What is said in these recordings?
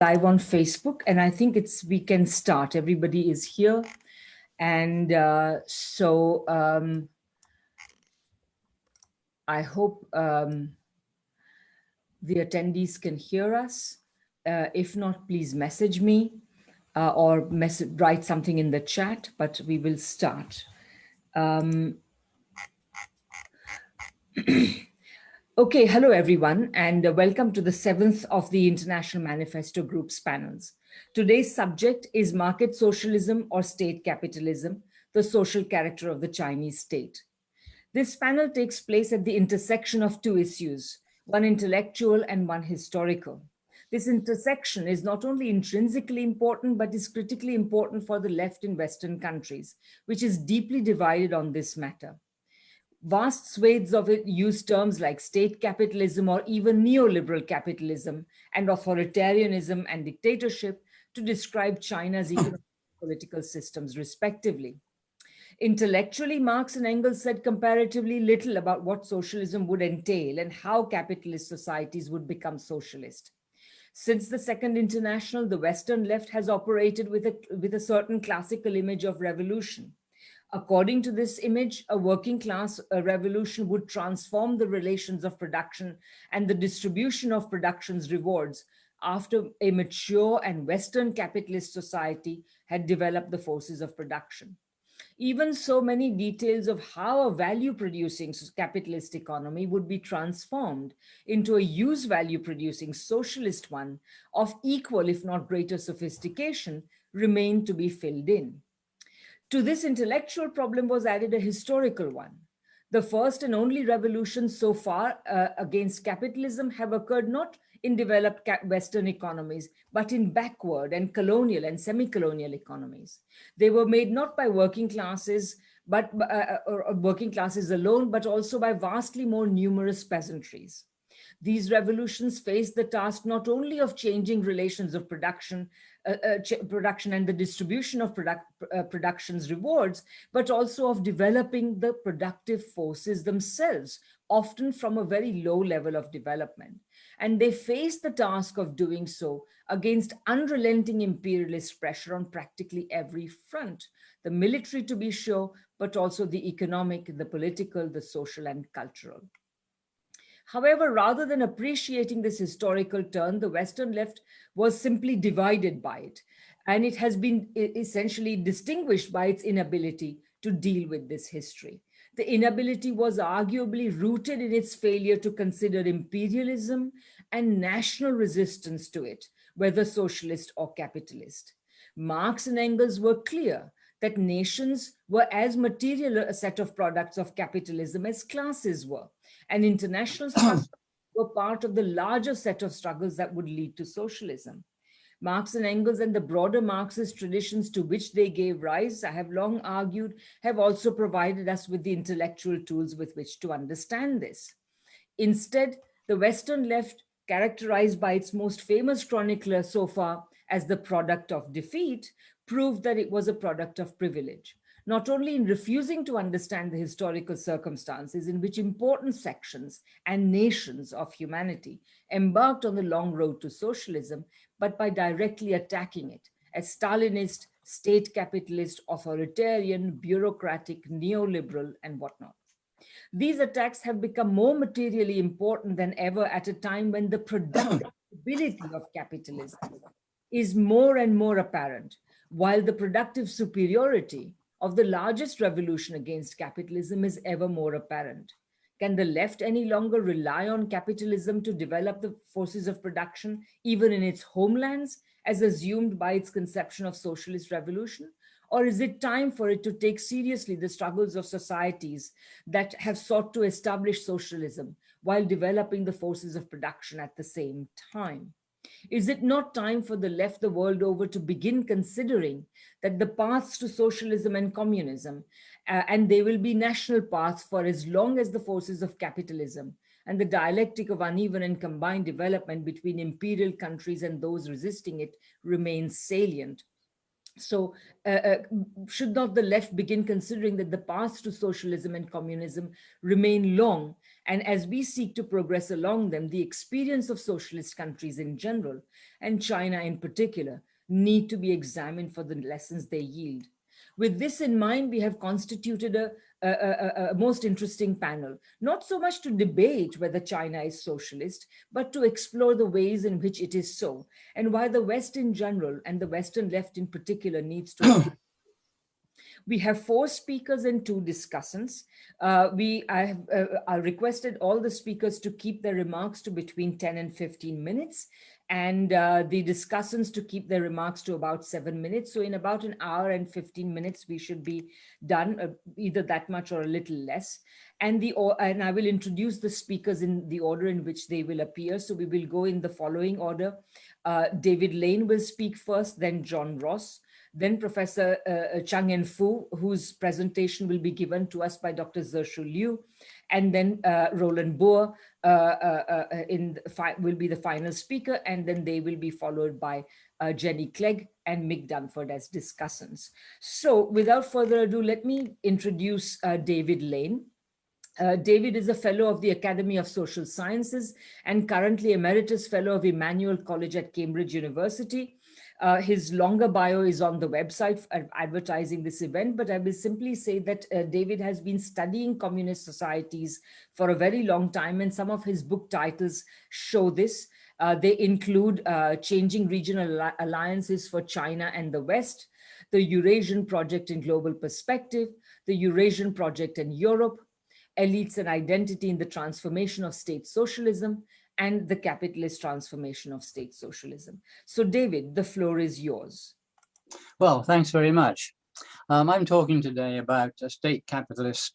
Live on Facebook, and I think we can start. Everybody is here, and I hope the attendees can hear us. If not, please message me or write something in the chat, but we will start. Okay, hello everyone, and welcome to the 7th of the International Manifesto Group's panels. Today's subject is market socialism or state capitalism, the social character of the Chinese state. This panel takes place at the intersection of two issues, one intellectual and one historical. This intersection is not only intrinsically important, but is critically important for the left in Western countries, which is deeply divided on this matter. Vast swathes of it use terms like state capitalism or even neoliberal capitalism and authoritarianism and dictatorship to describe China's economic and political systems respectively. Intellectually, Marx and Engels said comparatively little about what socialism would entail and how capitalist societies would become socialist. Since the Second International, the Western left has operated with a certain classical image of revolution. According to this image, a working class revolution would transform the relations of production and the distribution of production's rewards after a mature and Western capitalist society had developed the forces of production. Even so, many details of how a value-producing capitalist economy would be transformed into a use value-producing socialist one of equal, if not greater sophistication, remain to be filled in. To this intellectual problem was added a historical one. The first and only revolutions so far against capitalism have occurred not in developed Western economies, but in backward and colonial and semi-colonial economies. They were made not by working classes, or working classes alone, but also by vastly more numerous peasantries. These revolutions faced the task not only of changing relations of production and the distribution of production's rewards, but also of developing the productive forces themselves, often from a very low level of development. And they faced the task of doing so against unrelenting imperialist pressure on practically every front, the military to be sure, but also the economic, the political, the social, and cultural. However, rather than appreciating this historical turn, the Western left was simply divided by it, and it has been essentially distinguished by its inability to deal with this history. The inability was arguably rooted in its failure to consider imperialism and national resistance to it, whether socialist or capitalist. Marx and Engels were clear that nations were as material a set of products of capitalism as classes were, and international struggles were part of the larger set of struggles that would lead to socialism. Marx and Engels and the broader Marxist traditions to which they gave rise, I have long argued, have also provided us with the intellectual tools with which to understand this. Instead, the Western left, characterized by its most famous chronicler so far as the product of defeat, proved that it was a product of privilege, not only in refusing to understand the historical circumstances in which important sections and nations of humanity embarked on the long road to socialism, but by directly attacking it as Stalinist, state capitalist, authoritarian, bureaucratic, neoliberal, and whatnot. These attacks have become more materially important than ever at a time when the productivity of capitalism is more and more apparent, while the productive superiority of the largest revolution against capitalism is ever more apparent. Can the left any longer rely on capitalism to develop the forces of production, even in its homelands, as assumed by its conception of socialist revolution? Or is it time for it to take seriously the struggles of societies that have sought to establish socialism while developing the forces of production at the same time? Is it not time for the left the world over to begin considering that the paths to socialism and communism, and they will be national paths for as long as the forces of capitalism and the dialectic of uneven and combined development between imperial countries and those resisting it remains salient, So, should not the left begin considering that the paths to socialism and communism remain long? And as we seek to progress along them, the experience of socialist countries in general, and China in particular, need to be examined for the lessons they yield. With this in mind, we have constituted a most interesting panel, not so much to debate whether China is socialist, but to explore the ways in which it is so, and why the West in general and the Western left in particular needs to engage. We have 4 speakers and 2 discussants. I requested all the speakers to keep their remarks to between 10 and 15 minutes, and the discussants to keep their remarks to about 7 minutes. So in about an hour and 15 minutes, we should be done, either that much or a little less. And I will introduce the speakers in the order in which they will appear. So we will go in the following order. David Lane will speak first, then John Ross, then Professor Cheng Enfu, whose presentation will be given to us by Dr. Zhirshu Liu, and then Roland Boer will be the final speaker, and then they will be followed by Jenny Clegg and Mick Dunford as discussants. So without further ado, let me introduce David Lane. David is a fellow of the Academy of Social Sciences and currently Emeritus Fellow of Emmanuel College at Cambridge University. His longer bio is on the website advertising this event, but I will simply say that David has been studying communist societies for a very long time, and some of his book titles show this. They include Changing Regional Alliances for China and the West, the Eurasian Project and Global Perspective, the Eurasian Project and Europe, Elites and Identity in the Transformation of State Socialism, and the Capitalist Transformation of State Socialism. So David, the floor is yours. Well, thanks very much. I'm talking today about state capitalism.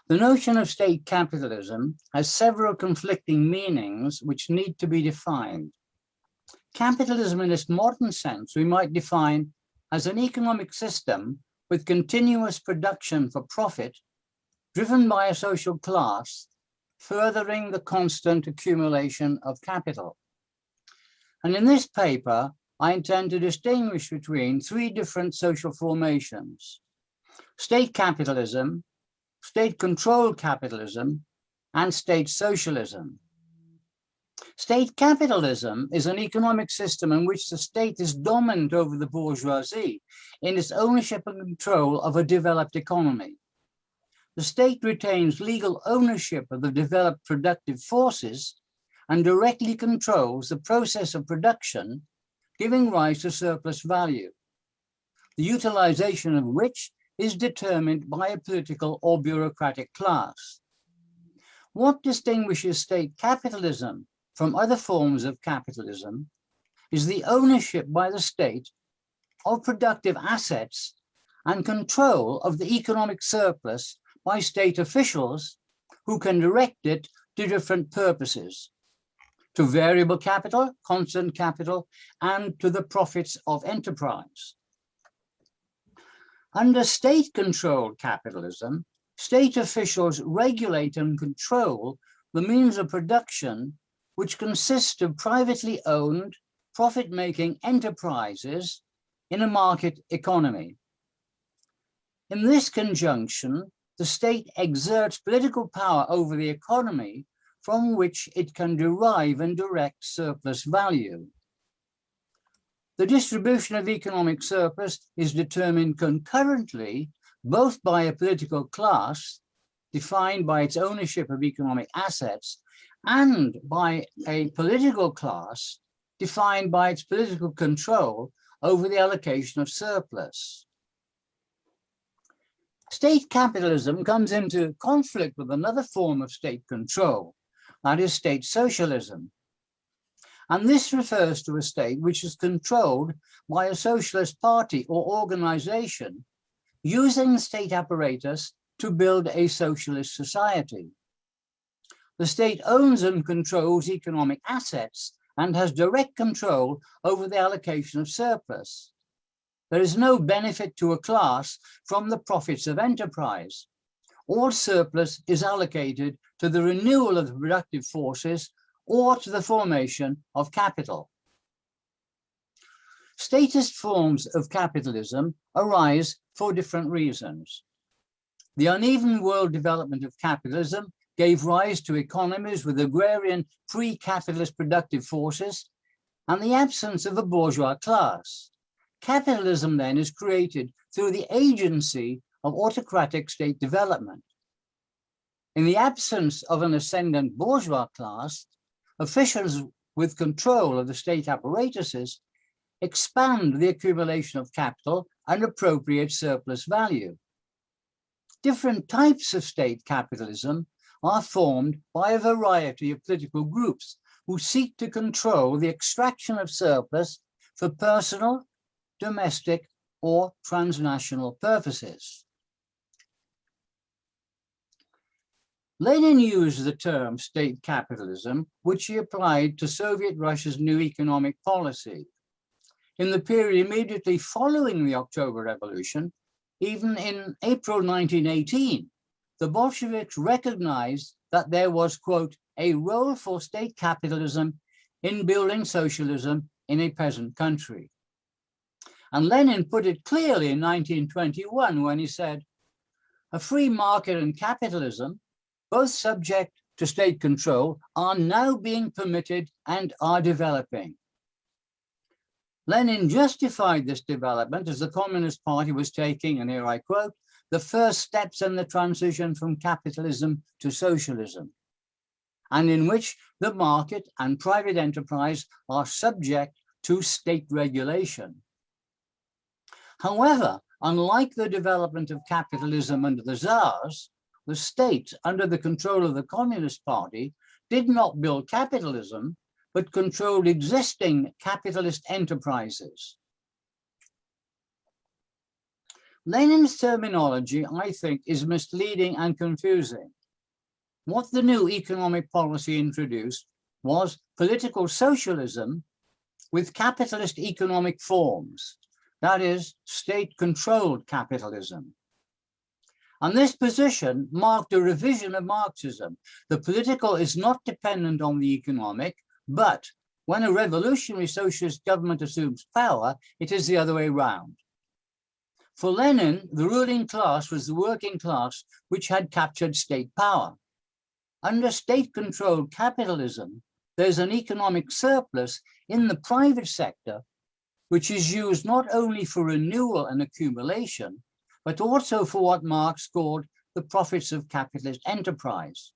The notion of state capitalism has several conflicting meanings which need to be defined. Capitalism in its modern sense we might define as an economic system with continuous production for profit, driven by a social class, furthering the constant accumulation of capital. And in this paper, I intend to distinguish between 3 different social formations: state capitalism, state-controlled capitalism, and state socialism. State capitalism is an economic system in which the state is dominant over the bourgeoisie in its ownership and control of a developed economy. The state retains legal ownership of the developed productive forces and directly controls the process of production, giving rise to surplus value, the utilization of which is determined by a political or bureaucratic class. What distinguishes state capitalism from other forms of capitalism is the ownership by the state of productive assets and control of the economic surplus by state officials who can direct it to different purposes, to variable capital, constant capital, and to the profits of enterprise. Under state-controlled capitalism, state officials regulate and control the means of production which consist of privately owned, profit-making enterprises in a market economy. In this conjunction, the state exerts political power over the economy from which it can derive and direct surplus value. The distribution of economic surplus is determined concurrently both by a political class, defined by its ownership of economic assets, and by a political class, defined by its political control over the allocation of surplus. State capitalism comes into conflict with another form of state control, that is state socialism. And this refers to a state which is controlled by a socialist party or organization using the state apparatus to build a socialist society. The state owns and controls economic assets and has direct control over the allocation of surplus. There is no benefit to a class from the profits of enterprise. All surplus is allocated to the renewal of the productive forces or to the formation of capital. Statist forms of capitalism arise for different reasons. The uneven world development of capitalism gave rise to economies with agrarian pre-capitalist productive forces and the absence of a bourgeois class. Capitalism then is created through the agency of autocratic state development. In the absence of an ascendant bourgeois class, officials with control of the state apparatuses expand the accumulation of capital and appropriate surplus value. Different types of state capitalism are formed by a variety of political groups who seek to control the extraction of surplus for personal, domestic, or transnational purposes. Lenin used the term state capitalism, which he applied to Soviet Russia's new economic policy. In the period immediately following the October Revolution, even in April 1918, the Bolsheviks recognized that there was, quote, a role for state capitalism in building socialism in a peasant country. And Lenin put it clearly in 1921 when he said, a free market and capitalism, both subject to state control, are now being permitted and are developing. Lenin justified this development as the Communist Party was taking, and here I quote, the first steps in the transition from capitalism to socialism, and in which the market and private enterprise are subject to state regulation. However, unlike the development of capitalism under the Tsars, the state, under the control of the Communist Party, did not build capitalism, but controlled existing capitalist enterprises. Lenin's terminology, I think, is misleading and confusing. What the new economic policy introduced was political socialism with capitalist economic forms, that is, state-controlled capitalism. And this position marked a revision of Marxism. The political is not dependent on the economic, but when a revolutionary socialist government assumes power, it is the other way around. For Lenin, the ruling class was the working class which had captured state power. Under state-controlled capitalism, there's an economic surplus in the private sector, which is used not only for renewal and accumulation, but also for what Marx called the profits of capitalist enterprise.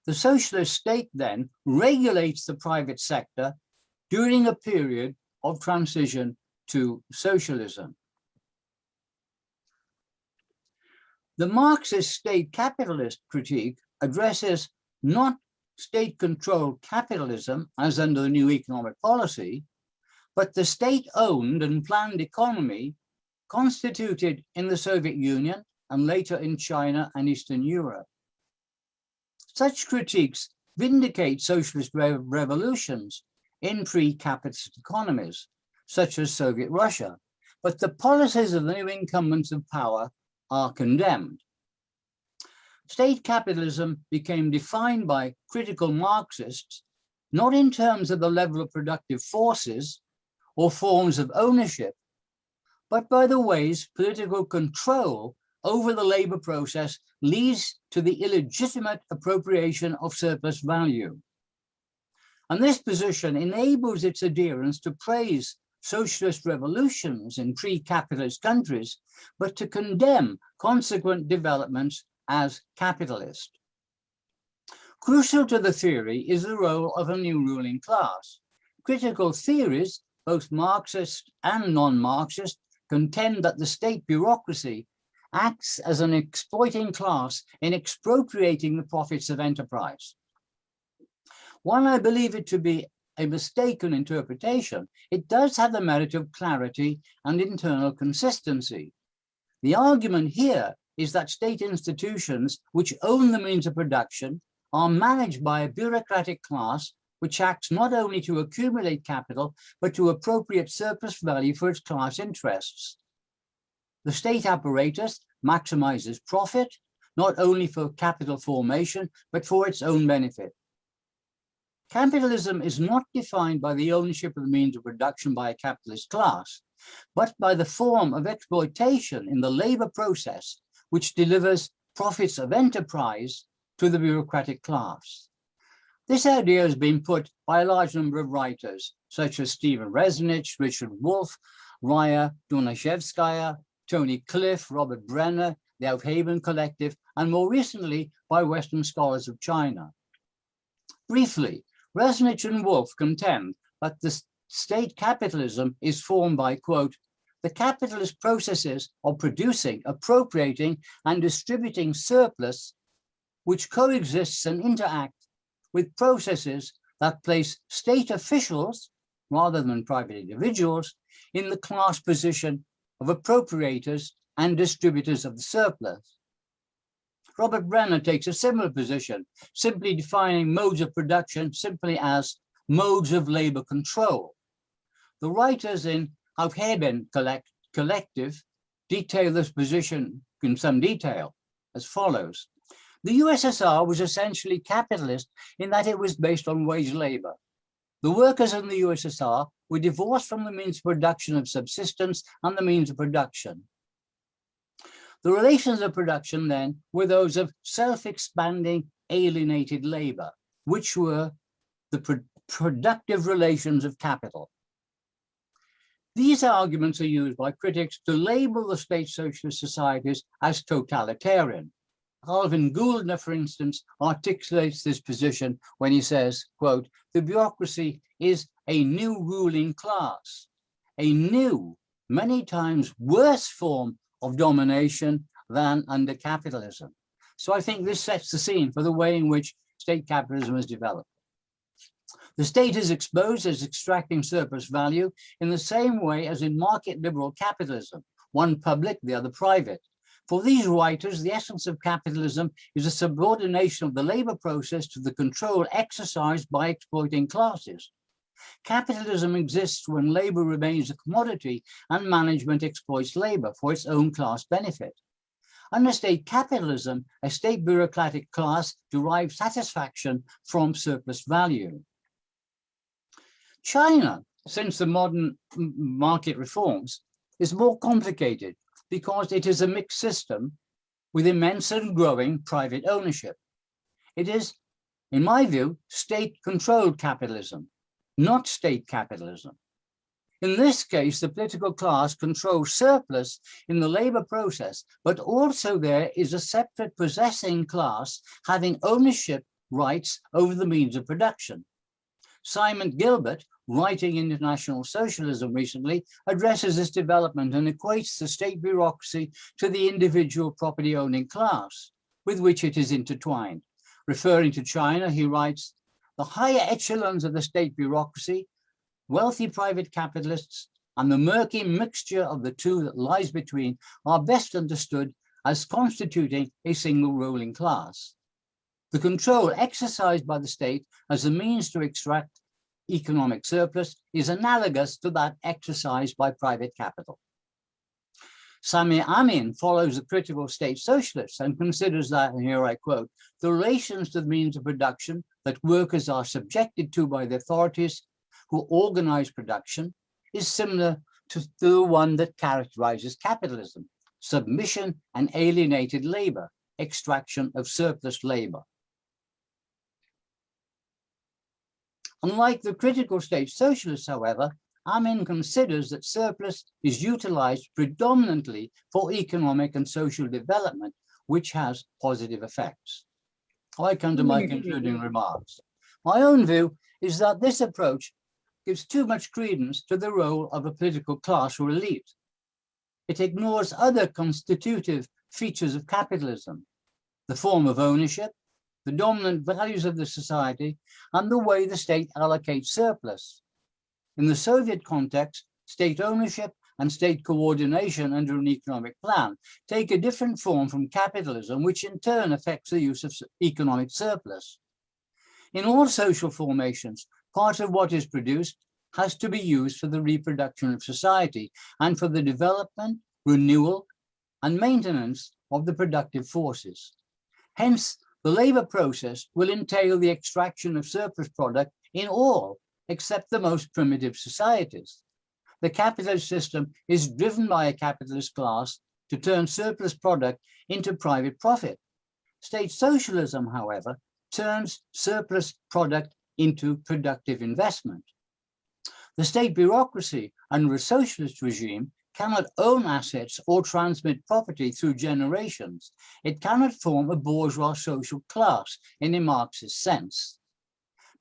The socialist state then regulates the private sector during a period of transition to socialism. The Marxist state capitalist critique addresses not state-controlled capitalism as under the new economic policy, but the state-owned and planned economy constituted in the Soviet Union and later in China and Eastern Europe. Such critiques vindicate socialist revolutions in pre-capitalist economies, such as Soviet Russia, but the policies of the new incumbents of power are condemned. State capitalism became defined by critical Marxists, not in terms of the level of productive forces or forms of ownership, but by the ways political control over the labor process leads to the illegitimate appropriation of surplus value. And this position enables its adherents to praise socialist revolutions in pre-capitalist countries, but to condemn consequent developments as capitalist. Crucial to the theory is the role of a new ruling class. Critical theories, both Marxist and non-Marxist, contend that the state bureaucracy acts as an exploiting class in expropriating the profits of enterprise. While I believe it to be a mistaken interpretation, it does have the merit of clarity and internal consistency. The argument here is that state institutions which own the means of production are managed by a bureaucratic class which acts not only to accumulate capital, but to appropriate surplus value for its class interests. The state apparatus maximizes profit, not only for capital formation, but for its own benefit. Capitalism is not defined by the ownership of the means of production by a capitalist class, but by the form of exploitation in the labor process, which delivers profits of enterprise to the bureaucratic class. This idea has been put by a large number of writers, such as Stephen Resnich, Richard Wolff, Raya Dunashevskaya, Tony Cliff, Robert Brenner, the Aufheben Collective, and more recently by Western scholars of China. Briefly, Resnich and Wolff contend that the state capitalism is formed by, quote, the capitalist processes of producing, appropriating, and distributing surplus, which coexists and interact with processes that place state officials, rather than private individuals, in the class position of appropriators and distributors of the surplus. Robert Brenner takes a similar position, simply defining modes of production simply as modes of labor control. The writers in Aufheben Collective detail this position in some detail as follows. The USSR was essentially capitalist in that it was based on wage labor. The workers in the USSR were divorced from the means of production of subsistence and the means of production. The relations of production then were those of self-expanding alienated labor, which were the productive relations of capital. These arguments are used by critics to label the state socialist societies as totalitarian. Alvin Gouldner, for instance, articulates this position when he says, quote, the bureaucracy is a new ruling class, a new, many times worse form of domination than under capitalism. So I think this sets the scene for the way in which state capitalism has developed. The state is exposed as extracting surplus value in the same way as in market liberal capitalism, one public, the other private. For these writers, the essence of capitalism is a subordination of the labor process to the control exercised by exploiting classes. Capitalism exists when labor remains a commodity and management exploits labor for its own class benefit. Under state capitalism, a state bureaucratic class derives satisfaction from surplus value. China, since the modern market reforms, is more complicated because it is a mixed system with immense and growing private ownership. It is, in my view, state-controlled capitalism, not state capitalism. In this case, the political class controls surplus in the labor process, but also there is a separate possessing class having ownership rights over the means of production. Simon Gilbert, writing International Socialism recently, addresses this development and equates the state bureaucracy to the individual property-owning class, with which it is intertwined. Referring to China, he writes, the higher echelons of the state bureaucracy, wealthy private capitalists, and the murky mixture of the two that lies between are best understood as constituting a single ruling class. The control exercised by the state as a means to extract economic surplus is analogous to that exercised by private capital. Sami Amin follows the critical state socialists and considers that, and here I quote, the relations to the means of production that workers are subjected to by the authorities who organize production is similar to the one that characterizes capitalism, submission and alienated labor, extraction of surplus labor. Unlike the critical state socialists, however, Amin considers that surplus is utilized predominantly for economic and social development, which has positive effects. I come to my concluding remarks. My own view is that this approach gives too much credence to the role of a political class or elite. It ignores other constitutive features of capitalism, the form of ownership, the dominant values of the society, and the way the state allocates surplus. In the Soviet context, state ownership and state coordination under an economic plan take a different form from capitalism, which in turn affects the use of economic surplus. In all social formations, part of what is produced has to be used for the reproduction of society and for the development, renewal, and maintenance of the productive forces. Hence, the labor process will entail the extraction of surplus product in all except the most primitive societies. The capitalist system is driven by a capitalist class to turn surplus product into private profit. State socialism, however, turns surplus product into productive investment. The state bureaucracy under a socialist regime cannot own assets or transmit property through generations. It cannot form a bourgeois social class in a Marxist sense.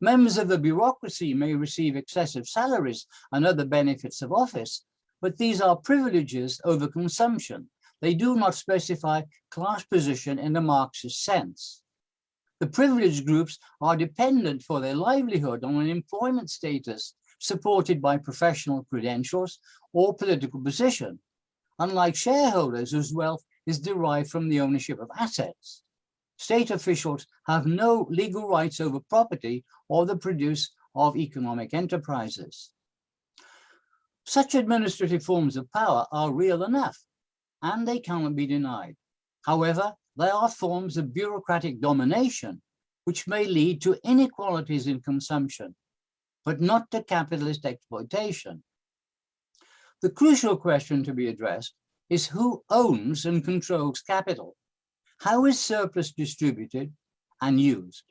Members of the bureaucracy may receive excessive salaries and other benefits of office, but these are privileges over consumption. They do not specify class position in the Marxist sense. The privileged groups are dependent for their livelihood on an employment status supported by professional credentials or political position, unlike shareholders whose wealth is derived from the ownership of assets. State officials have no legal rights over property or the produce of economic enterprises. Such administrative forms of power are real enough, and they cannot be denied. However, they are forms of bureaucratic domination, which may lead to inequalities in consumption, but not to capitalist exploitation. The crucial question to be addressed is who owns and controls capital? How is surplus distributed and used?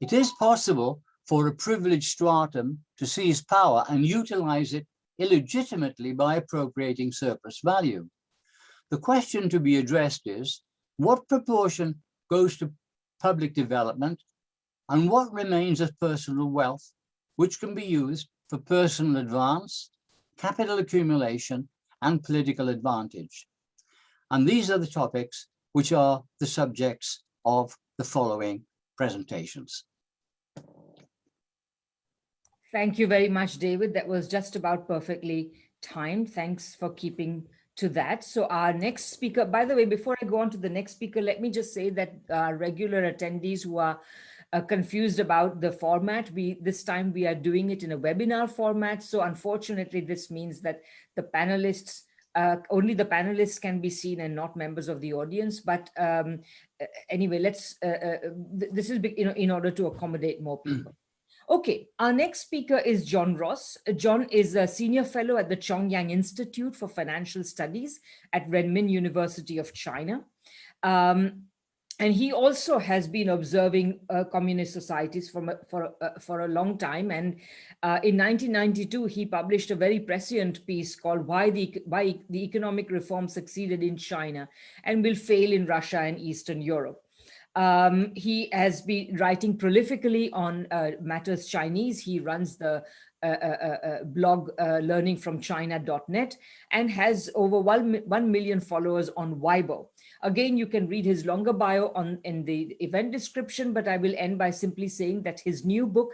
It is possible for a privileged stratum to seize power and utilize it illegitimately by appropriating surplus value. The question to be addressed is, what proportion goes to public development and what remains as personal wealth, which can be used for personal advance, capital accumulation, and political advantage? And these are the topics which are the subjects of the following presentations. Thank you very much, David. That was just about perfectly timed. Thanks for keeping to that. So our next speaker, by the way, before I go on to the next speaker, let me just say that regular attendees who are confused about the format, this time we are doing it in a webinar format. So unfortunately, this means that the panelists, only the panelists can be seen and not members of the audience. But anyway, this is in order to accommodate more people. Okay, our next speaker is John Ross. John is a senior fellow at the Chongyang Institute for Financial Studies at Renmin University of China. And he also has been observing communist societies for a long time. And in 1992, he published a very prescient piece called Why the Economic Reform Succeeded in China and Will Fail in Russia and Eastern Europe. He has been writing prolifically on matters Chinese. He runs the blog learningfromchina.net and has over 1 million followers on Weibo. Again, you can read his longer bio in the event description, but I will end by simply saying that his new book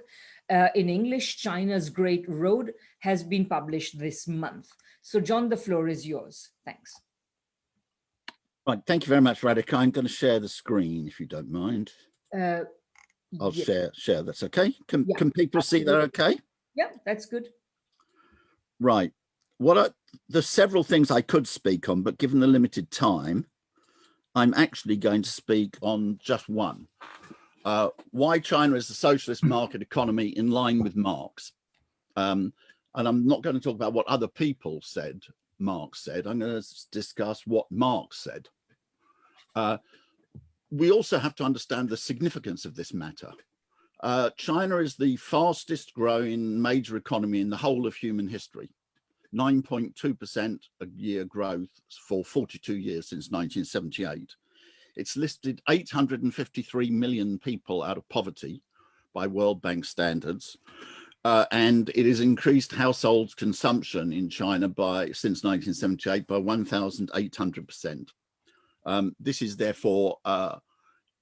in English, China's Great Road, has been published this month. So John, the floor is yours. Thanks. Right, thank you very much, Radhika. I'm going to share the screen, if you don't mind. I'll share, that's okay. Can people see that okay? Yeah, that's good. Right, there's several things I could speak on, but given the limited time, I'm actually going to speak on just one. Why China is a socialist market economy in line with Marx. And I'm not going to talk about what other people said, Marx said. I'm going to discuss what Marx said. We also have to understand the significance of this matter. China is the fastest growing major economy in the whole of human history. 9.2% a year growth for 42 years since 1978. It's listed 853 million people out of poverty by World Bank standards. And it has increased household consumption in China since 1978 by 1,800%. This is therefore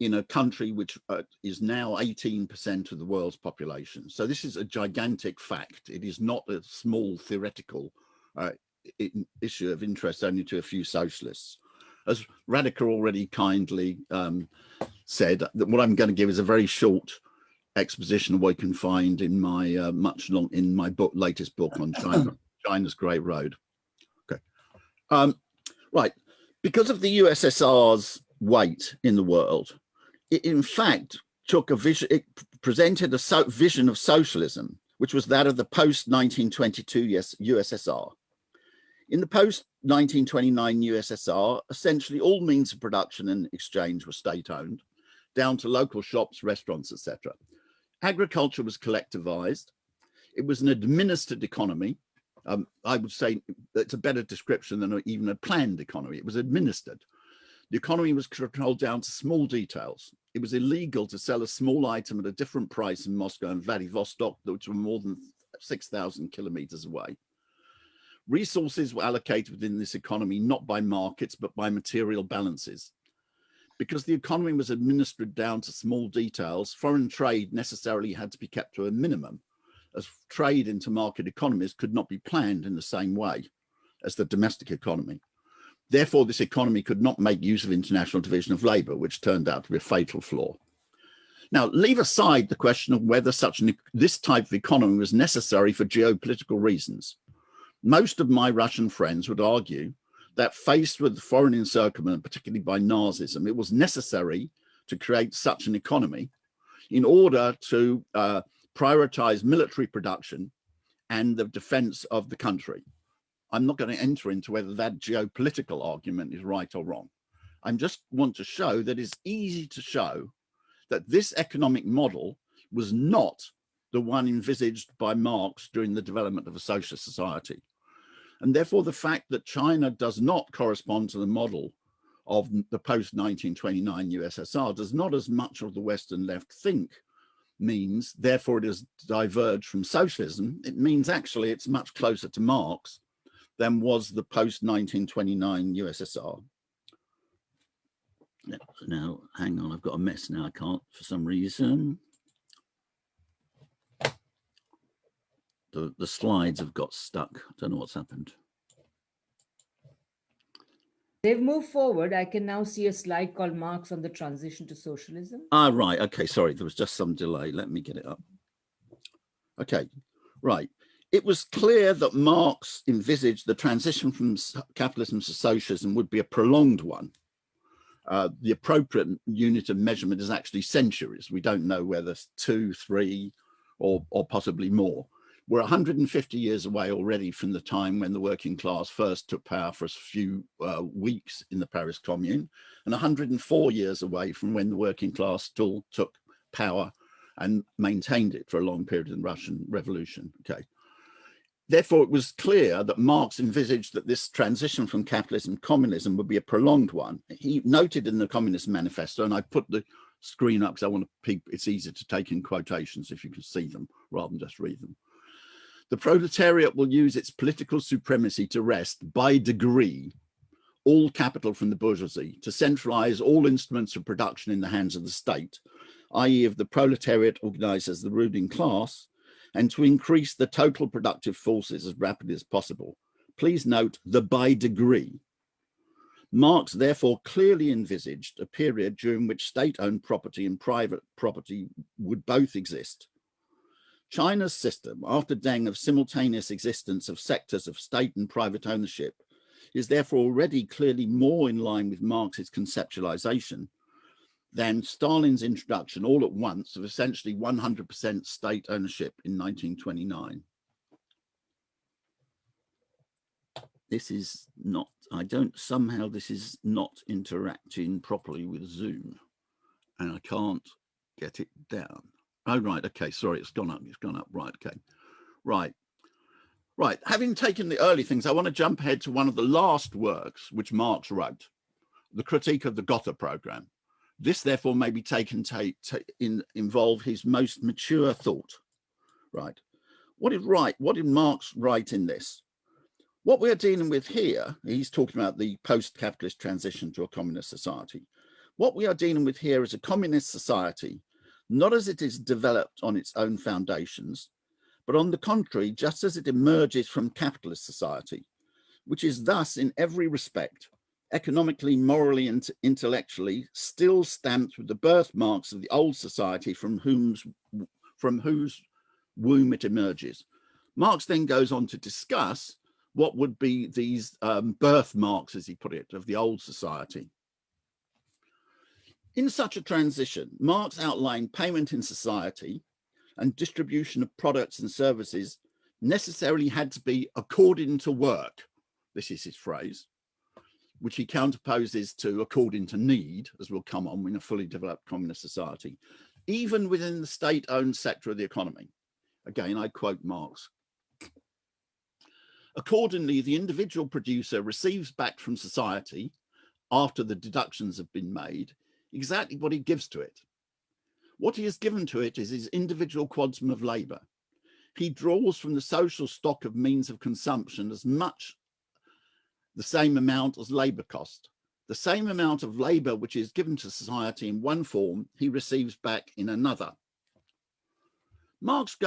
in a country which is now 18% of the world's population. So this is a gigantic fact. It is not a small theoretical issue of interest only to a few socialists. As Radhika already kindly said, that what I'm going to give is a very short exposition of what you can find in my latest book on China's Great Road. Okay, right. Because of the USSR's weight in the world, it in fact took it presented a vision of socialism, which was that of the post-1922 USSR. In the post-1929 USSR, essentially all means of production and exchange were state-owned, down to local shops, restaurants, etc. Agriculture was collectivized. It was an administered economy. I would say it's a better description than even a planned economy. It was administered. The economy was controlled down to small details. It was illegal to sell a small item at a different price in Moscow and Vladivostok, which were more than 6,000 kilometers away. Resources were allocated within this economy not by markets, but by material balances. Because the economy was administered down to small details, foreign trade necessarily had to be kept to a minimum, as trade into market economies could not be planned in the same way as the domestic economy. Therefore, this economy could not make use of international division of labor, which turned out to be a fatal flaw. Now, leave aside the question of whether this type of economy was necessary for geopolitical reasons. Most of my Russian friends would argue that faced with foreign encirclement, particularly by Nazism, it was necessary to create such an economy in order to prioritize military production and the defense of the country. I'm not going to enter into whether that geopolitical argument is right or wrong. I just want to show that it's easy to show that this economic model was not the one envisaged by Marx during the development of a socialist society. And therefore, the fact that China does not correspond to the model of the post-1929 USSR does not, as much of the Western left think, means, therefore it has diverged from socialism. It means actually it's much closer to Marx than was the post-1929 USSR. Now, hang on, I've got a mess now. I can't, for some reason. The slides have got stuck. I don't know what's happened. They've moved forward. I can now see a slide called Marx on the transition to socialism. Ah, right. Okay, sorry. There was just some delay. Let me get it up. Okay, right. It was clear that Marx envisaged the transition from capitalism to socialism would be a prolonged one. The appropriate unit of measurement is actually centuries. We don't know whether 2, 3, or possibly more. We're 150 years away already from the time when the working class first took power for a few weeks in the Paris Commune, and 104 years away from when the working class still took power and maintained it for a long period in the Russian Revolution. Okay. Therefore, it was clear that Marx envisaged that this transition from capitalism to communism would be a prolonged one. He noted in the Communist Manifesto, and I put the screen up because I want to, it's easier to take in quotations if you can see them rather than just read them. The proletariat will use its political supremacy to wrest, by degree, all capital from the bourgeoisie, to centralize all instruments of production in the hands of the state, i.e. if the proletariat organizes the ruling class, and to increase the total productive forces as rapidly as possible. Please note the by degree. Marx therefore clearly envisaged a period during which state-owned property and private property would both exist. China's system, after Deng, of simultaneous existence of sectors of state and private ownership, is therefore already clearly more in line with Marx's conceptualization than Stalin's introduction all at once of essentially 100% state ownership in 1929. This is not, somehow this is not interacting properly with Zoom, and I can't get it down. Oh, right, okay, sorry, it's gone up, right, okay. Right, having taken the early things, I want to jump ahead to one of the last works which Marx wrote, the Critique of the Gotha Program. This, therefore, may be taken to involve his most mature thought, right? What did Marx write in this? What we're dealing with here, he's talking about the post-capitalist transition to a communist society. What we are dealing with here is a communist society, not as it is developed on its own foundations, but on the contrary, just as it emerges from capitalist society, which is thus in every respect, economically, morally, and intellectually, still stamped with the birthmarks of the old society from whose womb it emerges. Marx then goes on to discuss what would be these birthmarks, as he put it, of the old society. In such a transition, Marx outlined payment in society and distribution of products and services necessarily had to be according to work. This is his phrase, which he counterposes to according to need, as will come on in a fully developed communist society, even within the state-owned sector of the economy. Again, I quote Marx. Accordingly, the individual producer receives back from society, after the deductions have been made, exactly what he gives to it. What he has given to it is his individual quantum of labour. He draws from the social stock of means of consumption as much the same amount as labour cost. The same amount of labour which is given to society in one form, he receives back in another. Marx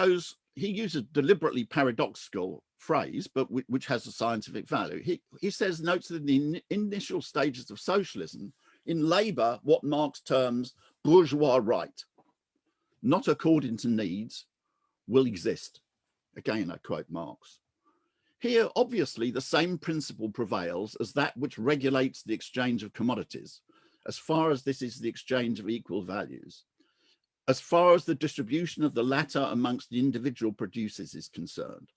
he uses a deliberately paradoxical phrase, but which has a scientific value. He says, notes that in the initial stages of socialism, in labour, what Marx terms bourgeois right, not according to needs, will exist. Again, I quote Marx. Here, obviously, the same principle prevails as that which regulates the exchange of commodities, as far as this is the exchange of equal values. As far as the distribution of the latter amongst the individual producers is concerned,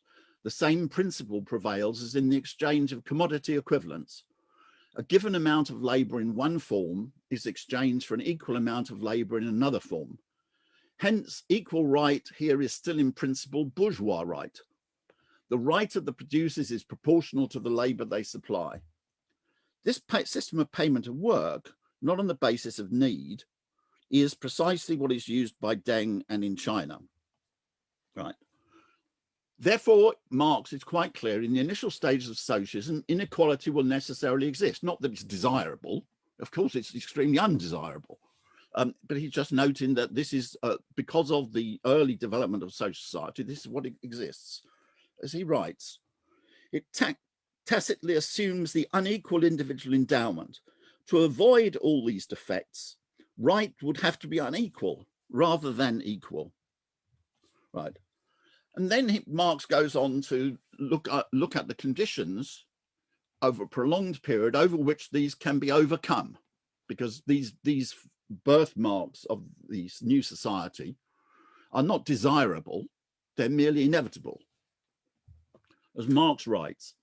the same principle prevails as in the exchange of commodity equivalents. A given amount of labour in one form is exchanged for an equal amount of labour in another form. Hence, equal right here is still in principle bourgeois right. The right of the producers is proportional to the labour they supply. This system of payment of work, not on the basis of need, is precisely what is used by Deng and in China. Right. Therefore, Marx is quite clear, in the initial stages of socialism, inequality will necessarily exist. Not that it's desirable. Of course, it's extremely undesirable. But he's just noting that this is, because of the early development of social society, this is what exists. As he writes, it tacitly assumes the unequal individual endowment. To avoid all these defects, right would have to be unequal rather than equal. Right. And then Marx goes on to look at the conditions over a prolonged period over which these can be overcome, because these birthmarks of this new society are not desirable, they're merely inevitable. As Marx writes,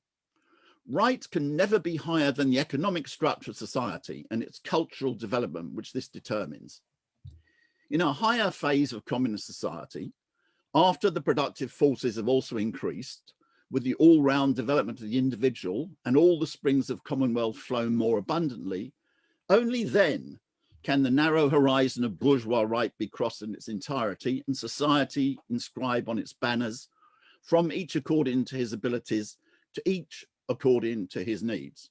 right can never be higher than the economic structure of society and its cultural development, which this determines. In a higher phase of communist society, after the productive forces have also increased, with the all-round development of the individual and all the springs of commonwealth flow more abundantly, only then can the narrow horizon of bourgeois right be crossed in its entirety and society inscribe on its banners, from each according to his abilities, to each according to his needs.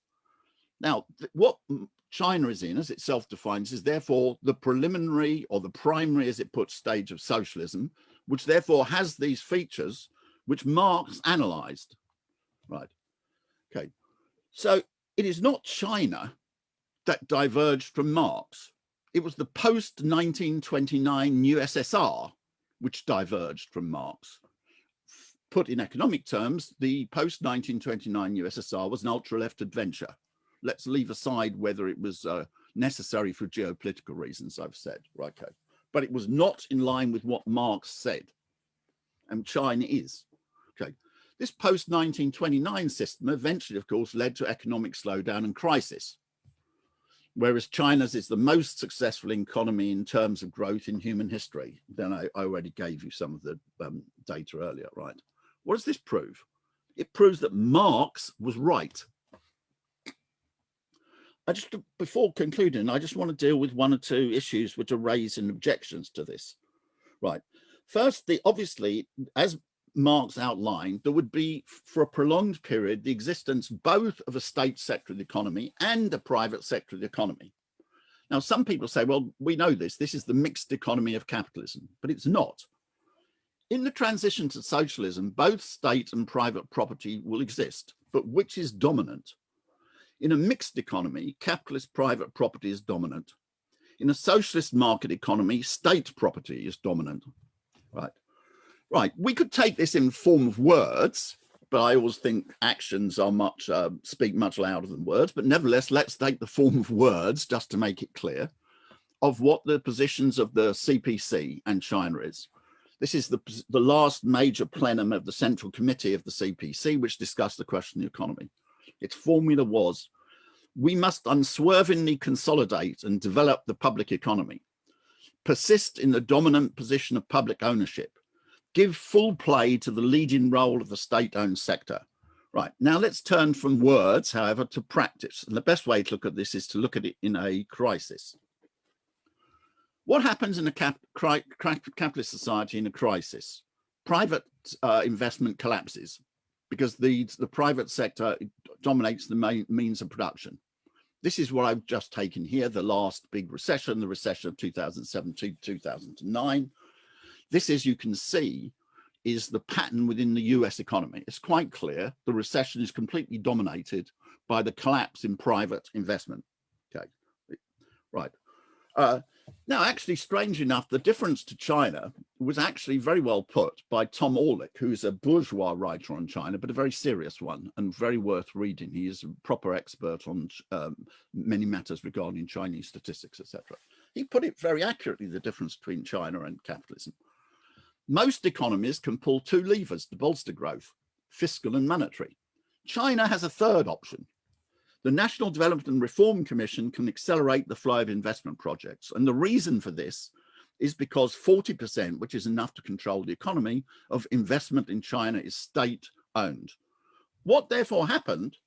Now, what China is in, as it self-defines, is therefore the preliminary or the primary, as it puts, stage of socialism, which therefore has these features which Marx analyzed. Right. Okay. So it is not China that diverged from Marx. It was the post-1929 USSR which diverged from Marx. Put in economic terms, the post-1929 USSR was an ultra-left adventure. Let's leave aside whether it was necessary for geopolitical reasons, I've said. Right, okay. But it was not in line with what Marx said, and China is. Okay. This post-1929 system eventually, of course, led to economic slowdown and crisis, whereas China's is the most successful economy in terms of growth in human history. Then I already gave you some of the data earlier, right? What does this prove? It proves that Marx was right. Before concluding, I just want to deal with one or two issues which are raised in objections to this. Right. First, obviously, as Marx outlined, there would be, for a prolonged period, the existence both of a state sector of the economy and a private sector of the economy. Now, some people say, well, we know this is the mixed economy of capitalism, but it's not. In the transition to socialism, both state and private property will exist, but which is dominant? In a mixed economy, capitalist private property is dominant. In a socialist market economy, state property is dominant. Right. Right. We could take this in form of words, but I always think actions are speak much louder than words. But nevertheless, let's take the form of words just to make it clear. of what the positions of the CPC and China is. This is the last major plenum of the Central Committee of the CPC, which discussed the question of the economy. Its formula was, we must unswervingly consolidate and develop the public economy, persist in the dominant position of public ownership, give full play to the leading role of the state-owned sector. Right, now let's turn from words, however, to practice. And the best way to look at this is to look at it in a crisis. What happens in a capitalist society in a crisis? Private investment collapses because the private sector dominates the main means of production. This is what I've just taken here, the last big recession, the recession of 2007 to 2009. This, as you can see, is the pattern within the US economy. It's quite clear. The recession is completely dominated by the collapse in private investment. Okay, right. Now, actually, strange enough, the difference to China was actually very well put by Tom Orlick, who's a bourgeois writer on China, but a very serious one and very worth reading. He is a proper expert on many matters regarding Chinese statistics, etc. He put it very accurately, the difference between China and capitalism. Most economies can pull two levers to bolster growth, fiscal and monetary. China has a third option. The National Development and Reform Commission can accelerate the flow of investment projects. And the reason for this is because 40%, which is enough to control the economy, of investment in China is state-owned. What therefore happened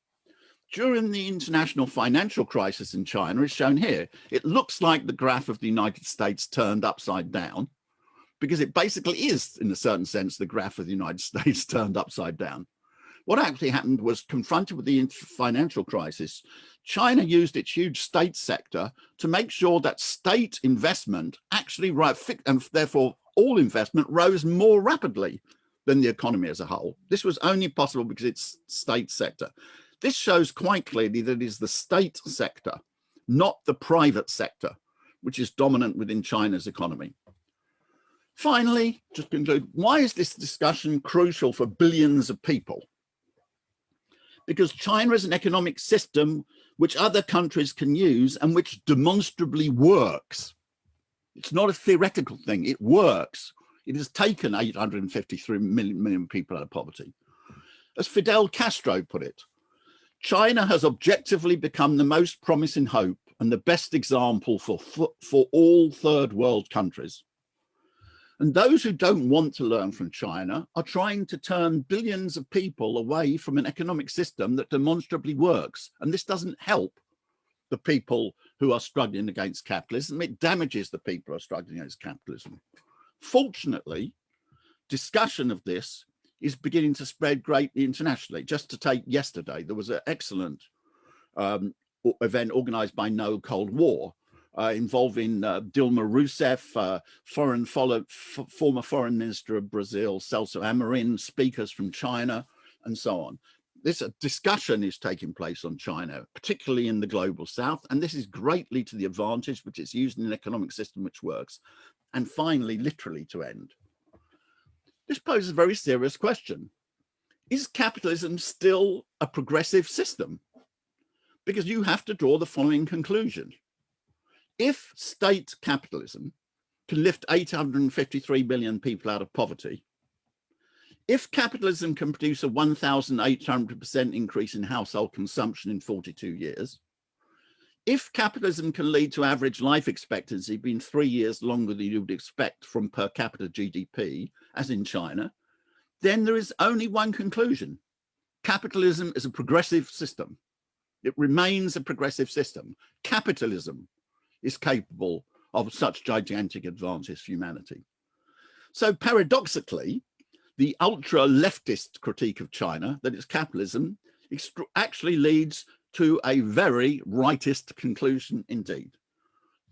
during the international financial crisis in China is shown here. It looks like the graph of the United States turned upside down, because it basically is, in a certain sense, the graph of the United States turned upside down. What actually happened was, confronted with the financial crisis, China used its huge state sector to make sure that state investment actually, and therefore all investment, rose more rapidly than the economy as a whole. This was only possible because it's state sector. This shows quite clearly that it is the state sector, not the private sector, which is dominant within China's economy. Finally, to conclude, why is this discussion crucial for billions of people? Because China is an economic system which other countries can use and which demonstrably works. It's not a theoretical thing, it works. It has taken 853 million people out of poverty. As Fidel Castro put it, China has objectively become the most promising hope and the best example for all third world countries. And those who don't want to learn from China are trying to turn billions of people away from an economic system that demonstrably works. And this doesn't help the people who are struggling against capitalism. It damages the people who are struggling against capitalism. Fortunately, discussion of this is beginning to spread greatly internationally. Just to take yesterday, there was an excellent event organized by No Cold War, involving Dilma Rousseff, former foreign minister of Brazil, Celso Amorim, speakers from China, and so on. This discussion is taking place on China, particularly in the global south, and this is greatly to the advantage which is used in an economic system which works. And finally, literally to end, this poses a very serious question. Is capitalism still a progressive system? Because you have to draw the following conclusion. If state capitalism can lift 853 million people out of poverty, if capitalism can produce a 1,800% increase in household consumption in 42 years, if capitalism can lead to average life expectancy being 3 years longer than you would expect from per capita GDP, as in China, then there is only one conclusion. Capitalism is a progressive system. It remains a progressive system. Capitalism is capable of such gigantic advances for humanity. So paradoxically, the ultra-leftist critique of China, that it's capitalism, actually leads to a very rightist conclusion indeed.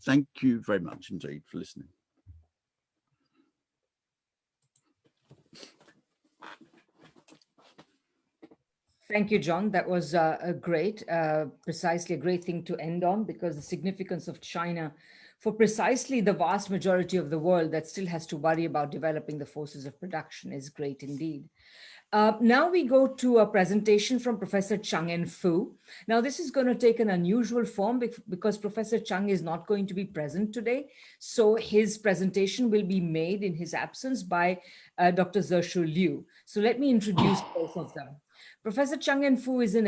Thank you very much indeed for listening. Thank you, John. That was precisely a great thing to end on, because the significance of China for precisely the vast majority of the world that still has to worry about developing the forces of production is great indeed. Now we go to a presentation from Professor Cheng Enfu. Now this is going to take an unusual form because Professor Cheng is not going to be present today. So his presentation will be made in his absence by Dr. Zheshu Liu. So let me introduce both of them. Professor Cheng Enfu is an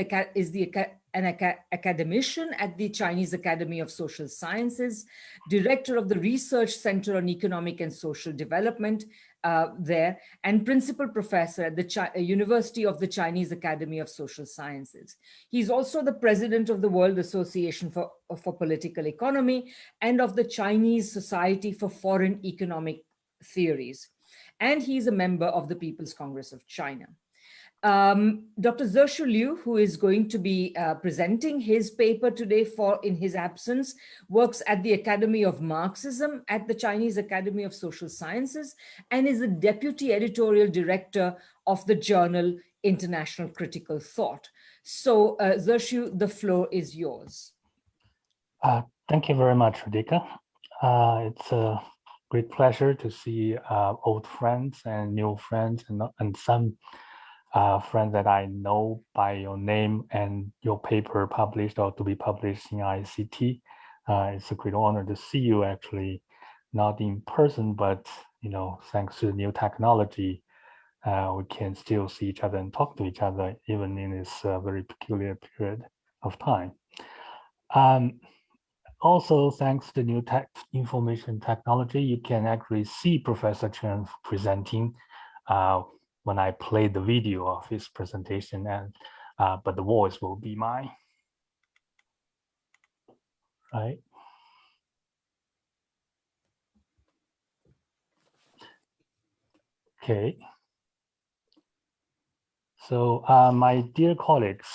academician at the Chinese Academy of Social Sciences, director of the Research Center on Economic and Social Development there, and principal professor at the University of the Chinese Academy of Social Sciences. He's also the president of the World Association for Political Economy and of the Chinese Society for Foreign Economic Theories. And he's a member of the People's Congress of China. Dr. Zheshu Liu, who is going to be presenting his paper today in his absence, works at the Academy of Marxism at the Chinese Academy of Social Sciences and is the deputy editorial director of the journal International Critical Thought. So Zheshu, the floor is yours. Thank you very much, Radhika. It's a great pleasure to see old friends and new friends and some friends that I know by your name and your paper published or to be published in ICT. It's a great honor to see you actually, not in person, but thanks to new technology, we can still see each other and talk to each other even in this very peculiar period of time. Also, thanks to new information technology, you can actually see Professor Cheng presenting when I play the video of his presentation, and but the voice will be mine. Right. Okay. So my dear colleagues,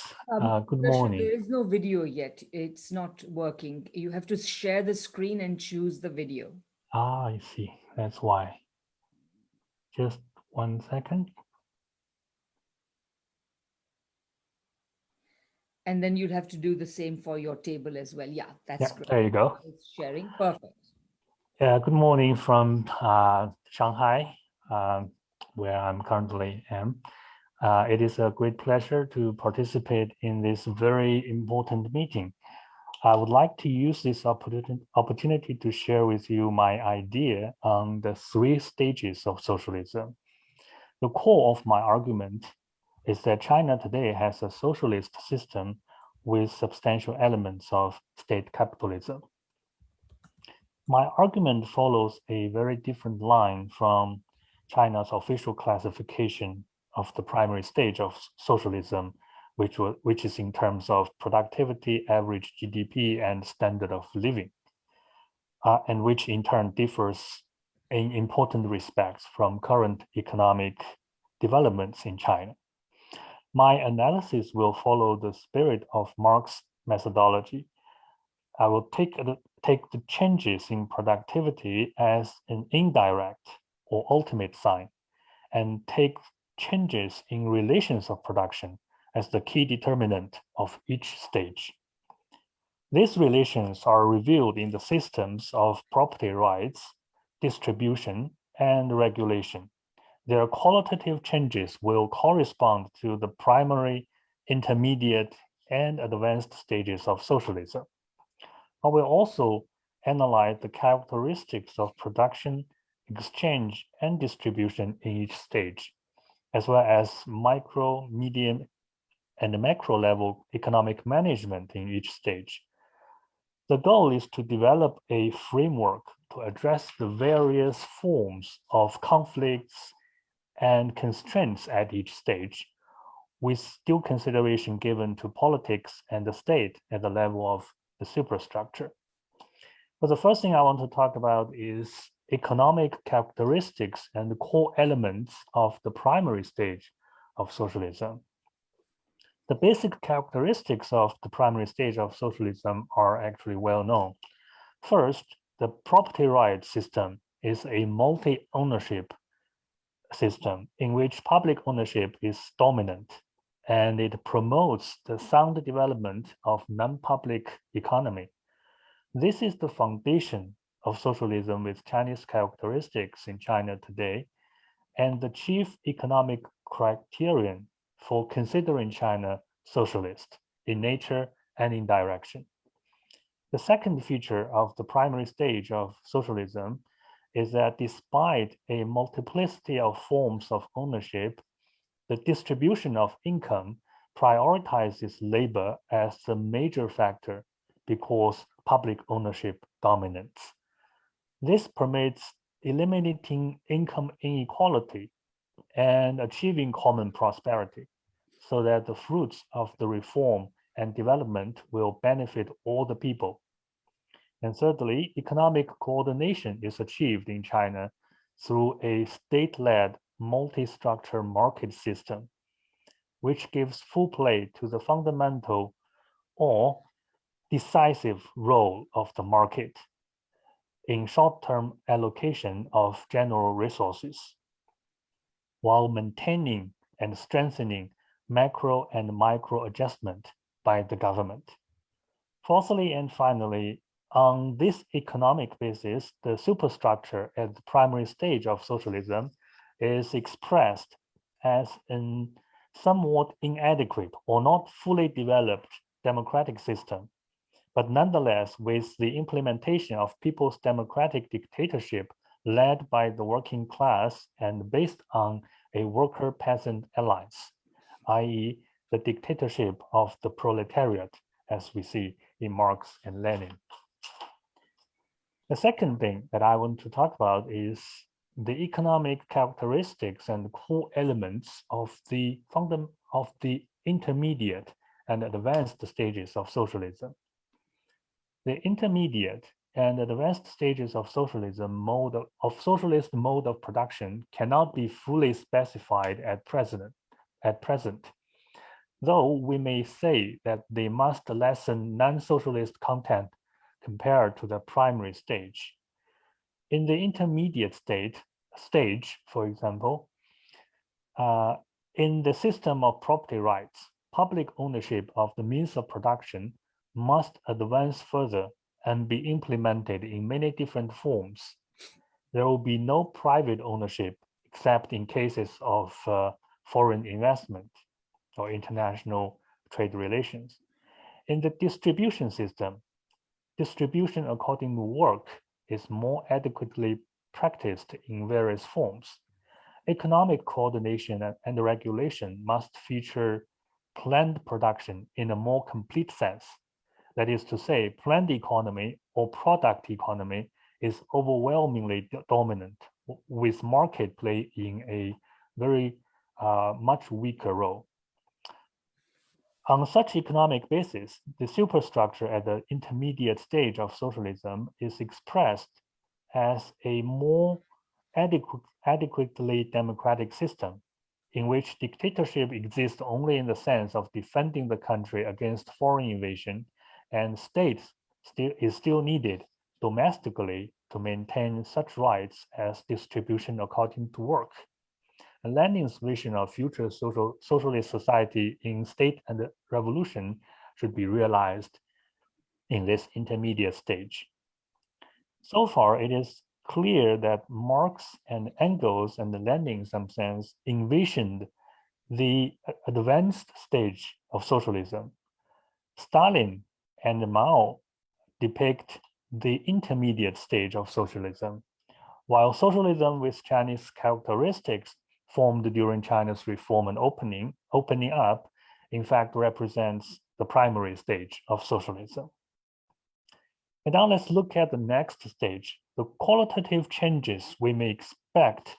good morning. There is no video yet. It's not working. You have to share the screen and choose the video. Ah, I see. That's why. Just 1 second. And then you'll have to do the same for your table as well. Yeah, that's great. There you go. It's sharing. Perfect. Good morning from Shanghai, where I'm currently am. It is a great pleasure to participate in this very important meeting. I would like to use this opportunity to share with you my idea on the 3 stages of socialism. The core of my argument is that China today has a socialist system with substantial elements of state capitalism. My argument follows a very different line from China's official classification of the primary stage of socialism, which is in terms of productivity, average GDP, and standard of living, and which in turn differs in important respects from current economic developments in China. My analysis will follow the spirit of Marx's methodology. I will take the changes in productivity as an indirect or ultimate sign, and take changes in relations of production as the key determinant of each stage. These relations are revealed in the systems of property rights, distribution, and regulation. Their qualitative changes will correspond to the primary, intermediate, and advanced stages of socialism. I will also analyze the characteristics of production, exchange, and distribution in each stage, as well as micro, medium, and macro level economic management in each stage. The goal is to develop a framework to address the various forms of conflicts and constraints at each stage, with due consideration given to politics and the state at the level of the superstructure. But the first thing I want to talk about is economic characteristics and the core elements of the primary stage of socialism. The basic characteristics of the primary stage of socialism are actually well known. First, the property rights system is a multi-ownership system in which public ownership is dominant, and it promotes the sound development of non-public economy. This is the foundation of socialism with Chinese characteristics in China today, and the chief economic criterion for considering China socialist in nature and in direction. The second feature of the primary stage of socialism is that despite a multiplicity of forms of ownership, the distribution of income prioritizes labor as the major factor because public ownership dominates. This permits eliminating income inequality and achieving common prosperity so that the fruits of the reform and development will benefit all the people. And thirdly, economic coordination is achieved in China through a state-led multi-structure market system, which gives full play to the fundamental or decisive role of the market in short-term allocation of general resources, while maintaining and strengthening macro and micro adjustment by the government. Fourthly and finally, on this economic basis, the superstructure at the primary stage of socialism is expressed as a somewhat inadequate or not fully developed democratic system, but nonetheless with the implementation of people's democratic dictatorship led by the working class and based on a worker-peasant alliance, i.e. the dictatorship of the proletariat, as we see in Marx and Lenin. The second thing that I want to talk about is the economic characteristics and core elements of the intermediate and advanced stages of socialism. The intermediate and advanced stages of socialism socialist mode of production cannot be fully specified at present, though we may say that they must lessen non-socialist content compared to the primary stage. In the intermediate stage, for example, in the system of property rights, public ownership of the means of production must advance further and be implemented in many different forms. There will be no private ownership except in cases of foreign investment or international trade relations. In the distribution system, distribution according to work is more adequately practiced in various forms. Economic coordination and regulation must feature planned production in a more complete sense. That is to say, planned economy or product economy is overwhelmingly dominant, with market playing a very much weaker role. On such economic basis, the superstructure at the intermediate stage of socialism is expressed as a more adequately democratic system in which dictatorship exists only in the sense of defending the country against foreign invasion, and state is still needed domestically to maintain such rights as distribution according to work. And Lenin's vision of future socialist society in state and revolution should be realized in this intermediate stage. So far, it is clear that Marx and Engels and Lenin in some sense envisioned the advanced stage of socialism. Stalin and Mao depict the intermediate stage of socialism, while socialism with Chinese characteristics formed during China's reform and opening up, in fact, represents the primary stage of socialism. And now let's look at the next stage, the qualitative changes we may expect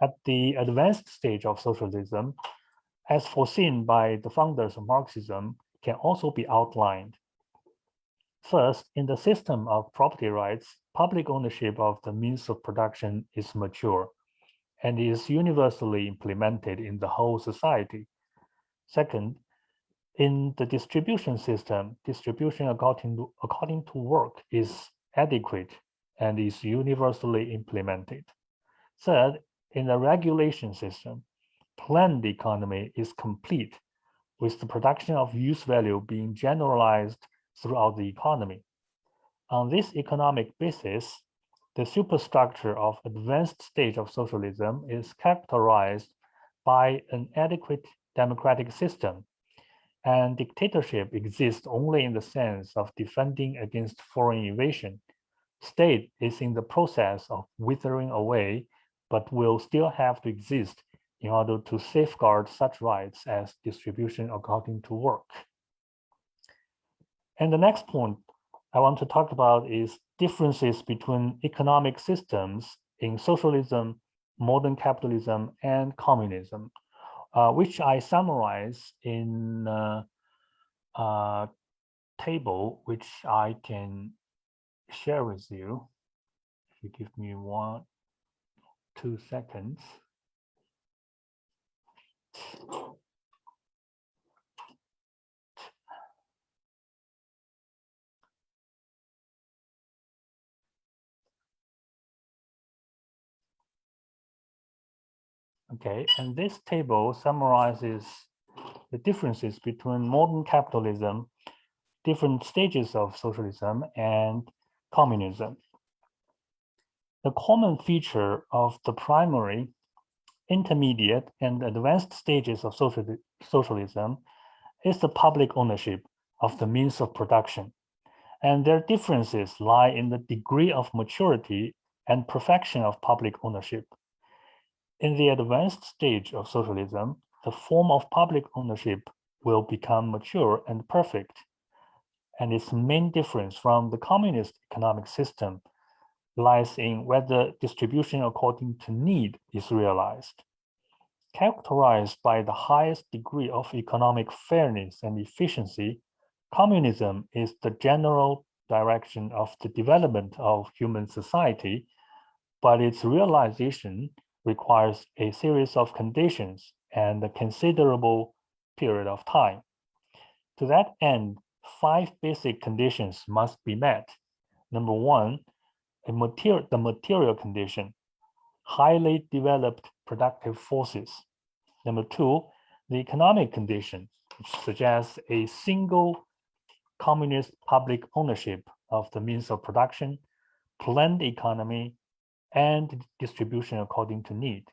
at the advanced stage of socialism, as foreseen by the founders of Marxism, can also be outlined. First, in the system of property rights, public ownership of the means of production is mature and is universally implemented in the whole society. Second, in the distribution system, distribution according to work is adequate and is universally implemented. Third, in the regulation system, planned economy is complete, with the production of use value being generalized throughout the economy. On this economic basis, the superstructure of advanced stage of socialism is characterized by an adequate democratic system, and dictatorship exists only in the sense of defending against foreign invasion. State is in the process of withering away, but will still have to exist in order to safeguard such rights as distribution according to work. And the next point I want to talk about is differences between economic systems in socialism, modern capitalism, and communism, which I summarize in a table which I can share with you. If you give me 2 seconds. Okay, and this table summarizes the differences between modern capitalism, different stages of socialism, and communism. The common feature of the primary, intermediate, and advanced stages of socialism is the public ownership of the means of production, and their differences lie in the degree of maturity and perfection of public ownership. In the advanced stage of socialism, the form of public ownership will become mature and perfect, and its main difference from the communist economic system lies in whether distribution according to need is realized. Characterized by the highest degree of economic fairness and efficiency, communism is the general direction of the development of human society, but its realization requires a series of conditions and a considerable period of time. To that end, 5 basic conditions must be met. Number 1, the material condition, highly developed productive forces. Number 2, the economic condition, which suggests a single communist public ownership of the means of production, planned economy, and distribution according to need.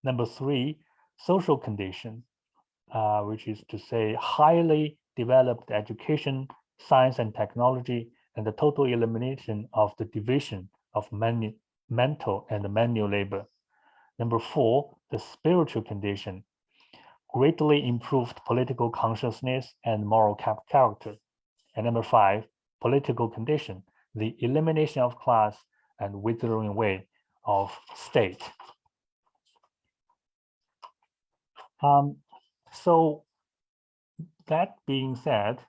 Number 3, social condition, which is to say highly developed education, science and technology, and the total elimination of the division of mental and manual labor. Number 4, the spiritual condition, greatly improved political consciousness and moral character. And number 5, political condition, the elimination of class and withering away of state. So that being said,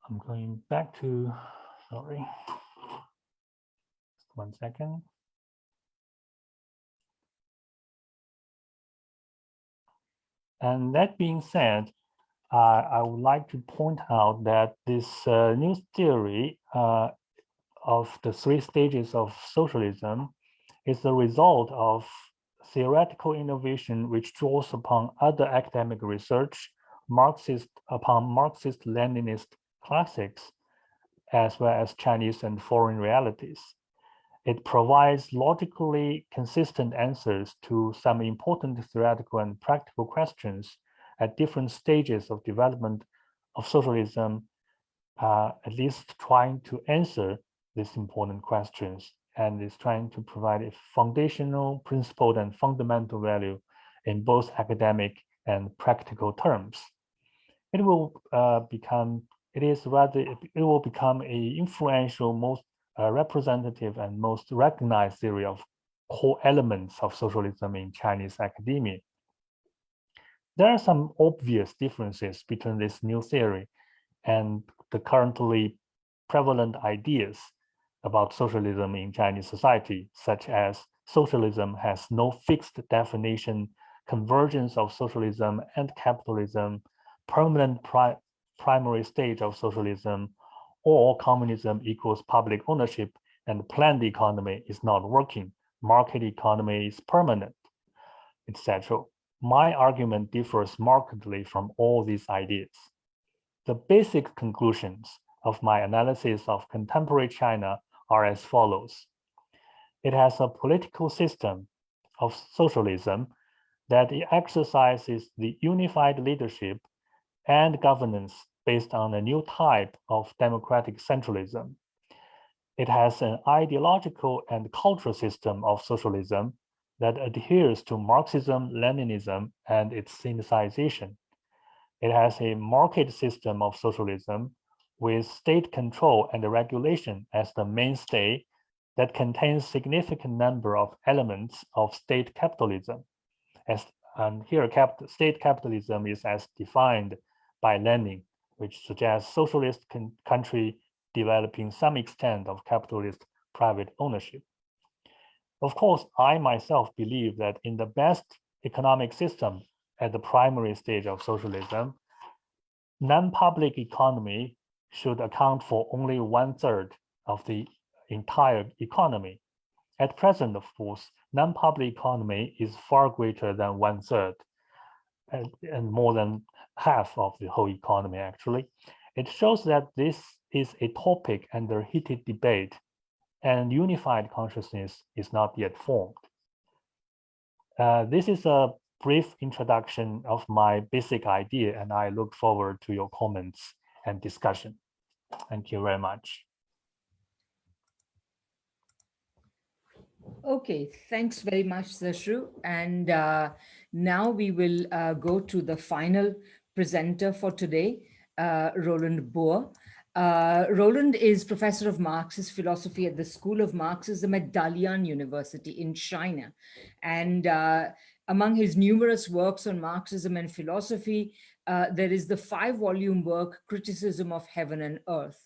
I'm going back to, sorry, just 1 second. And that being said, I would like to point out that this new theory of the 3 stages of socialism is the result of theoretical innovation which draws upon other academic research, upon Marxist-Leninist classics, as well as Chinese and foreign realities. It provides logically consistent answers to some important theoretical and practical questions at different stages of development of socialism, at least trying to answer these important questions, and is trying to provide a foundational, principled, and fundamental value in both academic and practical terms. It will become a influential, most representative, and most recognized theory of core elements of socialism in Chinese academia. There are some obvious differences between this new theory and the currently prevalent ideas about socialism in Chinese society, such as socialism has no fixed definition, convergence of socialism and capitalism, permanent primary stage of socialism, or communism equals public ownership and planned economy is not working, market economy is permanent, etc. My argument differs markedly from all these ideas. The basic conclusions of my analysis of contemporary China are as follows. It has a political system of socialism that it exercises the unified leadership and governance based on a new type of democratic centralism. It has an ideological and cultural system of socialism that adheres to Marxism, Leninism, and its synthesization. It has a market system of socialism with state control and regulation as the mainstay that contains significant number of elements of state capitalism. Here, state capitalism is as defined by Lenin, which suggests socialist country developing some extent of capitalist private ownership. Of course, I myself believe that in the best economic system at the primary stage of socialism, non-public economy should account for only 1/3 of the entire economy. At present, of course, non-public economy is far greater than 1/3 and more than half of the whole economy, actually. It shows that this is a topic under heated debate and unified consciousness is not yet formed. This is a brief introduction of my basic idea, and I look forward to your comments and discussion. Thank you very much. Okay, thanks very much, Zeshru. And now we will go to the final presenter for today, Roland Boer. Roland is Professor of Marxist Philosophy at the School of Marxism at Dalian University in China. And among his numerous works on Marxism and philosophy, there is the 5-volume work, Criticism of Heaven and Earth.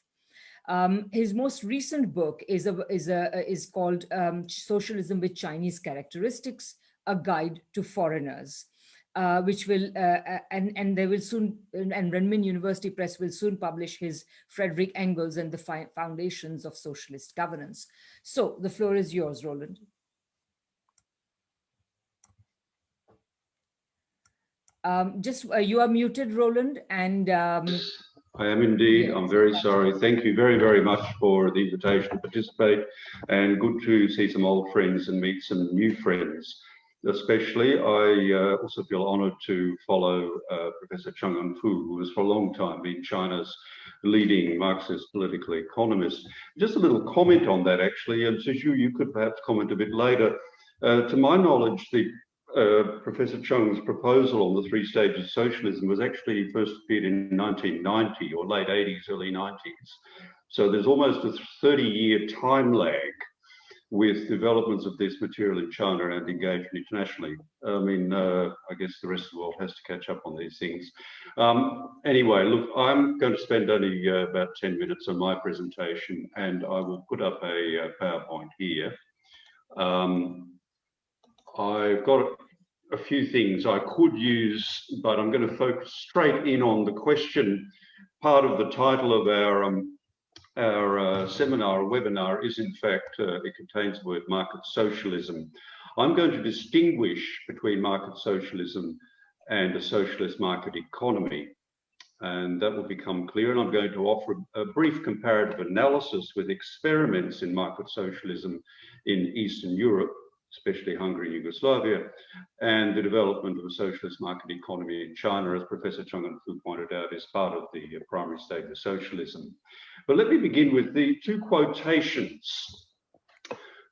His most recent book is called Socialism with Chinese Characteristics, A Guide to Foreigners, which will, and they will soon, and Renmin University Press will soon publish his Frederick Engels and the Foundations of Socialist Governance. So the floor is yours, Roland. You are muted, Roland, and I am indeed. I'm very sorry. Thank you very, very much for the invitation to participate, and good to see some old friends and meet some new friends. Especially, I also feel honored to follow Professor Cheng Enfu, who has for a long time been China's leading Marxist political economist. Just a little comment on that, actually, and Zhu, you could perhaps comment a bit later. To my knowledge, Professor Cheng's proposal on the 3 stages of socialism was actually first appeared in 1990 or late 80s, early 90s. So there's almost a 30-year time lag with developments of this material in China and engagement internationally. I mean, I guess the rest of the world has to catch up on these things. Anyway, look, I'm going to spend only about 10 minutes on my presentation, and I will put up a PowerPoint here. I've got a few things I could use, but I'm going to focus straight in on the question. Part of the title of our seminar or webinar is, in fact, it contains the word market socialism. I'm going to distinguish between market socialism and a socialist market economy, and that will become clear. And I'm going to offer a brief comparative analysis with experiments in market socialism in Eastern Europe, especially Hungary and Yugoslavia, and the development of a socialist market economy in China, as Professor Cheng Enfu pointed out, is part of the primary stage of socialism. But let me begin with the 2 quotations.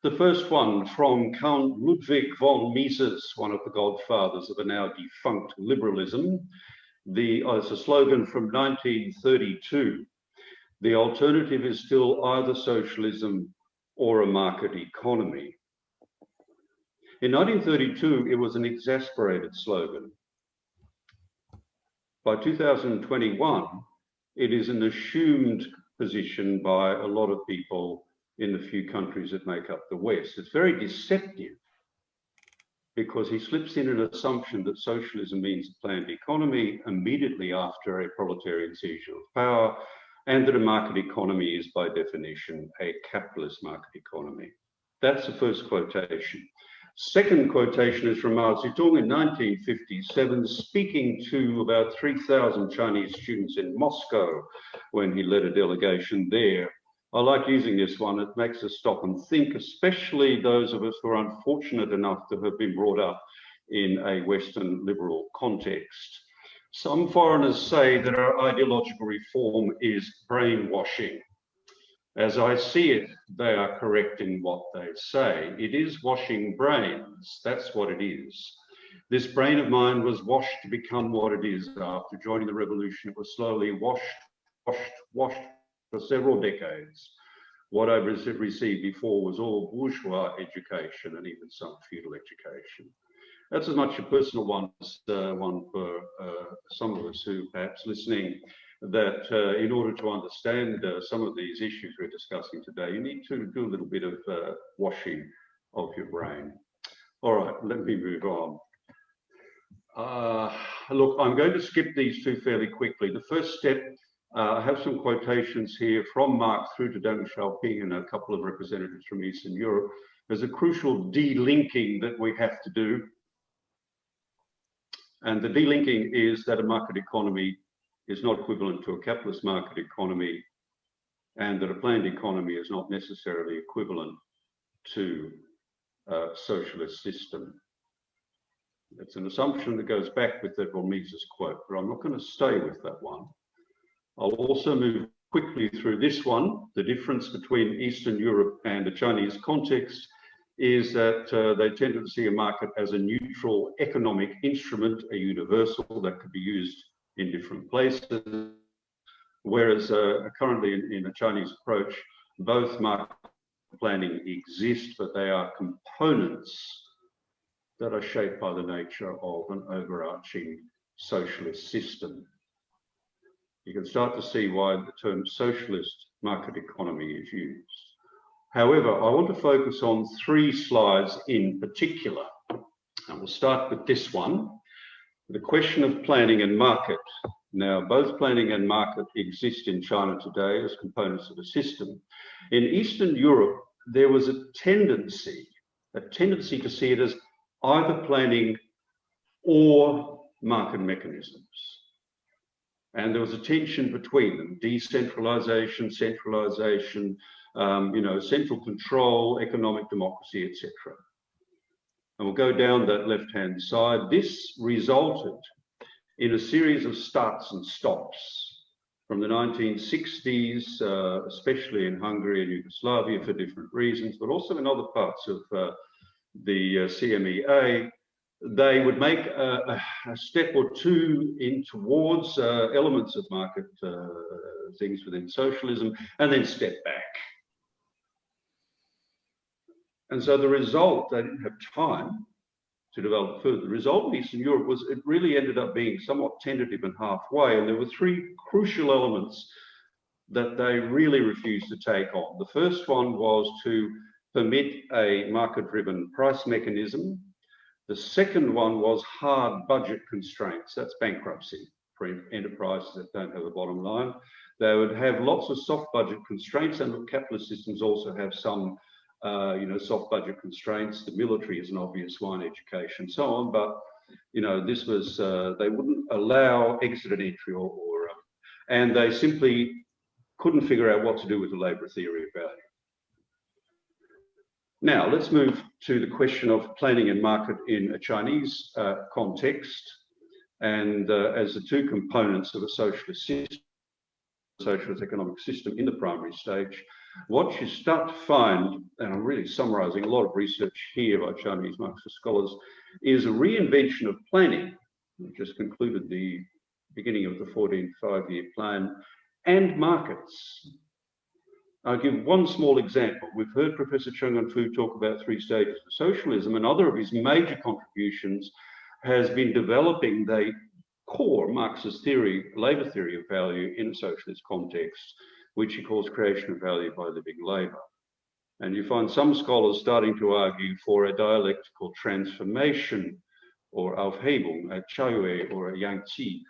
The first one from Count Ludwig von Mises, one of the godfathers of a now defunct liberalism. It's a slogan from 1932. The alternative is still either socialism or a market economy. In 1932, it was an exasperated slogan. By 2021, it is an assumed position by a lot of people in the few countries that make up the West. It's very deceptive because he slips in an assumption that socialism means a planned economy immediately after a proletarian seizure of power, and that a market economy is by definition a capitalist market economy. That's the first quotation. Second quotation is from Mao Zedong in 1957, speaking to about 3,000 Chinese students in Moscow when he led a delegation there. I like using this one. It makes us stop and think, especially those of us who are unfortunate enough to have been brought up in a Western liberal context. Some foreigners say that our ideological reform is brainwashing. As I see it, they are correct in what they say. It is washing brains. That's what it is. This brain of mine was washed to become what it is. After joining the revolution, it was slowly washed for several decades. What I received before was all bourgeois education and even some feudal education. That's as much a personal one as one for some of us who perhaps listening, that in order to understand some of these issues we're discussing today, you need to do a little bit of washing of your brain. All right, let me move on. Look, I'm going to skip these two fairly quickly. The first step, I have some quotations here from Marx through to Deng Xiaoping and a couple of representatives from Eastern Europe. There's a crucial de-linking that we have to do. And the de-linking is that a market economy is not equivalent to a capitalist market economy, and that a planned economy is not necessarily equivalent to a socialist system. It's an assumption that goes back with that Mises quote, but I'm not going to stay with that one. I'll also move quickly through this one. The difference between Eastern Europe and the Chinese context is that they tend to see a market as a neutral economic instrument, a universal that could be used in different places. Whereas currently in the Chinese approach, both market planning exist, but they are components that are shaped by the nature of an overarching socialist system. You can start to see why the term socialist market economy is used. However, I want to focus on three slides in particular. And we'll start with this one, the question of planning and market. Now, both planning and market exist in China today as components of a system. In Eastern Europe, there was a tendency to see it as either planning or market mechanisms. And there was a tension between them: decentralization, centralization, central control, economic democracy, etc. And we'll go down that left-hand side. This resulted in a series of starts and stops from the 1960s, especially in Hungary and Yugoslavia for different reasons, but also in other parts of the CMEA. They would make a step or two in towards elements of market things within socialism, and then step back. And so the result, they didn't have time to develop further. The result in Eastern Europe was it really ended up being somewhat tentative and halfway, and there were three crucial elements that they really refused to take on. The first one was to permit a market-driven price mechanism. The second one was hard budget constraints. That's bankruptcy for enterprises that don't have a bottom line. They would have lots of soft budget constraints, and capitalist systems also have some soft budget constraints. The military is an obvious one, education, so on. But this was they wouldn't allow exit and entry, and they simply couldn't figure out what to do with the labour theory of value. Now let's move to the question of planning and market in a Chinese context, and as the two components of a socialist system, socialist economic system in the primary stage. What you start to find, and I'm really summarizing a lot of research here by Chinese Marxist scholars, is a reinvention of planning. We just concluded the beginning of the 14th five-year plan, and markets. I'll give one small example. We've heard Professor Cheng Enfu talk about three stages of socialism, and other of his major contributions has been developing the core Marxist theory, labour theory of value in a socialist context, which he calls creation of value by living labour. And you find some scholars starting to argue for a dialectical transformation, or Aufhebung, a Chaiyue or a Yangqi,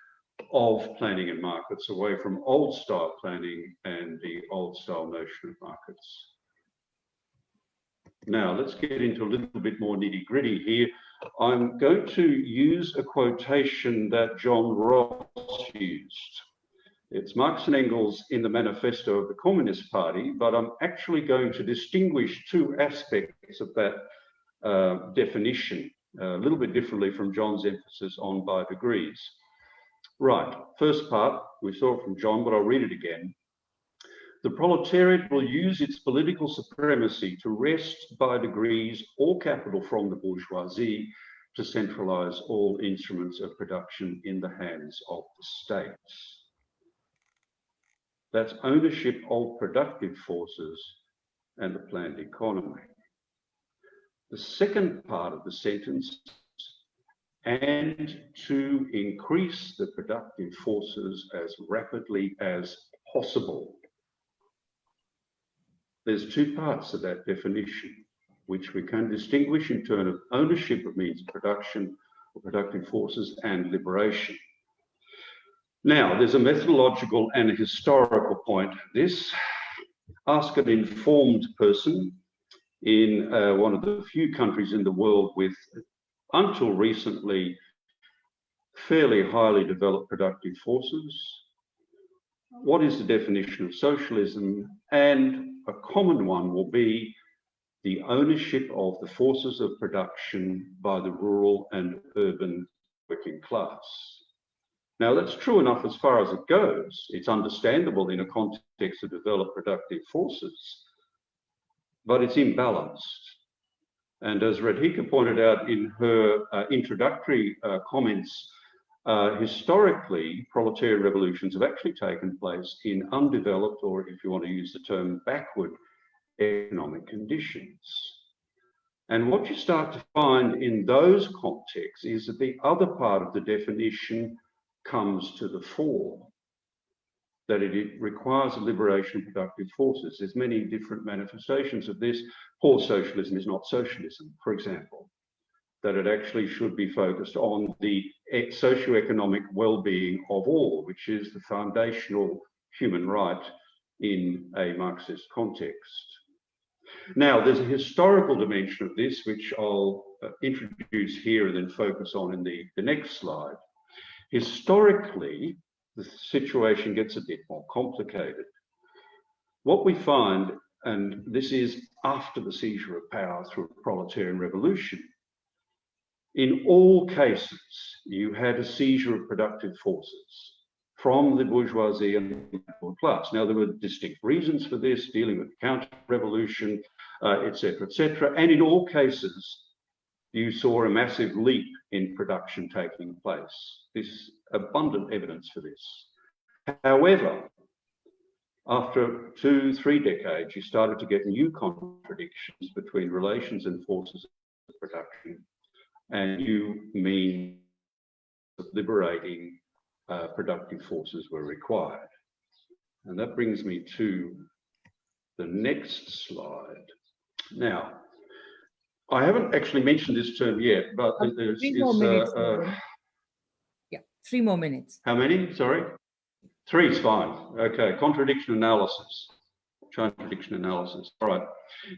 of planning and markets away from old style planning and the old style notion of markets. Now let's get into a little bit more nitty gritty here. I'm going to use a quotation that John Ross used. It's Marx and Engels in the manifesto of the Communist Party, but I'm actually going to distinguish two aspects of that definition a little bit differently from John's emphasis on by degrees. Right, first part, we saw it from John, but I'll read it again. The proletariat will use its political supremacy to wrest by degrees all capital from the bourgeoisie, to centralize all instruments of production in the hands of the states. That's ownership of productive forces and the planned economy. The second part of the sentence, and to increase the productive forces as rapidly as possible. There's two parts of that definition, which we can distinguish in terms of ownership of means of production, or productive forces, and liberation. Now, there's a methodological and a historical point. This, ask an informed person in one of the few countries in the world with, until recently, fairly highly developed productive forces. What is the definition of socialism? And a common one will be the ownership of the forces of production by the rural and urban working class. Now, that's true enough as far as it goes. It's understandable in a context of developed productive forces, but it's imbalanced. And as Radhika pointed out in her introductory comments, historically, proletarian revolutions have actually taken place in undeveloped, or if you want to use the term, backward economic conditions. And what you start to find in those contexts is that the other part of the definition comes to the fore, that it requires a liberation of productive forces. There's many different manifestations of this. Poor socialism is not socialism, for example, that it actually should be focused on the socioeconomic well-being of all, which is the foundational human right in a Marxist context. Now, there's a historical dimension of this, which I'll introduce here and then focus on in the next slide. Historically, the situation gets a bit more complicated. What we find, and this is after the seizure of power through a proletarian revolution, in all cases, you had a seizure of productive forces from the bourgeoisie and the middle class. Now, there were distinct reasons for this, dealing with the counter-revolution, et cetera, and in all cases, you saw a massive leap in production taking place. There's abundant evidence for this. However, after 2-3 decades, you started to get new contradictions between relations and forces of production, and new means of liberating productive forces were required. And that brings me to the next slide. Now, I haven't actually mentioned this term yet, but there's 3 more minutes. Yeah, 3 more minutes. How many? Sorry? 3 is fine. Okay, contradiction analysis. Contradiction analysis. All right.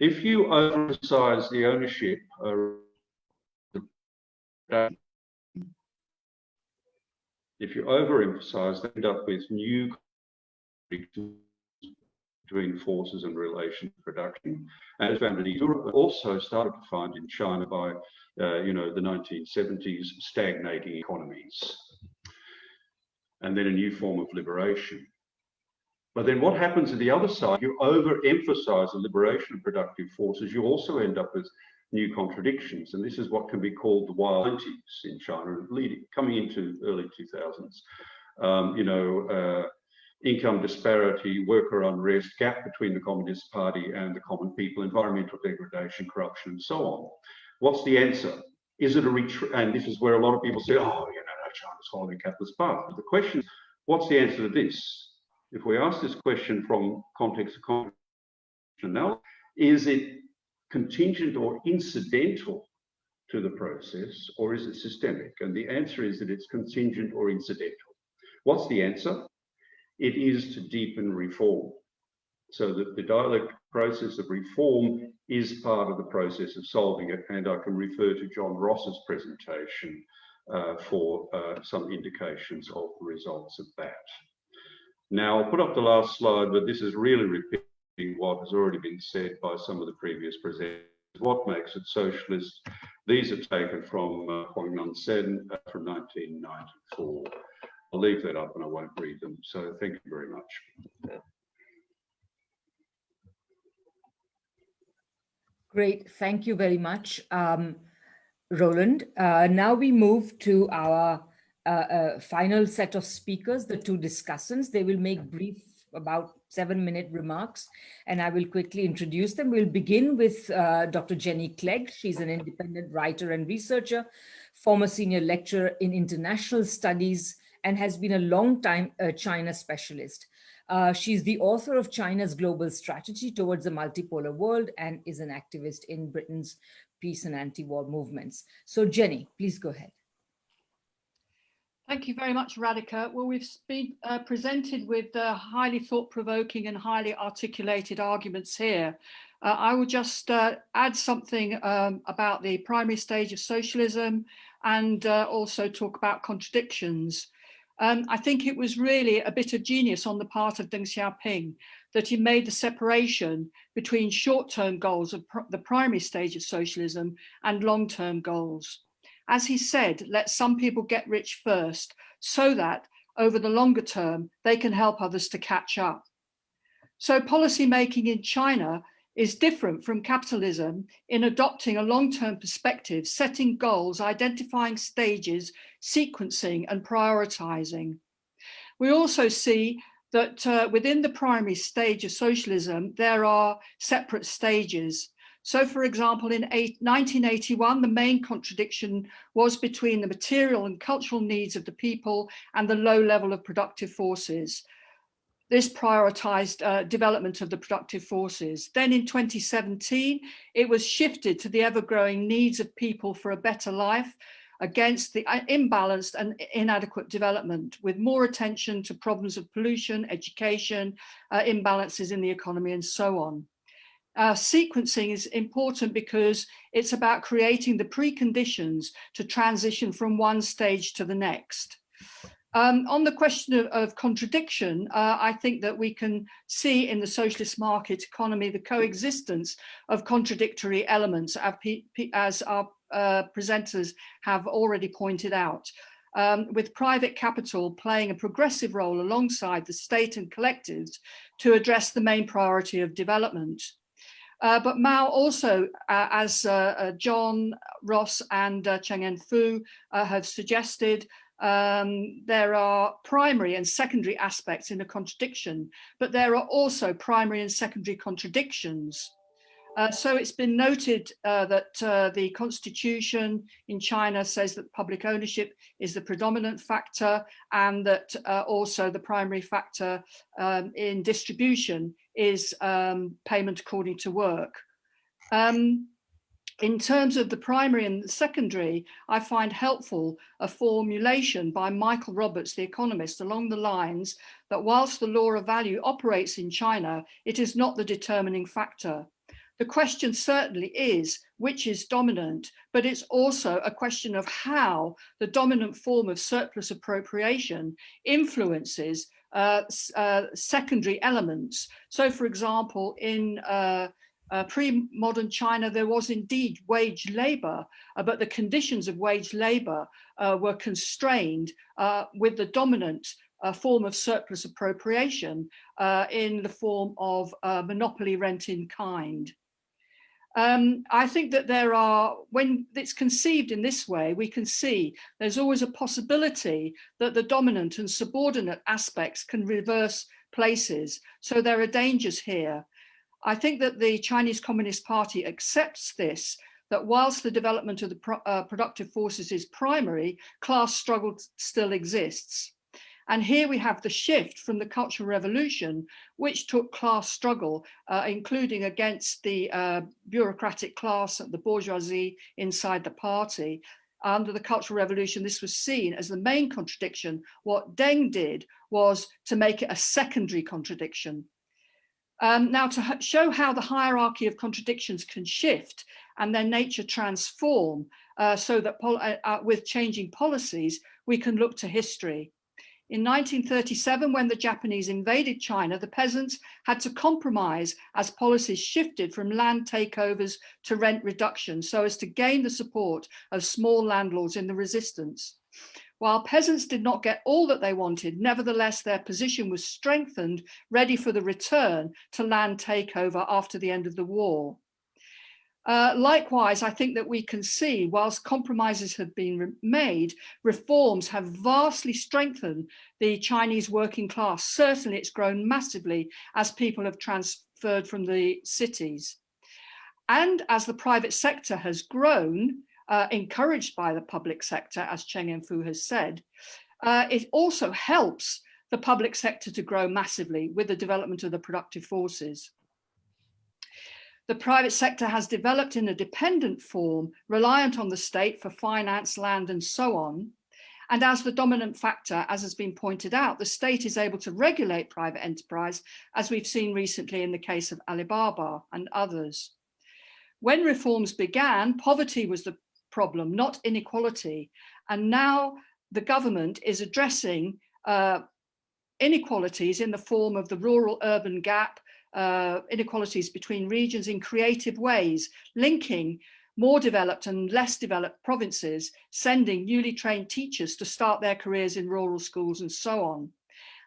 If you overemphasize the ownership if you overemphasize, they end up with new contradictions between forces and relation to production. As found in Europe, also started to find in China by the 1970s, stagnating economies, and then a new form of liberation. But then what happens at the other side? You overemphasize the liberation of productive forces, you also end up with new contradictions, and this is what can be called the wild 90s in China, coming into early 2000s. Income disparity, worker unrest, gap between the Communist Party and the common people, environmental degradation, corruption, and so on. What's the answer? Is it a retreat? And this is where a lot of people say, oh, China's following capitalist path. But the question is, what's the answer to this? If we ask this question from context of contradiction analysis, is it contingent or incidental to the process, or is it systemic? And the answer is that it's contingent or incidental. What's the answer? It is to deepen reform. So that the dialectic process of reform is part of the process of solving it. And I can refer to John Ross's presentation for some indications of the results of that. Now, I'll put up the last slide, but this is really repeating what has already been said by some of the previous presenters. What makes it socialist? These are taken from Huang Nan-sen from 1994. I'll leave that up and I won't read them. So thank you very much. Great, thank you very much, Roland. Now we move to our final set of speakers, the two discussants. They will make brief, about 7-minute remarks, and I will quickly introduce them. We'll begin with Dr. Jenny Clegg. She's an independent writer and researcher, former senior lecturer in international studies, and has been a long-time China specialist. She's the author of China's Global Strategy Towards a Multipolar World and is an activist in Britain's peace and anti-war movements. So Jenny, please go ahead. Thank you very much, Radhika. Well, we've been presented with highly thought-provoking and highly articulated arguments here. I will just add something about the primary stage of socialism and also talk about contradictions. I think it was really a bit of genius on the part of Deng Xiaoping that he made the separation between short-term goals of the primary stage of socialism and long-term goals. As he said, let some people get rich first so that over the longer term, they can help others to catch up. So policy making in China is different from capitalism in adopting a long-term perspective, setting goals, identifying stages, sequencing and prioritizing. We also see that within the primary stage of socialism, there are separate stages. So for example, in 1981, the main contradiction was between the material and cultural needs of the people and the low level of productive forces. This prioritized development of the productive forces. Then in 2017, it was shifted to the ever-growing needs of people for a better life against the imbalanced and inadequate development, with more attention to problems of pollution, education, imbalances in the economy, and so on. Sequencing is important because it's about creating the preconditions to transition from one stage to the next. On the question of contradiction, I think that we can see in the socialist market economy the coexistence of contradictory elements, as our presenters have already pointed out, with private capital playing a progressive role alongside the state and collectives to address the main priority of development. But Mao also, as John, Ross and Cheng Enfu have suggested, there are primary and secondary aspects in a contradiction, but there are also primary and secondary contradictions. So it's been noted that the constitution in China says that public ownership is the predominant factor, and that also the primary factor in distribution is payment according to work. In terms of the primary and the secondary, I find helpful a formulation by Michael Roberts, the economist, along the lines that whilst the law of value operates in China, it is not the determining factor. The question certainly is which is dominant, but it's also a question of how the dominant form of surplus appropriation influences secondary elements. So for example, in pre-modern China, there was indeed wage labor, but the conditions of wage labor were constrained with the dominant form of surplus appropriation in the form of monopoly rent in kind. I think that there are, when it's conceived in this way, we can see there's always a possibility that the dominant and subordinate aspects can reverse places. So there are dangers here. I think that the Chinese Communist Party accepts this, that whilst the development of the productive forces is primary, class struggle still exists. And here we have the shift from the Cultural Revolution, which took class struggle, including against the bureaucratic class, the bourgeoisie inside the party. Under the Cultural Revolution, this was seen as the main contradiction. What Deng did was to make it a secondary contradiction. Now, to show how the hierarchy of contradictions can shift and their nature transform so that with changing policies, we can look to history. In 1937, when the Japanese invaded China, the peasants had to compromise as policies shifted from land takeovers to rent reduction so as to gain the support of small landlords in the resistance. While peasants did not get all that they wanted, nevertheless, their position was strengthened, ready for the return to land takeover after the end of the war. Likewise, I think that we can see, whilst compromises have been made, reforms have vastly strengthened the Chinese working class. Certainly, it's grown massively as people have transferred from the cities. And as the private sector has grown, encouraged by the public sector, as Cheng Enfu has said, it also helps the public sector to grow massively with the development of the productive forces. The private sector has developed in a dependent form, reliant on the state for finance, land, and so on. And as the dominant factor, as has been pointed out, the state is able to regulate private enterprise, as we've seen recently in the case of Alibaba and others. When reforms began, poverty was the problem, not inequality. And now the government is addressing inequalities in the form of the rural-urban gap, inequalities between regions in creative ways, linking more developed and less developed provinces, sending newly trained teachers to start their careers in rural schools and so on.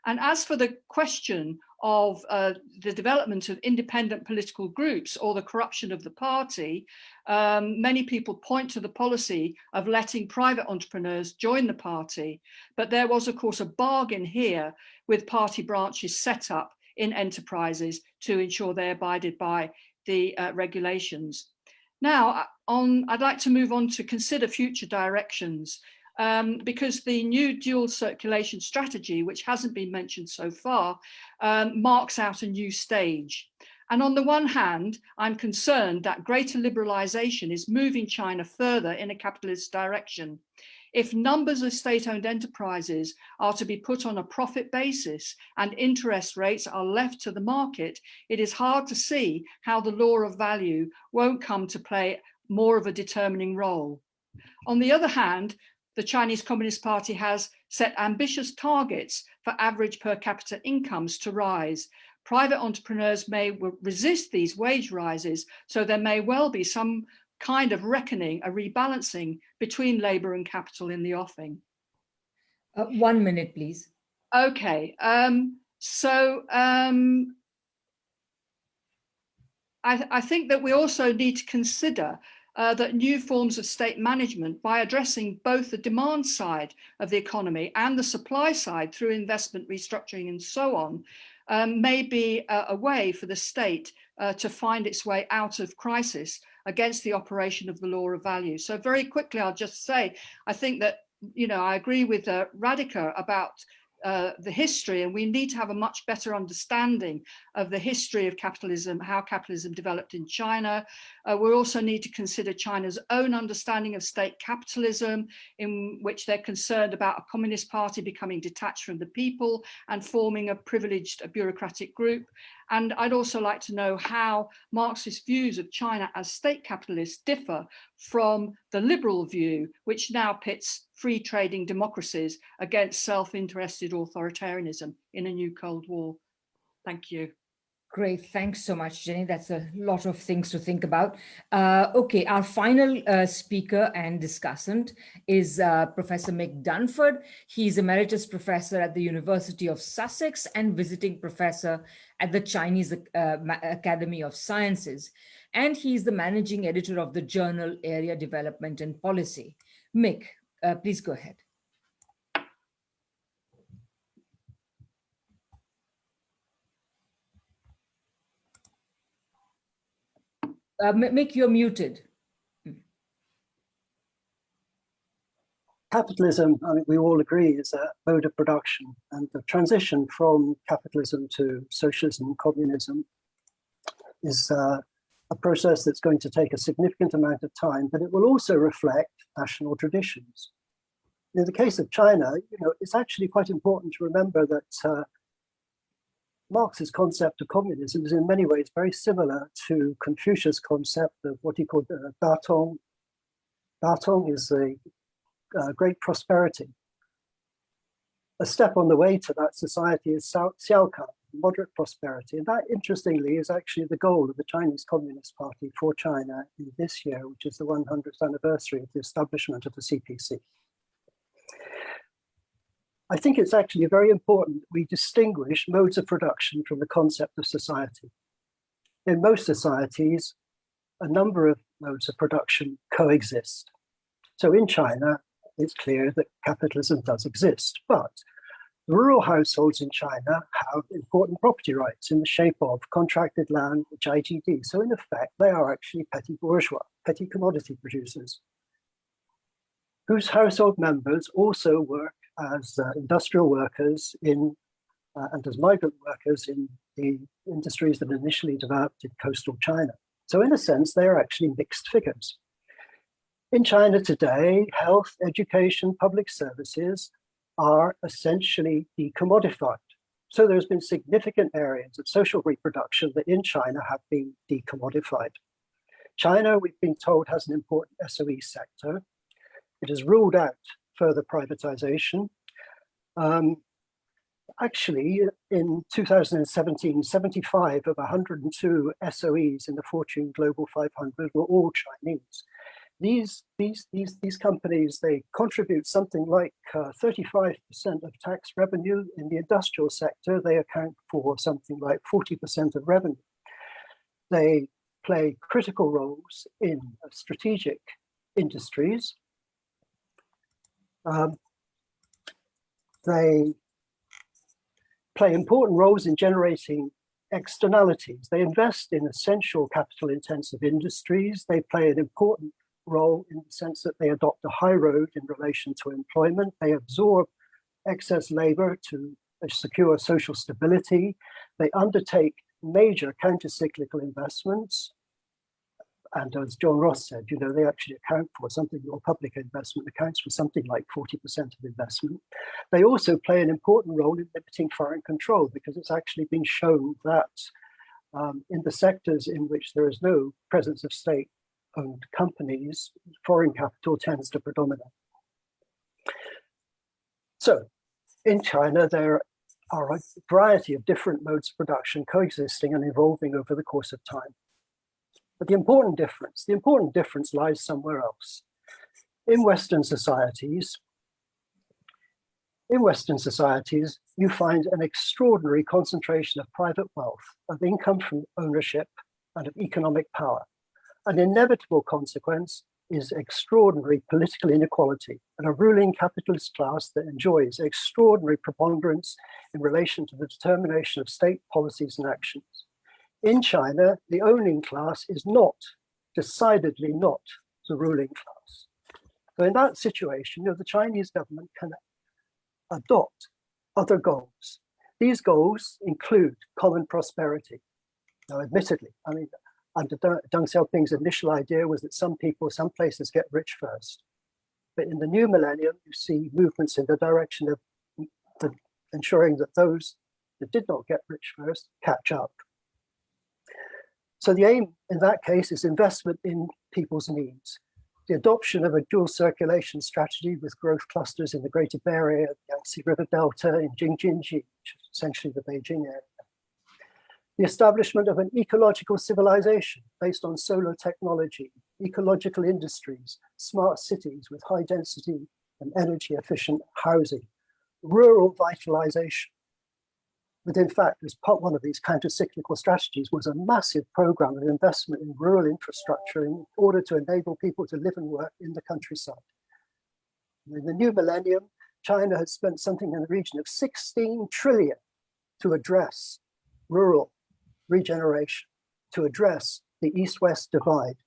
And as for the question of the development of independent political groups or the corruption of the party, many people point to the policy of letting private entrepreneurs join the party. But there was, of course, a bargain here with party branches set up in enterprises to ensure they abided by the regulations. Now, I'd like to move on to consider future directions, because the new dual circulation strategy, which hasn't been mentioned so far, marks out a new stage. And on the one hand, I'm concerned that greater liberalization is moving China further in a capitalist direction. If numbers of state-owned enterprises are to be put on a profit basis and interest rates are left to the market, it is hard to see how the law of value won't come to play more of a determining role. On the other hand, the Chinese Communist Party has set ambitious targets for average per capita incomes to rise. Private entrepreneurs may resist these wage rises, so there may well be some kind of reckoning, a rebalancing between labour and capital in the offing. 1 minute, please. Okay, I think that we also need to consider that new forms of state management, by addressing both the demand side of the economy and the supply side through investment restructuring and so on, may be a way for the state to find its way out of crisis against the operation of the law of value. So very quickly, I'll just say, I think that, you know, I agree with Radhika about the history, and we need to have a much better understanding of the history of capitalism, how capitalism developed in China. We also need to consider China's own understanding of state capitalism, in which they're concerned about a communist party becoming detached from the people and forming a privileged bureaucratic group. And I'd also like to know how Marxist views of China as state capitalist differ from the liberal view, which now pits free trading democracies against self-interested authoritarianism in a new Cold War. Thank you. Great, thanks so much, Jenny. That's a lot of things to think about. Okay, our final speaker and discussant is Professor Mick Dunford. He's Emeritus Professor at the University of Sussex and visiting professor at the Chinese Academy of Sciences. And he's the managing editor of the journal Area Development and Policy. Mick, please go ahead. Mick, you're muted. Capitalism, I mean, we all agree, is a mode of production, and the transition from capitalism to socialism and communism is a process that's going to take a significant amount of time, but it will also reflect national traditions. In the case of China, you know, it's actually quite important to remember that Marx's concept of communism is in many ways very similar to Confucius' concept of what he called Datong. Datong is a great prosperity. A step on the way to that society is Xiaokan, moderate prosperity. And that, interestingly, is actually the goal of the Chinese Communist Party for China in this year, which is the 100th anniversary of the establishment of the CPC. I think it's actually very important that we distinguish modes of production from the concept of society. In most societies, a number of modes of production coexist. So in China, it's clear that capitalism does exist, but rural households in China have important property rights in the shape of contracted land, which IGD. So in effect, they are actually petty bourgeois, petty commodity producers, whose household members also work as industrial workers in and as migrant workers in the industries that initially developed in coastal China. So in a sense, they are actually mixed figures. In China today, health, education, public services are essentially decommodified. So there's been significant areas of social reproduction that in China have been decommodified. China, we've been told, has an important SOE sector. It has ruled out further privatization. Actually, in 2017, 75 of 102 SOEs in the Fortune Global 500 were all Chinese. These companies, they contribute something like 35% of tax revenue. In the industrial sector, they account for something like 40% of revenue. They play critical roles in strategic industries. They play important roles in generating externalities. They invest in essential capital-intensive industries. They play an important role in the sense that they adopt a high road in relation to employment. They absorb excess labor to secure social stability. They undertake major counter-cyclical investments. And as John Ross said, you know, they actually account for something, or public investment accounts for something like 40% of investment. They also play an important role in limiting foreign control, because it's actually been shown that in the sectors in which there is no presence of state-owned companies, foreign capital tends to predominate. So in China, there are a variety of different modes of production coexisting and evolving over the course of time. But the important difference lies somewhere else. In Western societies, you find an extraordinary concentration of private wealth, of income from ownership, and of economic power. An inevitable consequence is extraordinary political inequality and a ruling capitalist class that enjoys extraordinary preponderance in relation to the determination of state policies and actions. In China, the owning class is not, decidedly not, the ruling class. So in that situation, you know, the Chinese government can adopt other goals. These goals include common prosperity. Now, admittedly, I mean, under Deng Xiaoping's initial idea was that some people, some places get rich first. But in the new millennium, you see movements in the direction of ensuring that those that did not get rich first catch up. So the aim in that case is investment in people's needs. The adoption of a dual circulation strategy with growth clusters in the Greater Bay Area, the Yangtze River Delta, in Jing-Jin-Ji, which is essentially the Beijing area. The establishment of an ecological civilization based on solar technology, ecological industries, smart cities with high density and energy efficient housing, rural vitalization. But in fact, as one of these counter-cyclical strategies was a massive program of investment in rural infrastructure in order to enable people to live and work in the countryside. In the new millennium, China has spent something in the region of 16 trillion to address rural regeneration, to address the East-West divide,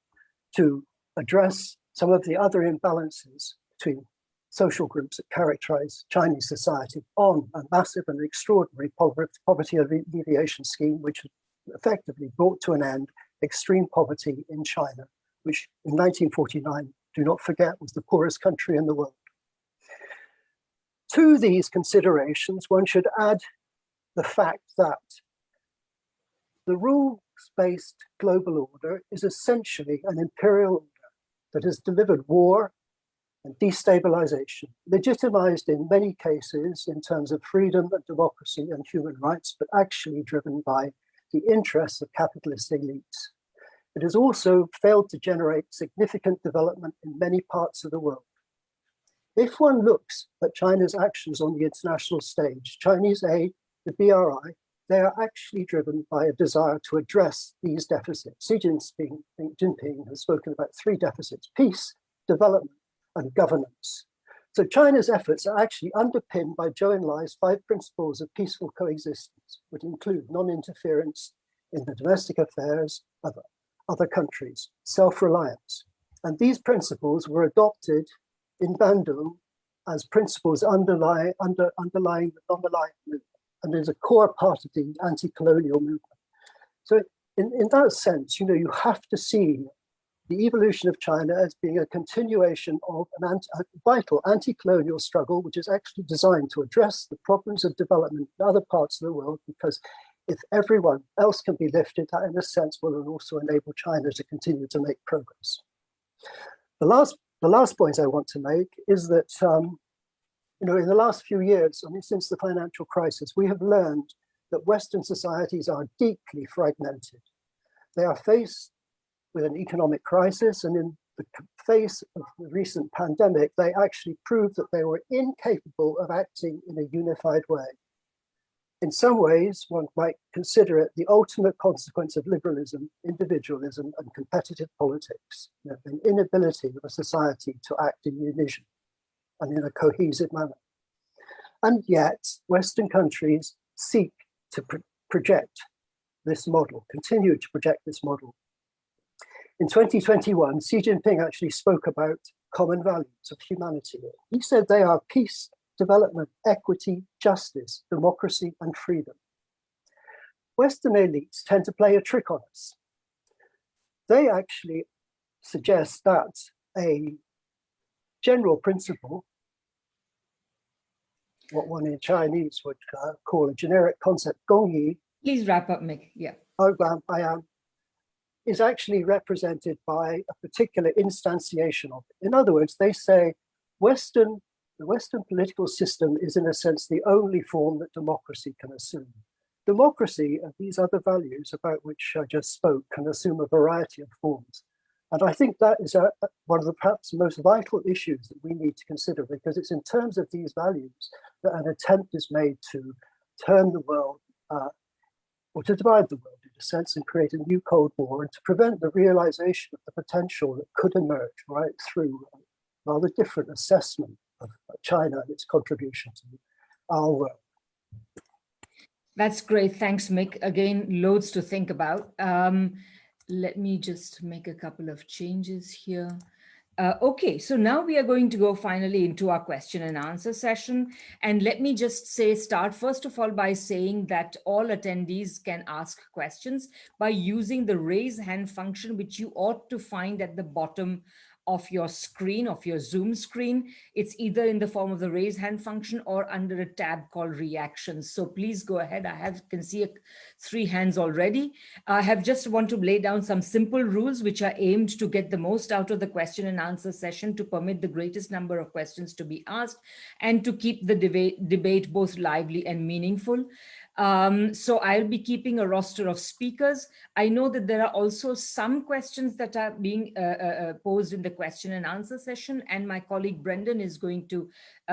to address some of the other imbalances between social groups that characterize Chinese society, on a massive and extraordinary poverty alleviation scheme, which effectively brought to an end extreme poverty in China, which in 1949, do not forget, was the poorest country in the world. To these considerations, one should add the fact that the rules-based global order is essentially an imperial order that has delivered war and destabilization, legitimized in many cases in terms of freedom and democracy and human rights, but actually driven by the interests of capitalist elites. It has also failed to generate significant development in many parts of the world. If one looks at China's actions on the international stage, Chinese aid, the BRI, they are actually driven by a desire to address these deficits. Xi Jinping has spoken about three deficits: peace, development, and governance. So China's efforts are actually underpinned by Zhou Enlai's 5 principles of peaceful coexistence, which include non-interference in the domestic affairs of other countries, self-reliance. And these principles were adopted in Bandung as principles underlying the non-aligned movement, and is a core part of the anti-colonial movement. So in that sense, you have to see the evolution of China as being a continuation of a vital anti-colonial struggle, which is actually designed to address the problems of development in other parts of the world, because if everyone else can be lifted, that in a sense will also enable China to continue to make progress. The last point I want to make is that in the last few years, since the financial crisis, we have learned that Western societies are deeply fragmented. They are faced with an economic crisis, and in the face of the recent pandemic, they actually proved that they were incapable of acting in a unified way. In some ways, one might consider it the ultimate consequence of liberalism, individualism, and competitive politics, an inability of a society to act in unison and in a cohesive manner. And yet, Western countries seek to project this model, continue to project this model. In 2021, Xi Jinping actually spoke about common values of humanity. He said they are peace, development, equity, justice, democracy, and freedom. Western elites tend to play a trick on us. They actually suggest that a general principle, what one in Chinese would call a generic concept, gongyi. Please wrap up, Mick. Yeah. I am. Is actually represented by a particular instantiation of it. In other words, they say the Western political system is, in a sense, the only form that democracy can assume. Democracy and these other values about which I just spoke can assume a variety of forms. And I think that is one of the perhaps most vital issues that we need to consider, because it's in terms of these values that an attempt is made to turn the world or to divide the world in a sense and create a new Cold War, and to prevent the realization of the potential that could emerge right through a rather different assessment of China and its contribution to our world. That's great. Thanks, Mick. Again, loads to think about. Let me just make a couple of changes here. Okay, so now we are going to go finally into our question and answer session. And let me just start first of all by saying that all attendees can ask questions by using the raise hand function, which you ought to find at the bottom of your screen, of your Zoom screen. It's either in the form of the raise hand function or under a tab called reactions. So please go ahead. I can see 3 hands already. I have just want to lay down some simple rules which are aimed to get the most out of the question and answer session, to permit the greatest number of questions to be asked and to keep the debate both lively and meaningful. So I'll be keeping a roster of speakers. I know that there are also some questions that are being posed in the question and answer session, and my colleague Brendan is going to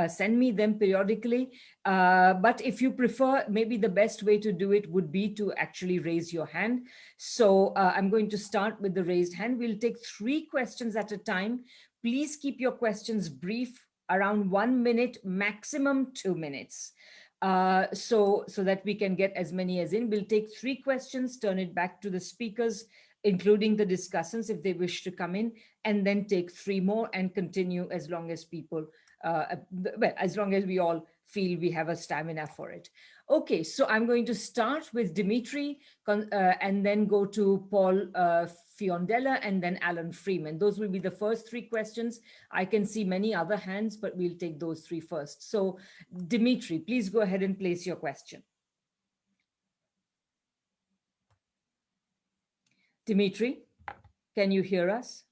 send me them periodically. But if you prefer, maybe the best way to do it would be to actually raise your hand. So I'm going to start with the raised hand. We'll take 3 questions at a time. Please keep your questions brief, around 1 minute, maximum 2 minutes. So that we can get as many as in. We'll take 3 questions, turn it back to the speakers, including the discussants if they wish to come in, and then take 3 more and continue as long as people, as long as we all feel we have a stamina for it. Okay, so I'm going to start with Dimitri and then go to Paul Fiondella and then Alan Freeman. Those will be the first 3 questions. I can see many other hands, but we'll take those 3 first. So Dimitri, please go ahead and place your question. Dimitri, can you hear us?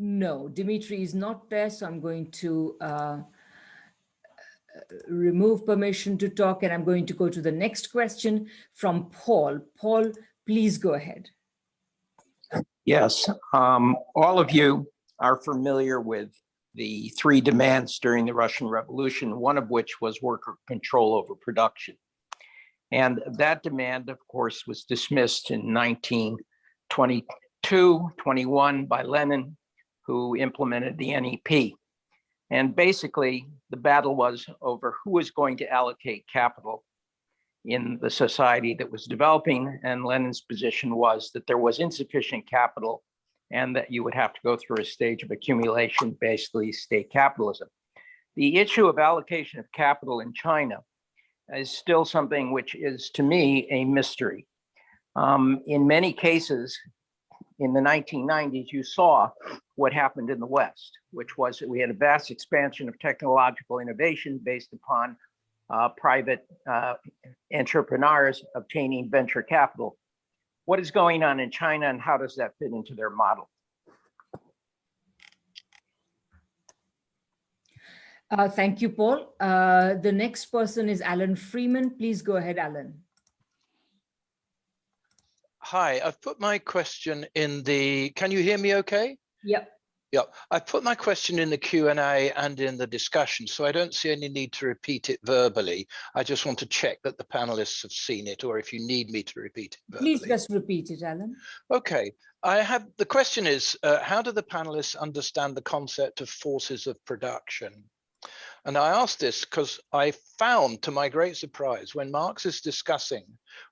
No, Dimitri is not there, so I'm going to remove permission to talk, and I'm going to go to the next question from Paul. Paul, please go ahead. Yes, all of you are familiar with the three demands during the Russian Revolution, one of which was worker control over production. And that demand, of course, was dismissed in 1922-21 by Lenin, who implemented the NEP. And basically, the battle was over who was going to allocate capital in the society that was developing. And Lenin's position was that there was insufficient capital and that you would have to go through a stage of accumulation, basically state capitalism. The issue of allocation of capital in China is still something which is, to me, a mystery. In many cases, in the 1990s, you saw what happened in the West, which was that we had a vast expansion of technological innovation based upon private entrepreneurs obtaining venture capital. What is going on in China, and how does that fit into their model? Thank you, Paul. The next person is Alan Freeman. Please go ahead, Alan. Hi, I've put my question in the, can you hear me okay? Yep. Yep, I've put my question in the Q&A and in the discussion, so I don't see any need to repeat it verbally. I just want to check that the panelists have seen it, or if you need me to repeat it verbally. Please just repeat it, Alan. Okay, the question is, how do the panelists understand the concept of forces of production? And I asked this because I found, to my great surprise, when Marx is discussing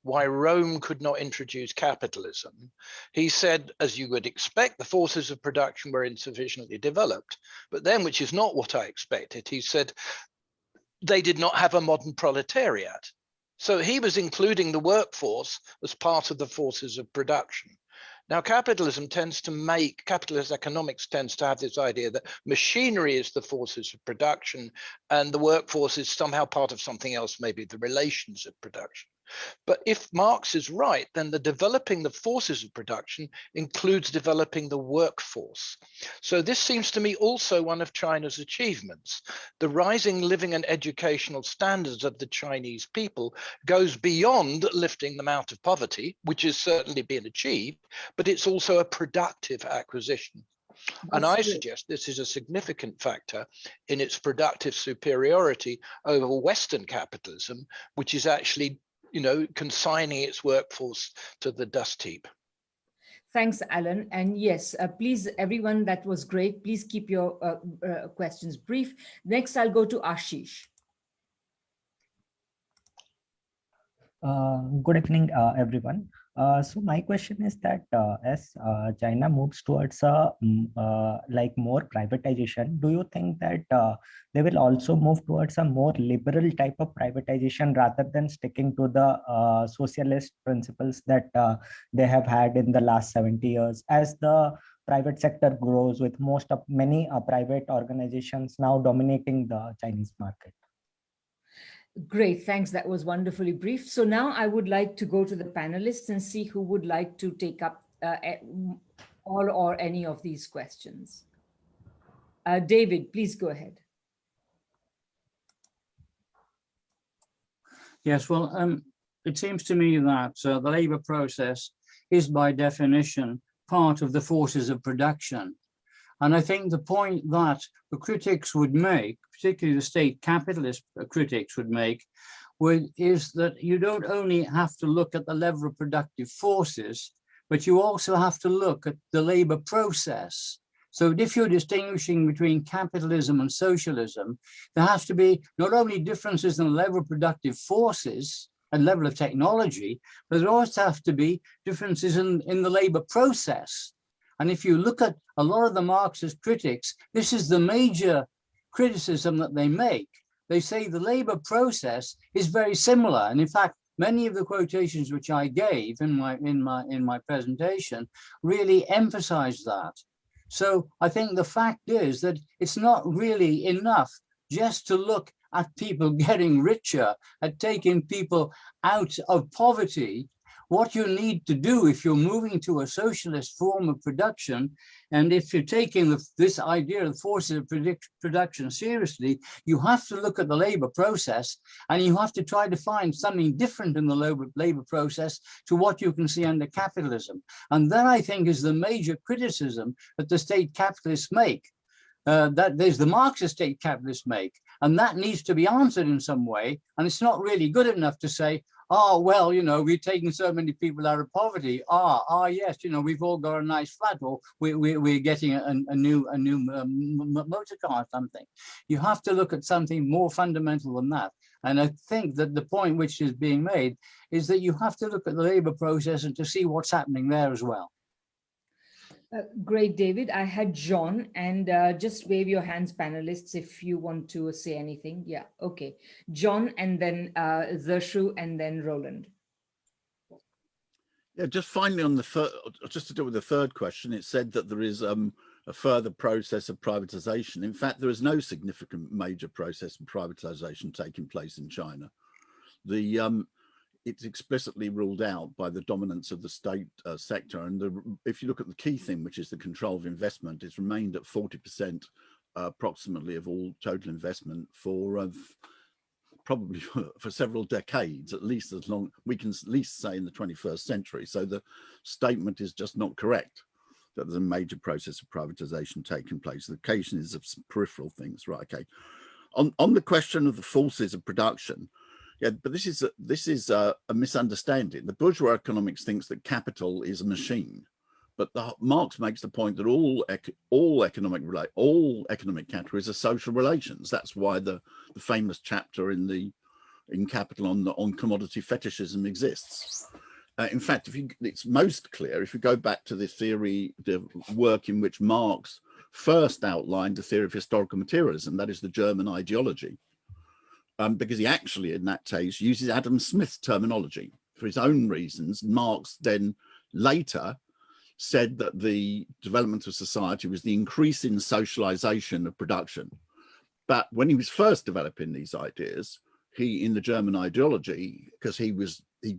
why Rome could not introduce capitalism, he said, as you would expect, the forces of production were insufficiently developed. But then, which is not what I expected, he said, they did not have a modern proletariat. So he was including the workforce as part of the forces of production. Now, capitalist economics tends to have this idea that machinery is the forces of production and the workforce is somehow part of something else, maybe the relations of production. But if Marx is right, then developing the forces of production includes developing the workforce. So this seems to me also one of China's achievements. The rising living and educational standards of the Chinese people goes beyond lifting them out of poverty, which has certainly been achieved, but it's also a productive acquisition. And I suggest this is a significant factor in its productive superiority over Western capitalism, which is actually consigning its workforce to the dust heap. Thanks, Alan. And yes, please, everyone, that was great. Please keep your questions brief. Next, I'll go to Ashish. Good evening, everyone. So my question is that as China moves towards more privatization, do you think that they will also move towards a more liberal type of privatization rather than sticking to the socialist principles that they have had in the last 70 years? As the private sector grows, with many private organizations now dominating the Chinese market. Great, thanks. That was wonderfully brief. So now I would like to go to the panelists and see who would like to take up all or any of these questions. David, please go ahead. Yes, well, it seems to me that the labor process is by definition part of the forces of production. And I think the point that the critics would make, particularly the state capitalist critics would make, is that you don't only have to look at the level of productive forces, but you also have to look at the labor process. So if you're distinguishing between capitalism and socialism, there has to be not only differences in the level of productive forces and level of technology, but there also have to be differences in the labor process. And if you look at a lot of the Marxist critics, this is the major criticism that they make. They say the labor process is very similar. And in fact, many of the quotations which I gave in my presentation really emphasize that. So I think the fact is that it's not really enough just to look at people getting richer, at taking people out of poverty. what you need to do if you're moving to a socialist form of production, and if you're taking this idea of forces of production seriously, you have to look at the labor process, and you have to try to find something different in the labor process to what you can see under capitalism. And that, I think, is the major criticism that the state capitalists make. That there's the Marxist state capitalists make, and that needs to be answered in some way. And it's not really good enough to say, oh, well, you know, we're taking so many people out of poverty. Yes, you know, we've all got a nice flat, or we're getting a new motor car or something. You have to look at something more fundamental than that. And I think that the point which is being made is that you have to look at the labor process and to see what's happening there as well. Great, David. I had John, and just wave your hands, panelists, if you want to say anything. Yeah, okay. John, and then Zershu, and then Roland. Yeah, just finally on the third, just to do with the third question, it said that there is a further process of privatization. In fact, there is no significant major process of privatization taking place in China. It's explicitly ruled out by the dominance of the state sector. And if you look at the key thing, which is the control of investment, it's remained at 40% approximately of all total investment for probably for several decades, at least as long, we can at least say in the 21st century. So the statement is just not correct that there's a major process of privatization taking place. The occasion is of some peripheral things, right? Okay. On the question of the forces of production, yeah, but this is a misunderstanding. The bourgeois economics thinks that capital is a machine, but Marx makes the point that all economic categories are social relations. That's why the famous chapter in Capital on commodity fetishism exists. In fact, it's most clear if you go back to the theory, the work in which Marx first outlined the theory of historical materialism, that is the German ideology. Because he actually, in that case, uses Adam Smith's terminology for his own reasons. Marx then later said that the development of society was the increase in socialization of production. But when he was first developing these ideas, in the German ideology, because he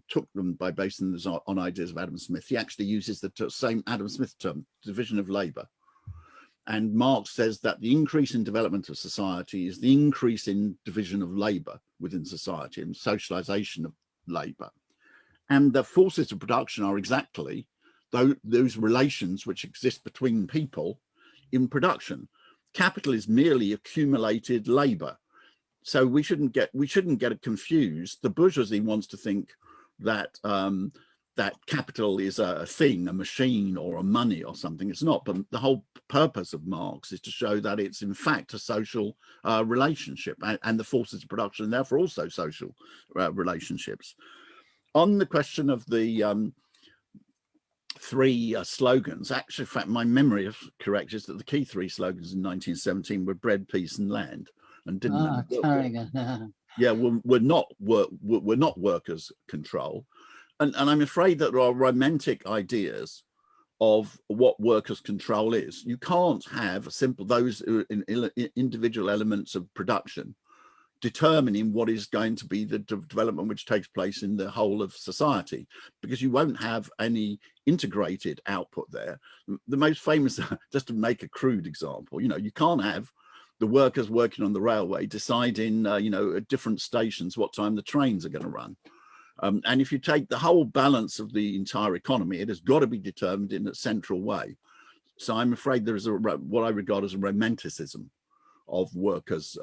took them by basing them on ideas of Adam Smith, he actually uses the same Adam Smith term, division of labor. And Marx says that the increase in development of society is the increase in division of labor within society and socialization of labor. And the forces of production are exactly those relations which exist between people in production. Capital is merely accumulated labor. So we shouldn't get it confused. The bourgeoisie wants to think that that capital is a thing, a machine or a money or something. It's not, but the whole purpose of Marx is to show that it's in fact a social relationship, and the forces of production, and therefore also social relationships. On the question of the three slogans, actually, in fact, my memory of correct is that the key three slogans in 1917 were bread, peace and land, and didn't yeah, we're not workers' control. And I'm afraid that there are romantic ideas of what workers' control is. You can't have those individual elements of production determining what is going to be the development which takes place in the whole of society, because you won't have any integrated output there. The most famous, just to make a crude example, you can't have the workers working on the railway deciding, at different stations what time the trains are going to run. And if you take the whole balance of the entire economy, it has got to be determined in a central way. So I'm afraid there is what I regard as a romanticism of workers'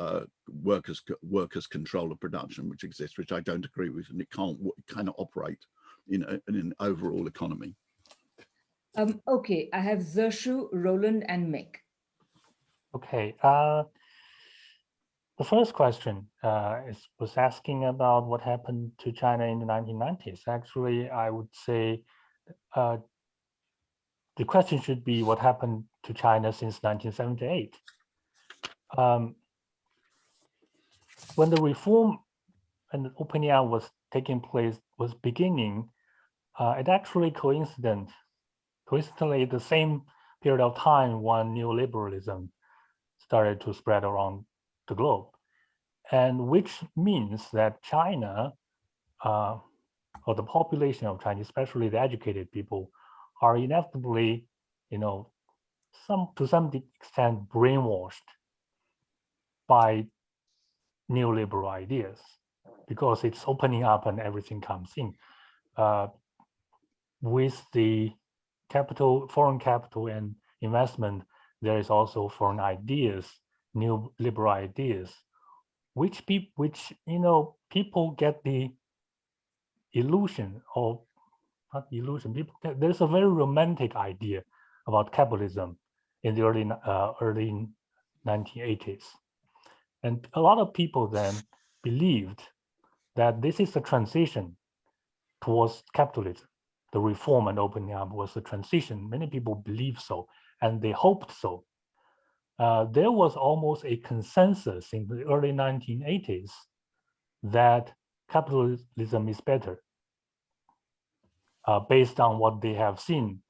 control of production, which exists, which I don't agree with, and it cannot operate in an overall economy. Okay, I have Zershu, Roland, and Mick. Okay. The first question was asking about what happened to China in the 1990s. Actually, I would say the question should be what happened to China since 1978. When the reform and the opening out was taking place, was beginning, it actually coincidentally the same period of time when neoliberalism started to spread around the globe, and which means that China, or the population of Chinese, especially the educated people, are inevitably, to some extent brainwashed by neoliberal ideas, because it's opening up and everything comes in. With the foreign capital and investment, there is also foreign ideas, new liberal ideas, which people get the illusion, or not illusion. There's a very romantic idea about capitalism in the early 1980s, and a lot of people then believed that this is a transition towards capitalism. The reform and opening up was a transition. Many people believed so, and they hoped so. There was almost a consensus in the early 1980s that capitalism is better, based on what they have seen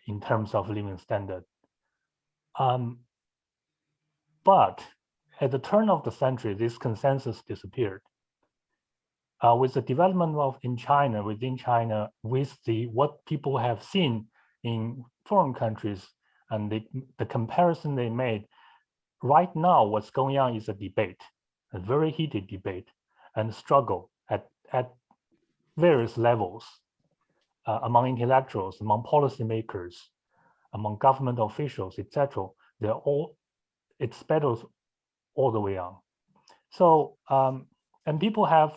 in terms of living standard. But at the turn of the century, this consensus disappeared. With the development within China, with what people have seen in foreign countries and the comparison they made, right now what's going on is a debate, a very heated debate and struggle at various levels among intellectuals, among policymakers, among government officials, etc. It's battles all the way on. So, and people have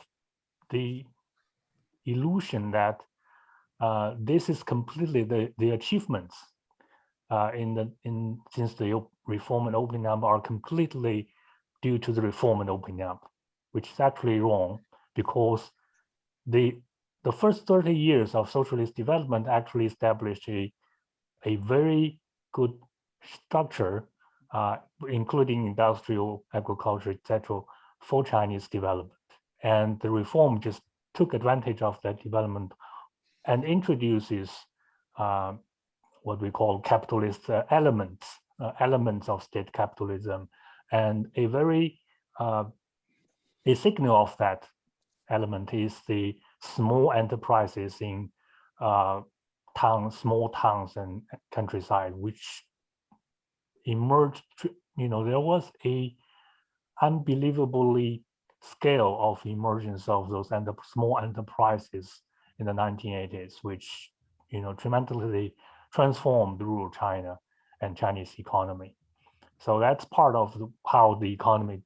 the illusion that this is completely the achievements since the reform and opening up are completely due to the reform and opening up, which is actually wrong, because the first 30 years of socialist development actually established a very good structure, including industrial, agriculture, etc., for Chinese development. And the reform just took advantage of that development and introduces what we call capitalist elements of state capitalism. And a signal of that element is the small enterprises in small towns and countryside, which emerged. There was a unbelievably scale of emergence of those small enterprises in the 1980s, which tremendously transformed rural China and Chinese economy. So that's part of how the economy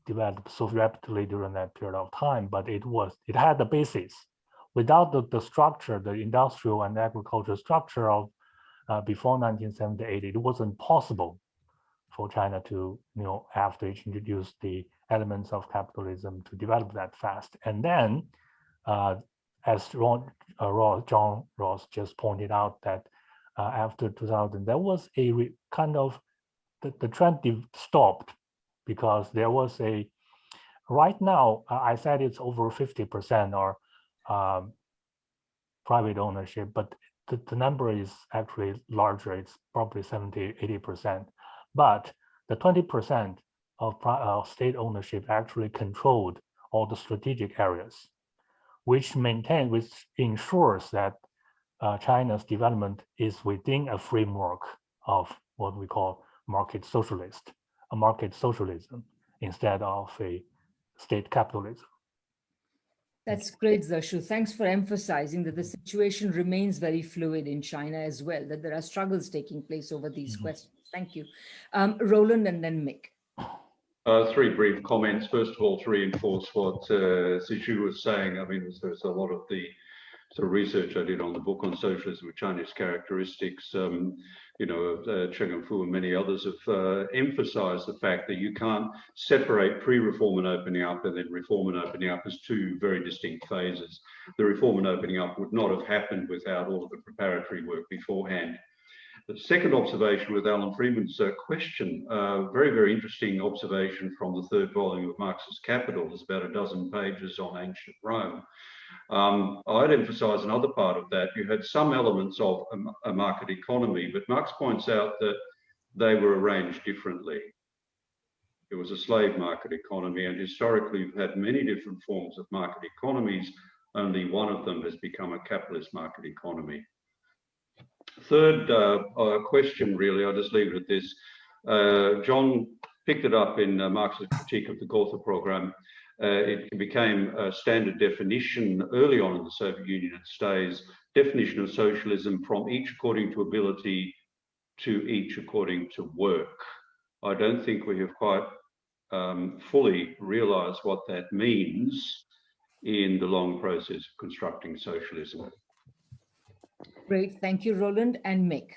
developed so rapidly during that period of time. But it had the basis. Without the structure, the industrial and agricultural structure of before 1978, it wasn't possible for China to, after it introduced the elements of capitalism, to develop that fast. And then, as John Ross just pointed out, that after 2000, there was a kind of, the trend stopped, because there was right now, I said it's over 50% or private ownership, but the number is actually larger. It's probably 70, 80%. But the 20% of state ownership actually controlled all the strategic areas, which ensures that China's development is within a framework of what we call market socialism, instead of a state capitalism. That's great, Zershu. Thanks for emphasizing that the situation remains very fluid in China as well, that there are struggles taking place over these questions. Thank you. Roland and then Mick. Three brief comments. First of all, to reinforce what Zishu was saying, I mean, there's a lot of the sort of research I did on the book on socialism with Chinese characteristics. Cheng Enfu and many others have emphasized the fact that you can't separate pre-reform and opening up and then reform and opening up as two very distinct phases. The reform and opening up would not have happened without all of the preparatory work beforehand. The second observation with Alan Freeman's question, very, very interesting observation from the third volume of Marx's Capital. There's about a dozen pages on ancient Rome. I'd emphasize another part of that. You had some elements of a market economy, but Marx points out that they were arranged differently. It was a slave market economy, and historically we've had many different forms of market economies, only one of them has become a capitalist market economy. Third question, really, I'll just leave it at this. John picked it up in Marx's critique of the Gotha program. It became a standard definition early on in the Soviet Union. It stays definition of socialism: from each according to ability to each according to work. I don't think we have quite fully realized what that means in the long process of constructing socialism. Great, thank you, Roland. And Mick.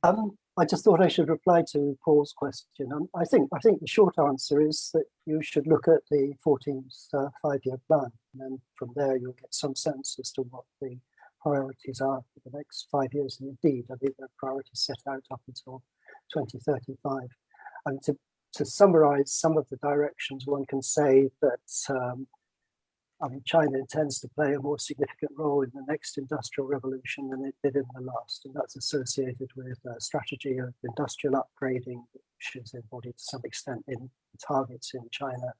I just thought I should reply to Paul's question. I think the short answer is that you should look at the 14th five-year plan, and then from there you'll get some sense as to what the priorities are for the next 5 years. And indeed, I think the priorities set out up until 2035. And to summarize some of the directions, one can say that China intends to play a more significant role in the next industrial revolution than it did in the last, and that's associated with a strategy of industrial upgrading, which is embodied to some extent in targets in China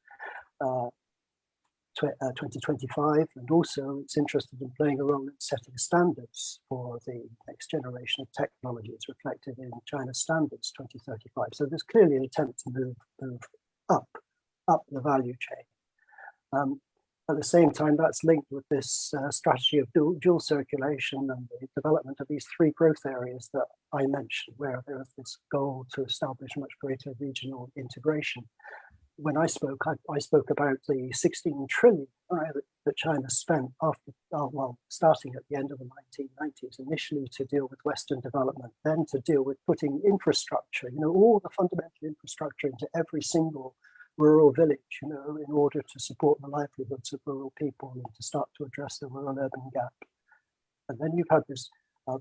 2025, and also it's interested in playing a role in setting standards for the next generation of technology. It's reflected in China's standards 2035. So there's clearly an attempt to move up the value chain. At the same time, that's linked with this strategy of dual circulation and the development of these three growth areas that I mentioned, where there is this goal to establish much greater regional integration. When I spoke about the 16 trillion that China spent after, starting at the end of the 1990s, initially to deal with Western development, then to deal with putting infrastructure, all the fundamental infrastructure into every single rural village, in order to support the livelihoods of rural people and to start to address the rural-urban gap. And then you've had this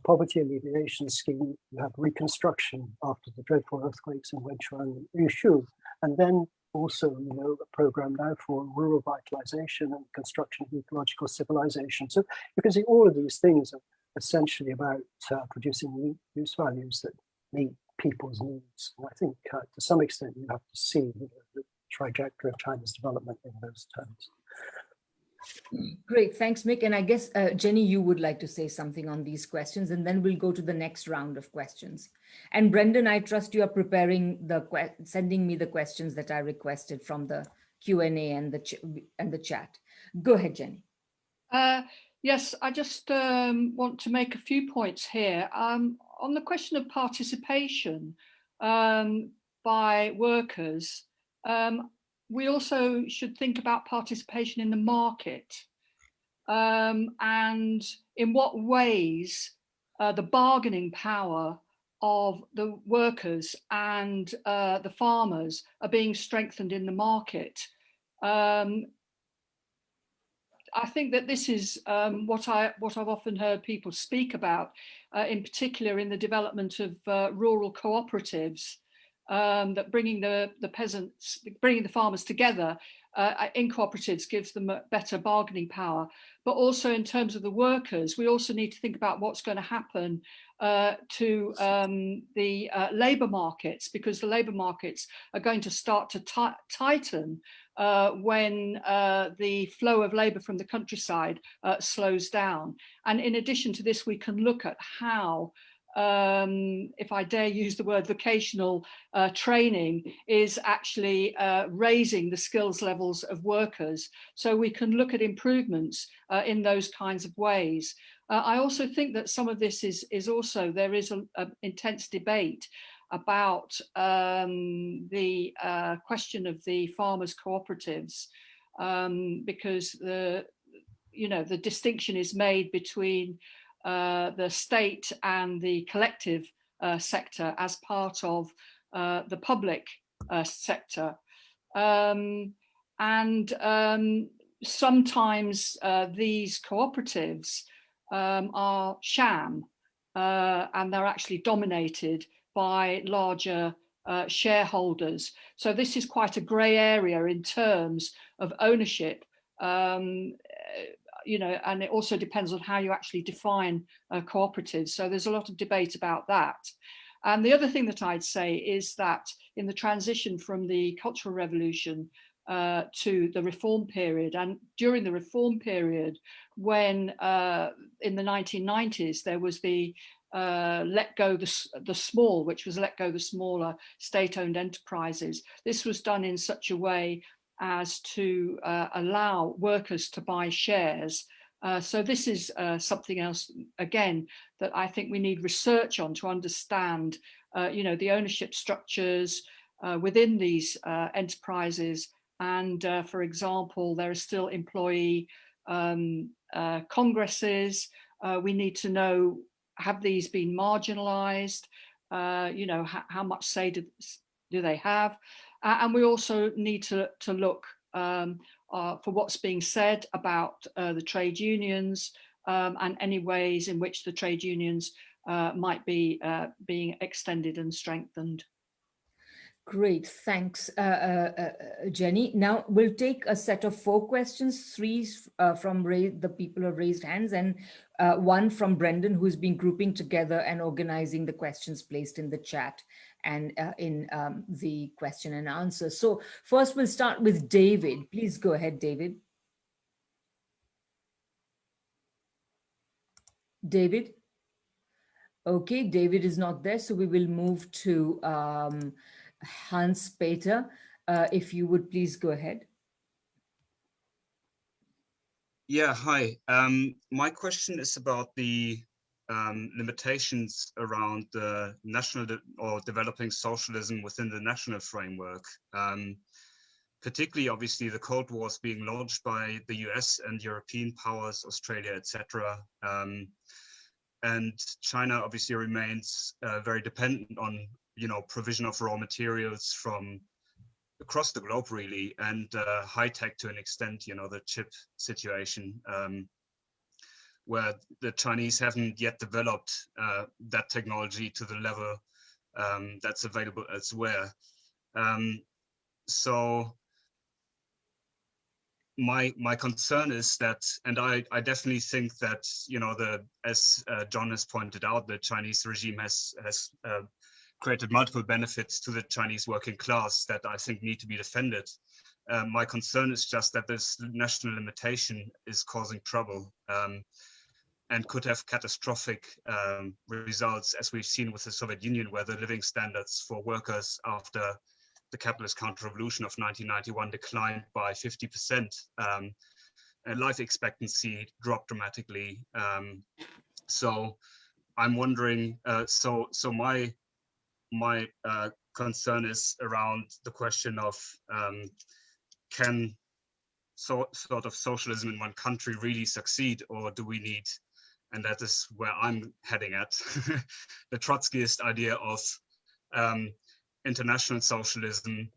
poverty alleviation scheme, you have reconstruction after the dreadful earthquakes in Wenchuan and Yushu, and then also, a program now for rural vitalization and construction of ecological civilization. So you can see all of these things are essentially about producing use values that meet people's needs. And I think to some extent you have to see the trajectory of China's development in those terms. Great, thanks, Mick. And I guess, Jenny, you would like to say something on these questions, and then we'll go to the next round of questions. And Brendan, I trust you are preparing sending me the questions that I requested from the Q&A and the chat. Go ahead, Jenny. Yes, I just want to make a few points here. On the question of participation by workers, we also should think about participation in the market and in what ways the bargaining power of the workers and the farmers are being strengthened in the market. I think that this is what I've often heard people speak about, in particular in the development of rural cooperatives. That bringing the farmers together in cooperatives gives them a better bargaining power. But also in terms of the workers, we also need to think about what's going to happen to the labour markets, because the labour markets are going to start to tighten when the flow of labour from the countryside slows down. And in addition to this, we can look at how if I dare use the word vocational training, is actually raising the skills levels of workers. So we can look at improvements in those kinds of ways. I also think that some of this is also, there is an intense debate about the question of the farmers' cooperatives, because the distinction is made between the state and the collective sector as part of the public sector. Sometimes these cooperatives are sham and they're actually dominated by larger shareholders. So this is quite a grey area in terms of ownership. And it also depends on how you actually define cooperatives. So there's a lot of debate about that. And the other thing that I'd say is that in the transition from the Cultural Revolution to the reform period. And during the reform period, when in the 1990s, there was the let go the small, which was let go the smaller state-owned enterprises. This was done in such a way as to allow workers to buy shares. So this is something else, again, that I think we need research on to understand, the ownership structures within these enterprises. And for example, there are still employee congresses. We need to know, have these been marginalized? How much say do they have? And we also need to look for what's being said about the trade unions and any ways in which the trade unions might be being extended and strengthened. Great, thanks, Jenny. Now we'll take a set of 4 questions, 3 from the people who have raised hands, and 1 from Brendan, who's been grouping together and organizing the questions placed in the chat and in the question and answer. So first we'll start with David. Please go ahead, David. David? Okay, David is not there, so we will move to Hans Peter. If you would please go ahead. Yeah, hi. My question is about the limitations around the national or developing socialism within the national framework. Particularly, obviously, the Cold War is being launched by the US and European powers, Australia, etc. And China obviously remains very dependent on, provision of raw materials from across the globe, really, and high tech to an extent, the chip situation, where the Chinese haven't yet developed that technology to the level that's available elsewhere. So my concern is that, and I definitely think that, as John has pointed out, the Chinese regime has created multiple benefits to the Chinese working class that I think need to be defended. My concern is just that this national limitation is causing trouble and could have catastrophic results, as we've seen with the Soviet Union, where the living standards for workers after the capitalist counter-revolution of 1991 declined by 50%, and life expectancy dropped dramatically. So I'm wondering, so my concern is around the question of can sort of socialism in one country really succeed, or do we need, and that is where I'm heading at, the Trotskyist idea of international socialism,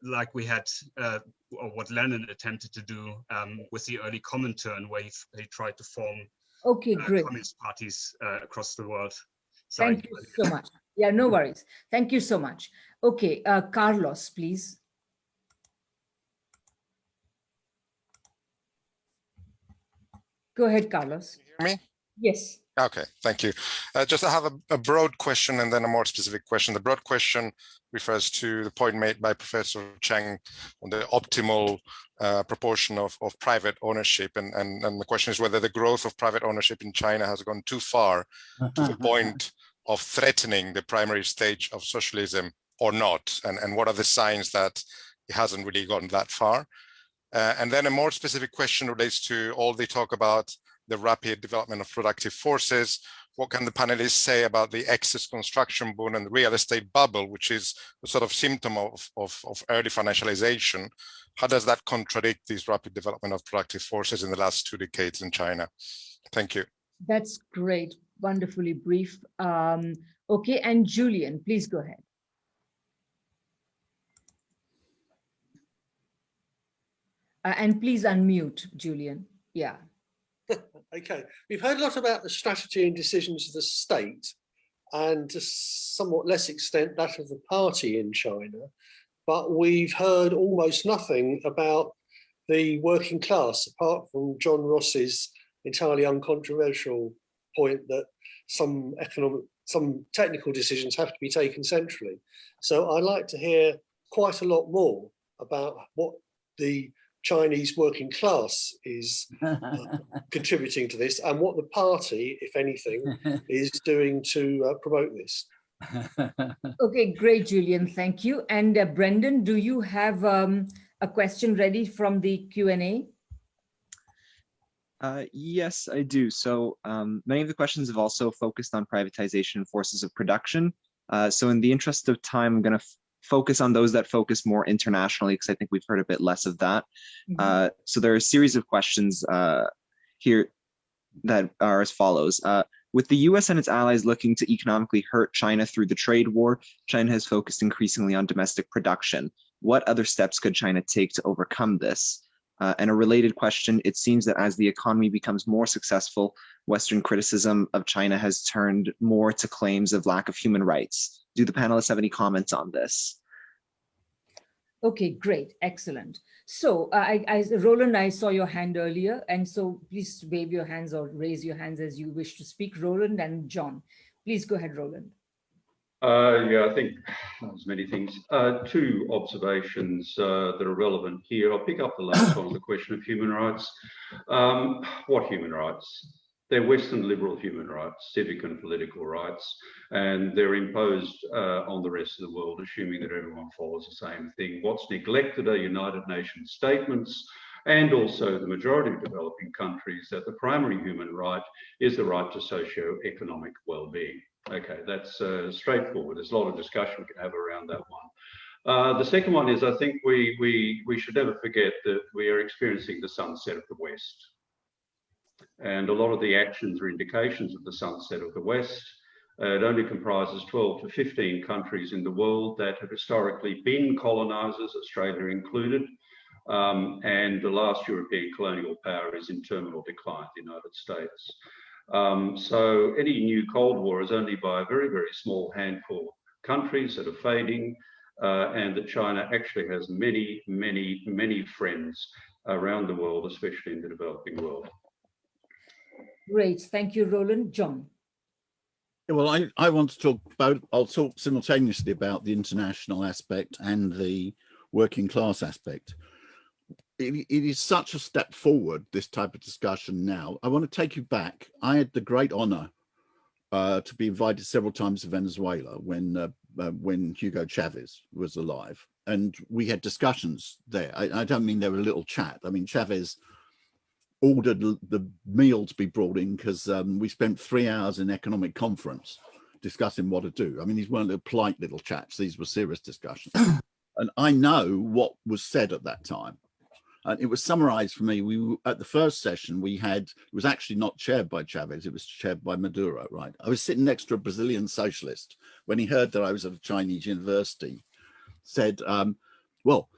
like we had, or what Lenin attempted to do with the early Comintern, where he tried to form great. communist parties across the world. Sorry. Thank you so much. Yeah, no worries. Thank you so much. Okay, Carlos, please. Go ahead, Carlos. Can you hear me? Yes. Okay, thank you. Just I have a broad question and then a more specific question. The broad question refers to the point made by Professor Cheng on the optimal proportion of private ownership. And the question is whether the growth of private ownership in China has gone too far to the point of threatening the primary stage of socialism or not. And what are the signs that it hasn't really gone that far? And then a more specific question relates to all the talk about the rapid development of productive forces. What can the panelists say about the excess construction boom and the real estate bubble, which is a sort of symptom of early financialization? How does that contradict this rapid development of productive forces in the last 2 decades in China? Thank you. That's great. Wonderfully brief. Okay, and Julian, please go ahead. And please unmute, Julian. Yeah. Okay, we've heard a lot about the strategy and decisions of the state, and to somewhat less extent that of the party in China, but we've heard almost nothing about the working class, apart from John Rossi's entirely uncontroversial point that some technical decisions have to be taken centrally. So I'd like to hear quite a lot more about what the Chinese working class is contributing to this, and what the party, if anything, is doing to promote this. Okay, great, Julian. Thank you. And Brendan, do you have a question ready from the Q&A? Yes, I do. So many of the questions have also focused on privatization and forces of production. So in the interest of time, I'm going to focus on those that focus more internationally, because I think we've heard a bit less of that. So there are a series of questions here that are as follows. With the US and its allies looking to economically hurt China through the trade war, China has focused increasingly on domestic production. What other steps could China take to overcome this? And a related question, it seems that as the economy becomes more successful, Western criticism of China has turned more to claims of lack of human rights. Do the panelists have any comments on this? Okay, great, excellent. So Roland, I saw your hand earlier, and so please wave your hands or raise your hands as you wish to speak. Roland and John, please go ahead, Roland. Yeah, I think there's many things. Two observations that are relevant here. I'll pick up the last one on the question of human rights. What human rights? They're Western liberal human rights, civic and political rights, and they're imposed on the rest of the world, assuming that everyone follows the same thing. What's neglected are United Nations statements, and also the majority of developing countries, that the primary human right is the right to socio-economic well-being. Okay, that's straightforward. There's a lot of discussion we can have around that one. The second one is, I think we should never forget that we are experiencing the sunset of the West. And a lot of the actions or indications of the sunset of the West. It only comprises 12 to 15 countries in the world that have historically been colonizers, Australia included. And the last European colonial power is in terminal decline, the United States. So any new Cold War is only by a very, very small handful of countries that are fading, and that China actually has many, many, many friends around the world, especially in the developing world. Great, thank you, Roland. John. Well, I want to talk about, I'll talk simultaneously about the international aspect and the working class aspect. It is such a step forward, this type of discussion now. I want to take you back. I had the great honor to be invited several times to Venezuela when Hugo Chavez was alive. And we had discussions there. I don't mean there were a little chat. I mean, Chavez ordered the meal to be brought in because we spent 3 hours in economic conference discussing what to do. I mean, these weren't little polite little chats. These were serious discussions. And I know what was said at that time. And it was summarized for me. We at the first session we had, it was actually not chaired by Chavez, it was chaired by Maduro, right? I was sitting next to a Brazilian socialist when he heard that I was at a Chinese university, said, well,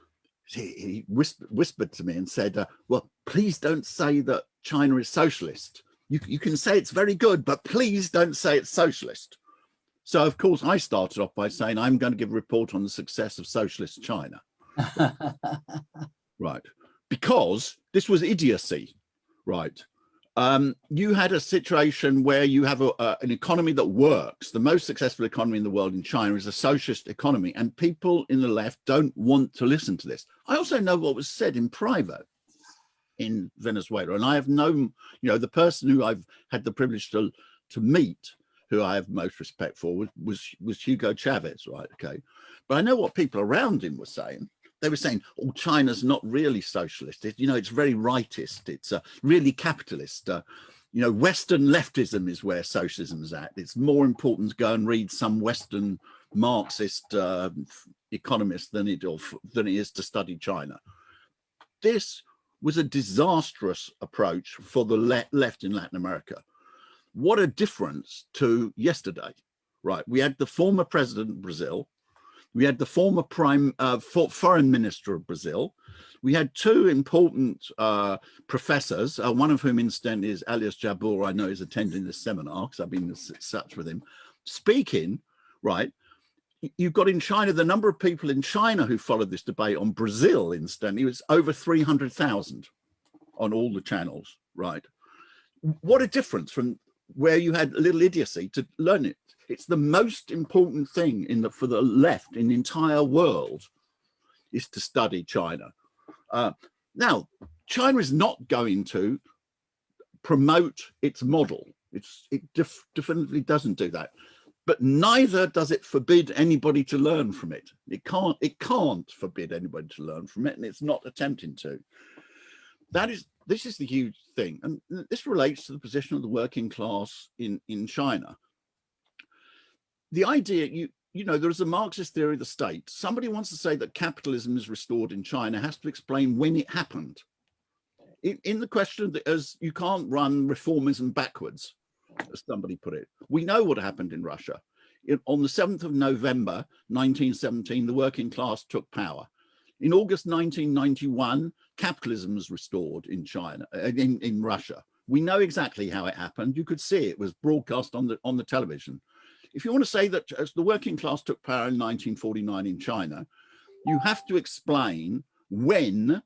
he whispered to me and said, well, please don't say that China is socialist. You can say it's very good, but please don't say it's socialist. So, of course, I started off by saying, I'm going to give a report on the success of socialist China. Right. Because this was idiocy, right? You had a situation where you have an economy that works. The most successful economy in the world in China is a socialist economy, and people in the left don't want to listen to this. I also know what was said in private in Venezuela, and I have known, you know, the person who I've had the privilege to meet, who I have most respect for, was Hugo Chavez, right? Okay, but I know what people around him were saying. They were saying, oh, China's not really socialist. You know, it's very rightist. It's really capitalist. You know, Western leftism is where socialism is at. It's more important to go and read some Western Marxist economist than it is to study China. This was a disastrous approach for the left in Latin America. What a difference to yesterday, right? We had the former president of Brazil. We had the former foreign minister of Brazil. We had two important professors, one of whom, incidentally, is Alias Jabbour. I know is attending this seminar because I've been in touch with him. Speaking, right, you've got in China, the number of people in China who followed this debate on Brazil, incidentally, was over 300,000 on all the channels, right? What a difference from where you had a little idiocy to learn it. It's the most important thing for the left in the entire world is to study China. Now, China is not going to promote its model. It definitely doesn't do that. But neither does it forbid anybody to learn from it. It can't forbid anybody to learn from it, and it's not attempting to. This is the huge thing, and this relates to the position of the working class in China. The idea, you know, there is a Marxist theory of the state. Somebody wants to say that capitalism is restored in China has to explain when it happened. In the question that as you can't run reformism backwards, as somebody put it. We know what happened in Russia. On the 7th of November, 1917, the working class took power. In August 1991, capitalism was restored in China, in Russia. We know exactly how it happened. You could see it was broadcast on the television. If you want to say that as the working class took power in 1949 in China, you have to explain when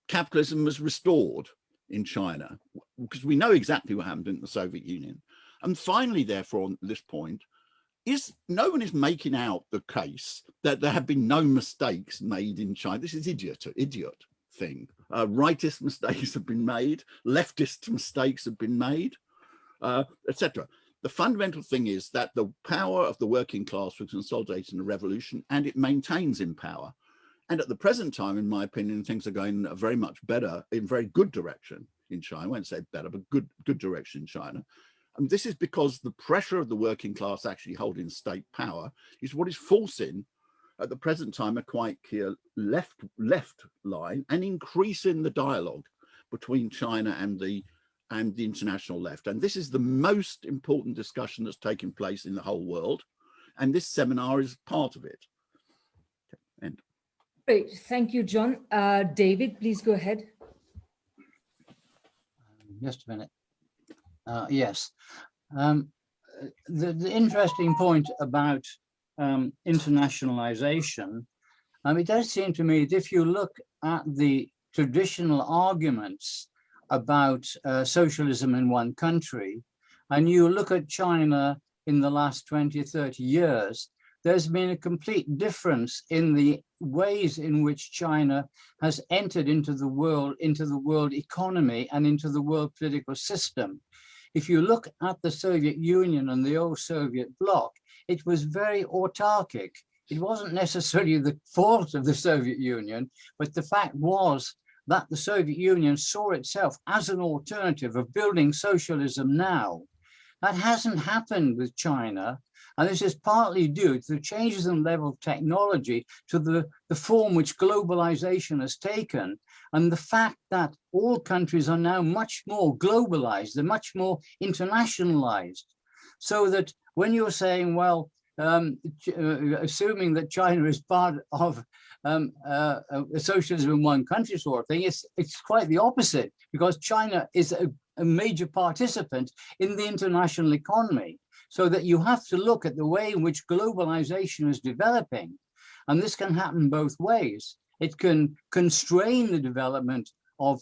capitalism was restored in China, because we know exactly what happened in the Soviet Union. And finally, therefore, on this point, no one is making out the case that there have been no mistakes made in China. This is idiot thing. Rightist mistakes have been made, leftist mistakes have been made, etc. The fundamental thing is that the power of the working class was consolidated in a revolution, and it maintains in power. And at the present time, in my opinion, things are going very much better, in very good direction in China. I won't say better, but good direction in China. And this is because the pressure of the working class actually holding state power is what is forcing, at the present time, a quite clear left line and increasing the dialogue between China and the international left. And this is the most important discussion that's taking place in the whole world. And this seminar is part of it. End. Great, thank you, John. David, please go ahead. Just a minute. Yes. The interesting point about internationalization, it does seem to me that if you look at the traditional arguments about socialism in one country, and you look at China in the last 20 or 30 years, there's been a complete difference in the ways in which China has entered into the world economy and into the world political system. If you look at the Soviet Union and the old Soviet bloc, it was very autarkic. It wasn't necessarily the fault of the Soviet Union, but the fact was that the Soviet Union saw itself as an alternative of building socialism now. That hasn't happened with China. And this is partly due to the changes in level of technology, to the form which globalization has taken, and the fact that all countries are now much more globalized, they're much more internationalized. So that when you're saying, well, assuming that China is part of socialism in one country sort of thing, it's quite the opposite, because China is a major participant in the international economy. So that you have to look at the way in which globalization is developing. And this can happen both ways. It can constrain the development of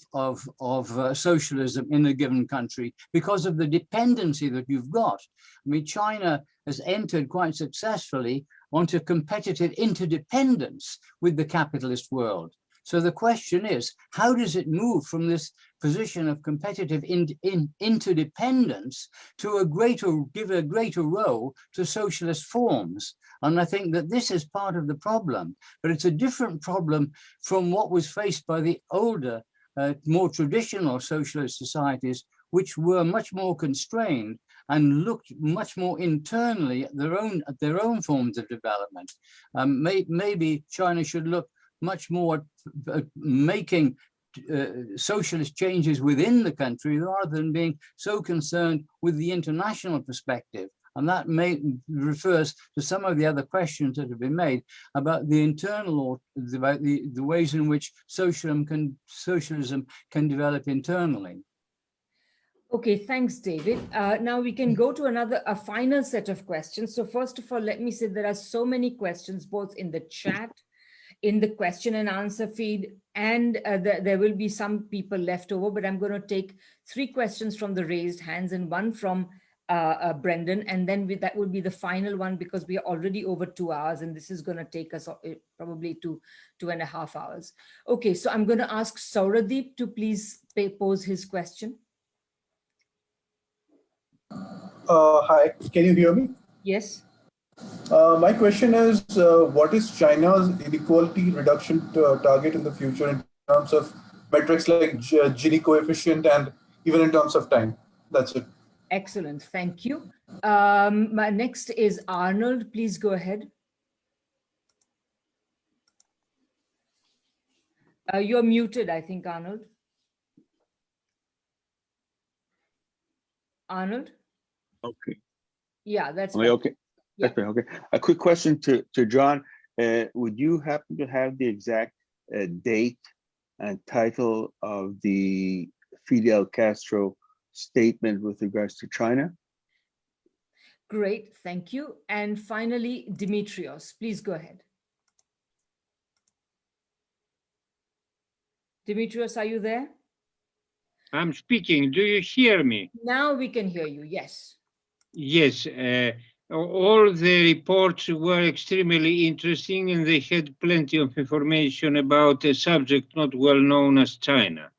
socialism in a given country because of the dependency that you've got. I mean, China has entered quite successfully onto competitive interdependence with the capitalist world. So the question is, how does it move from this position of competitive interdependence to give a greater role to socialist forms? And I think that this is part of the problem, but it's a different problem from what was faced by the older, more traditional socialist societies, which were much more constrained and looked much more internally at their own forms of development. Maybe China should look much more making socialist changes within the country rather than being so concerned with the international perspective. And that refers to some of the other questions that have been made about the internal, or about the ways in which socialism can develop internally. Okay, thanks, David. Now we can go to a final set of questions. So first of all, let me say there are so many questions, both in the chat, in the question and answer feed, and there will be some people left over, but I'm going to take 3 questions from the raised hands and one from Brendan, and then that will be the final one, because we are already over 2 hours and this is going to take us probably 2.5 hours. Okay, so I'm going to ask Sauradeep to please pose his question. Hi, can you hear me? Yes. My question is, what is China's inequality reduction target in the future in terms of metrics like Gini coefficient and even in terms of time? That's it. Excellent, thank you. My next is Arnold. Please go ahead. You're muted, I think, Arnold. Arnold? Okay. Yeah, that's right. Okay. Yeah. That's right. Okay. A quick question to John. Would you happen to have the exact date and title of the Fidel Castro statement with regards to China? Great, thank you. And finally, Dimitrios, please go ahead. Dimitrios, are you there? I'm speaking. Do you hear me? Now we can hear you, yes. Yes. All the reports were extremely interesting and they had plenty of information about a subject not well known as China.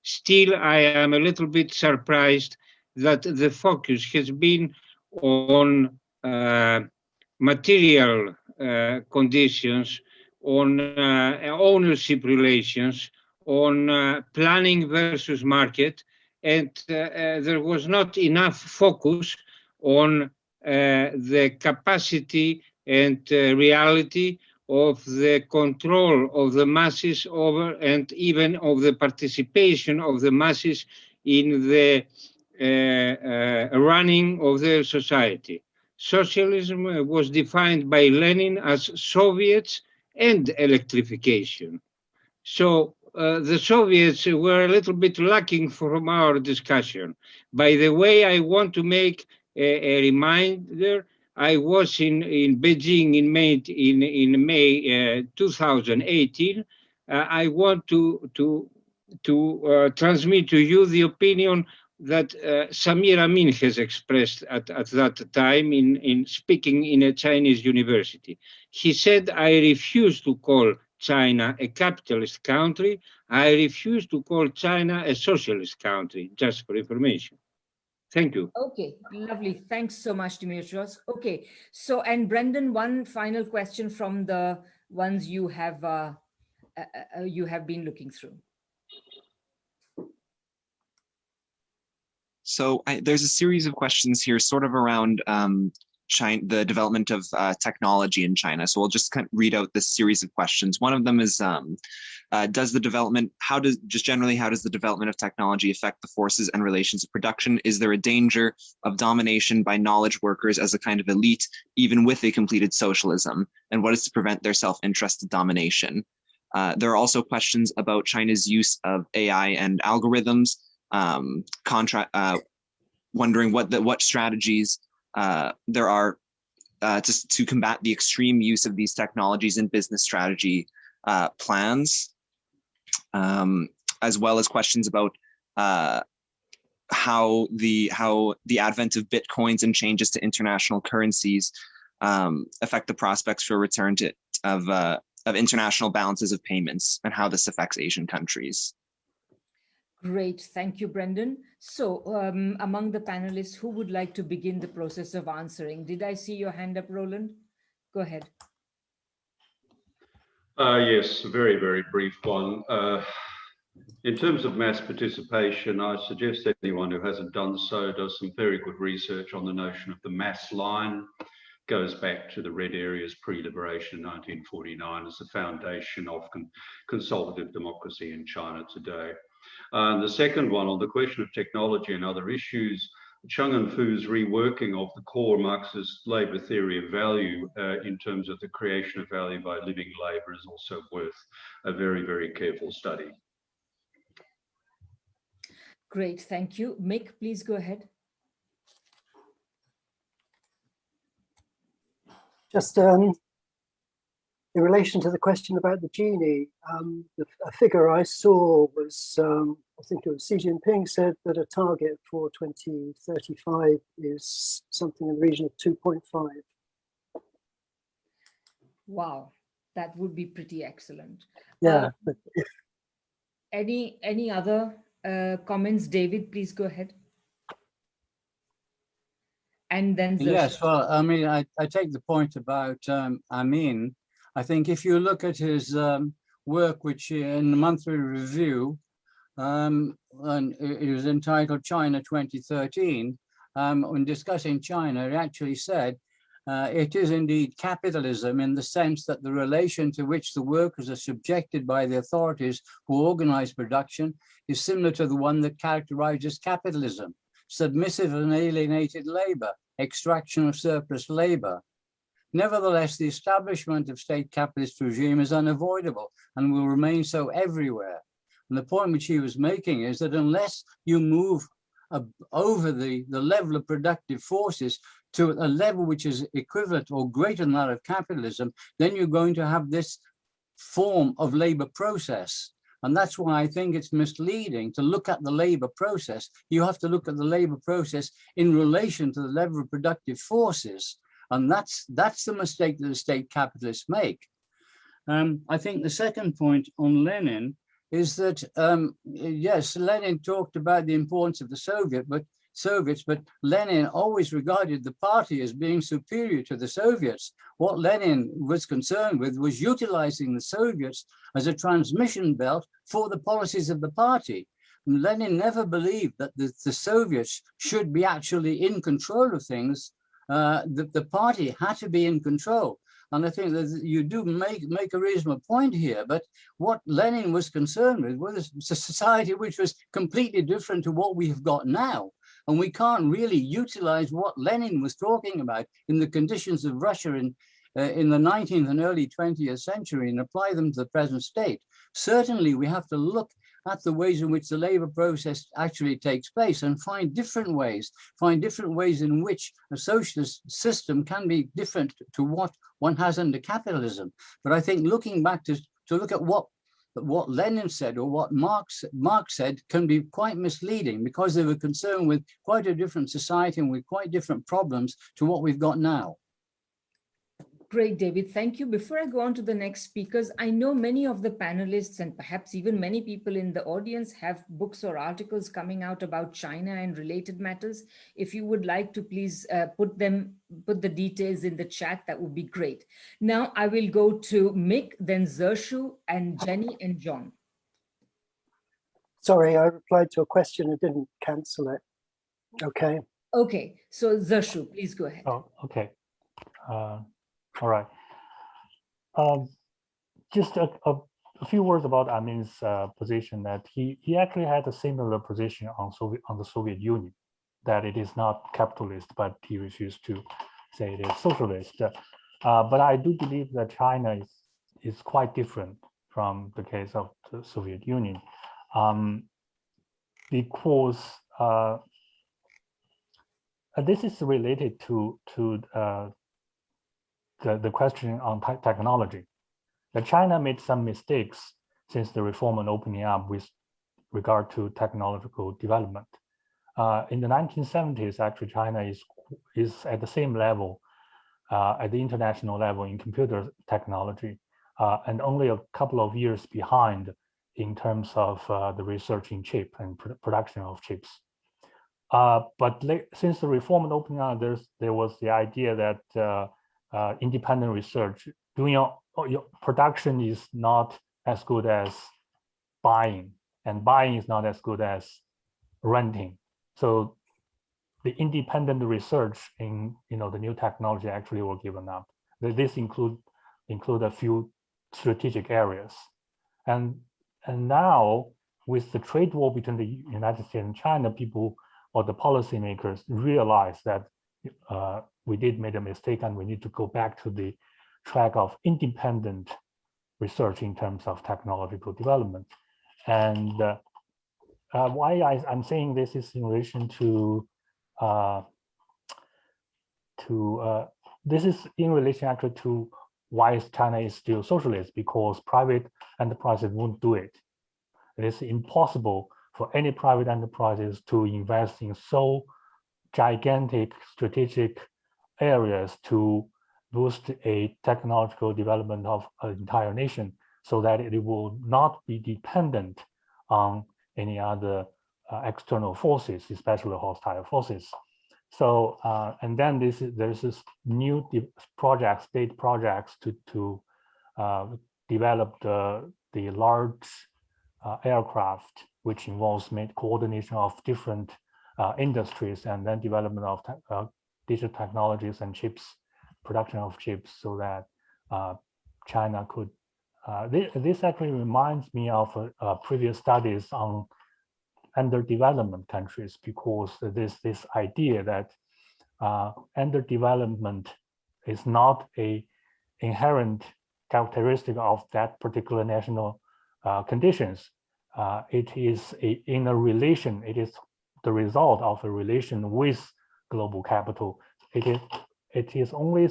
Still, I am a little bit surprised that the focus has been on material conditions, on ownership relations, on planning versus market, and there was not enough focus on the capacity and reality of the control of the masses over, and even of the participation of the masses in the running of their society. Socialism was defined by Lenin as Soviets and electrification. So the Soviets were a little bit lacking from our discussion. By the way, I want to make a reminder. I was in Beijing in May 2018. I want to transmit to you the opinion that Samir Amin has expressed at that time in speaking in a Chinese university. He said, "I refuse to call China a capitalist country. I refuse to call China a socialist country," just for information. Thank you. Okay, lovely. Thanks so much, Dimitrios. Okay, so, and Brendan, one final question from the ones you have been looking through. So there's a series of questions here sort of around China, the development of technology in China. So we'll just kind of read out this series of questions. One of them is, how does the development of technology affect the forces and relations of production? Is there a danger of domination by knowledge workers as a kind of elite, even with a completed socialism? And what is to prevent their self-interested domination? There are also questions about China's use of AI and algorithms, wondering what strategies there are to combat the extreme use of these technologies in business strategy plans, as well as questions about how the advent of bitcoins and changes to international currencies affect the prospects for a return of international balances of payments, and how this affects Asian countries. Great, thank you, Brendan. So among the panelists, who would like to begin the process of answering? Did I see your hand up, Roland? Go ahead. Yes, a very, very brief one. In terms of mass participation, I suggest anyone who hasn't done so does some very good research on the notion of the mass line. Goes back to the Red Area's pre-liberation in 1949 as the foundation of consultative democracy in China today. And the second one, on the question of technology and other issues, Cheng Enfu's reworking of the core Marxist labour theory of value in terms of the creation of value by living labour is also worth a very, very careful study. Great, thank you. Mick, please go ahead. Just in relation to the question about the Gini, a figure I saw was I think it was Xi Jinping said that a target for 2035 is something in the region of 2.5. Wow, that would be pretty excellent. Yeah. But if, any other comments? David, please go ahead. And then yes, well, I mean, I take the point about Amin. I think if you look at his work, which in the monthly review, and it was entitled China 2013, when discussing China, he actually said, it is indeed capitalism in the sense that the relation to which the workers are subjected by the authorities who organize production is similar to the one that characterizes capitalism: submissive and alienated labor, extraction of surplus labor. Nevertheless, the establishment of state capitalist regime is unavoidable and will remain so everywhere. And the point which he was making is that unless you move over the level of productive forces to a level which is equivalent or greater than that of capitalism, then you're going to have this form of labor process. And that's why I think it's misleading to look at the labor process. You have to look at the labor process in relation to the level of productive forces. And that's the mistake that the state capitalists make. I think the second point on Lenin is that, yes, Lenin talked about the importance of the Soviets, but Lenin always regarded the party as being superior to the Soviets. What Lenin was concerned with was utilizing the Soviets as a transmission belt for the policies of the party. And Lenin never believed that the Soviets should be actually in control of things. The party had to be in control. And I think that you do make a reasonable point here, but what Lenin was concerned with was a society which was completely different to what we have got now. And we can't really utilize what Lenin was talking about in the conditions of Russia in the 19th and early 20th century and apply them to the present state. Certainly, we have to look at the ways in which the labor process actually takes place and find different ways in which a socialist system can be different to what one has under capitalism. But I think looking back to look at what Lenin said or what Marx said can be quite misleading, because they were concerned with quite a different society and with quite different problems to what we've got now. Great, David. Thank you. Before I go on to the next speakers, I know many of the panelists and perhaps even many people in the audience have books or articles coming out about China and related matters. If you would like to please put the details in the chat, that would be great. Now I will go to Mick, then Zershu, and Jenny and John. Sorry, I replied to a question and didn't cancel it. Okay. Okay, so Zershu, please go ahead. Oh, okay. All right. Just a few words about Amin's position, that he actually had a similar position on the Soviet Union, that it is not capitalist, but he refused to say it is socialist. But I do believe that China is quite different from the case of the Soviet Union, because this is related to the question on technology. That China made some mistakes since the reform and opening up with regard to technological development. In the 1970s, actually, China is at the same level at the international level in computer technology, and only a couple of years behind in terms of the research in chip and production of chips. But since the reform and opening up, there was the idea that independent research, doing your production is not as good as buying, and buying is not as good as renting. So the independent research in the new technology actually were given up. This include a few strategic areas, and now with the trade war between the United States and China, people or the policymakers realize that we did make a mistake and we need to go back to the track of independent research in terms of technological development. And why I'm saying this is in relation to this is in relation actually to why China is still socialist, because private enterprises won't do it. It is impossible for any private enterprises to invest in so gigantic strategic areas to boost a technological development of an entire nation, so that it will not be dependent on any other external forces, especially hostile forces. So, and then there's this new project, state projects to develop the large aircraft, which involves coordination of different industries, and then development of digital technologies and chips, production of chips, so that China could. This actually reminds me of previous studies on underdevelopment countries, because there's this idea that underdevelopment is not a inherent characteristic of that particular national conditions. It is in a relation. It is the result of a relation with global capital. It is only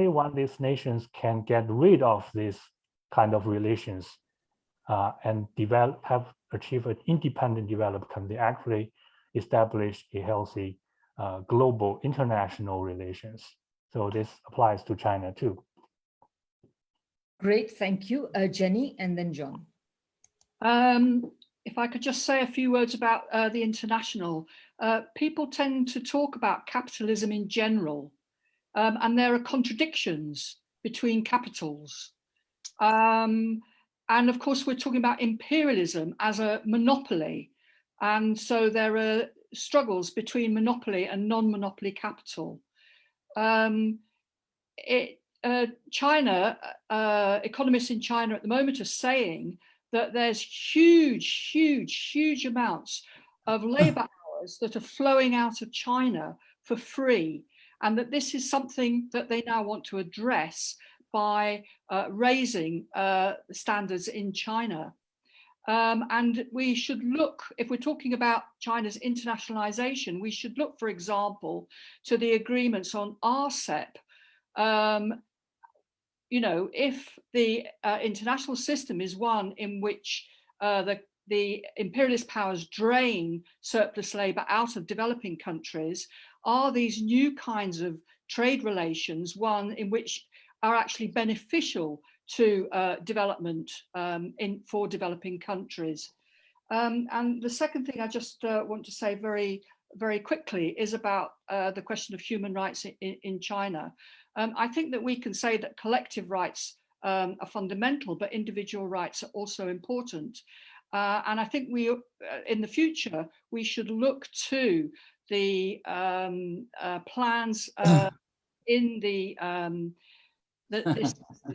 when these nations can get rid of this kind of relations and achieve an independent development, can they actually establish a healthy global international relations. So this applies to China too. Great, thank you. Jenny, and then John. If I could just say a few words about the international. People tend to talk about capitalism in general, and there are contradictions between capitals. And of course, we're talking about imperialism as a monopoly. And so there are struggles between monopoly and non-monopoly capital. China, economists in China at the moment are saying that there's huge amounts of labor hours that are flowing out of China for free, and that this is something that they now want to address by raising standards in China. And we should look, if we're talking about China's internationalization, we should look, for example, to the agreements on RCEP. You know, if the international system is one in which the imperialist powers drain surplus labor out of developing countries, are these new kinds of trade relations one in which are actually beneficial to development for developing countries? And the second thing I just want to say very quickly is about the question of human rights in China. I think that we can say that collective rights are fundamental, but individual rights are also important. And I think in the future, we should look to the plans in this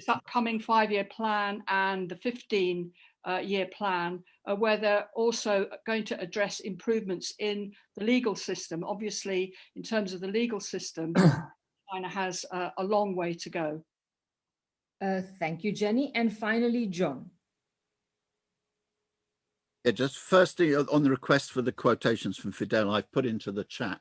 upcoming 5-year plan and the 15-year plan, where they're also going to address improvements in the legal system. Obviously, in terms of the legal system, China has a long way to go. Thank you, Jenny. And finally, John. Yeah, just firstly, on the request for the quotations from Fidel, I've put into the chat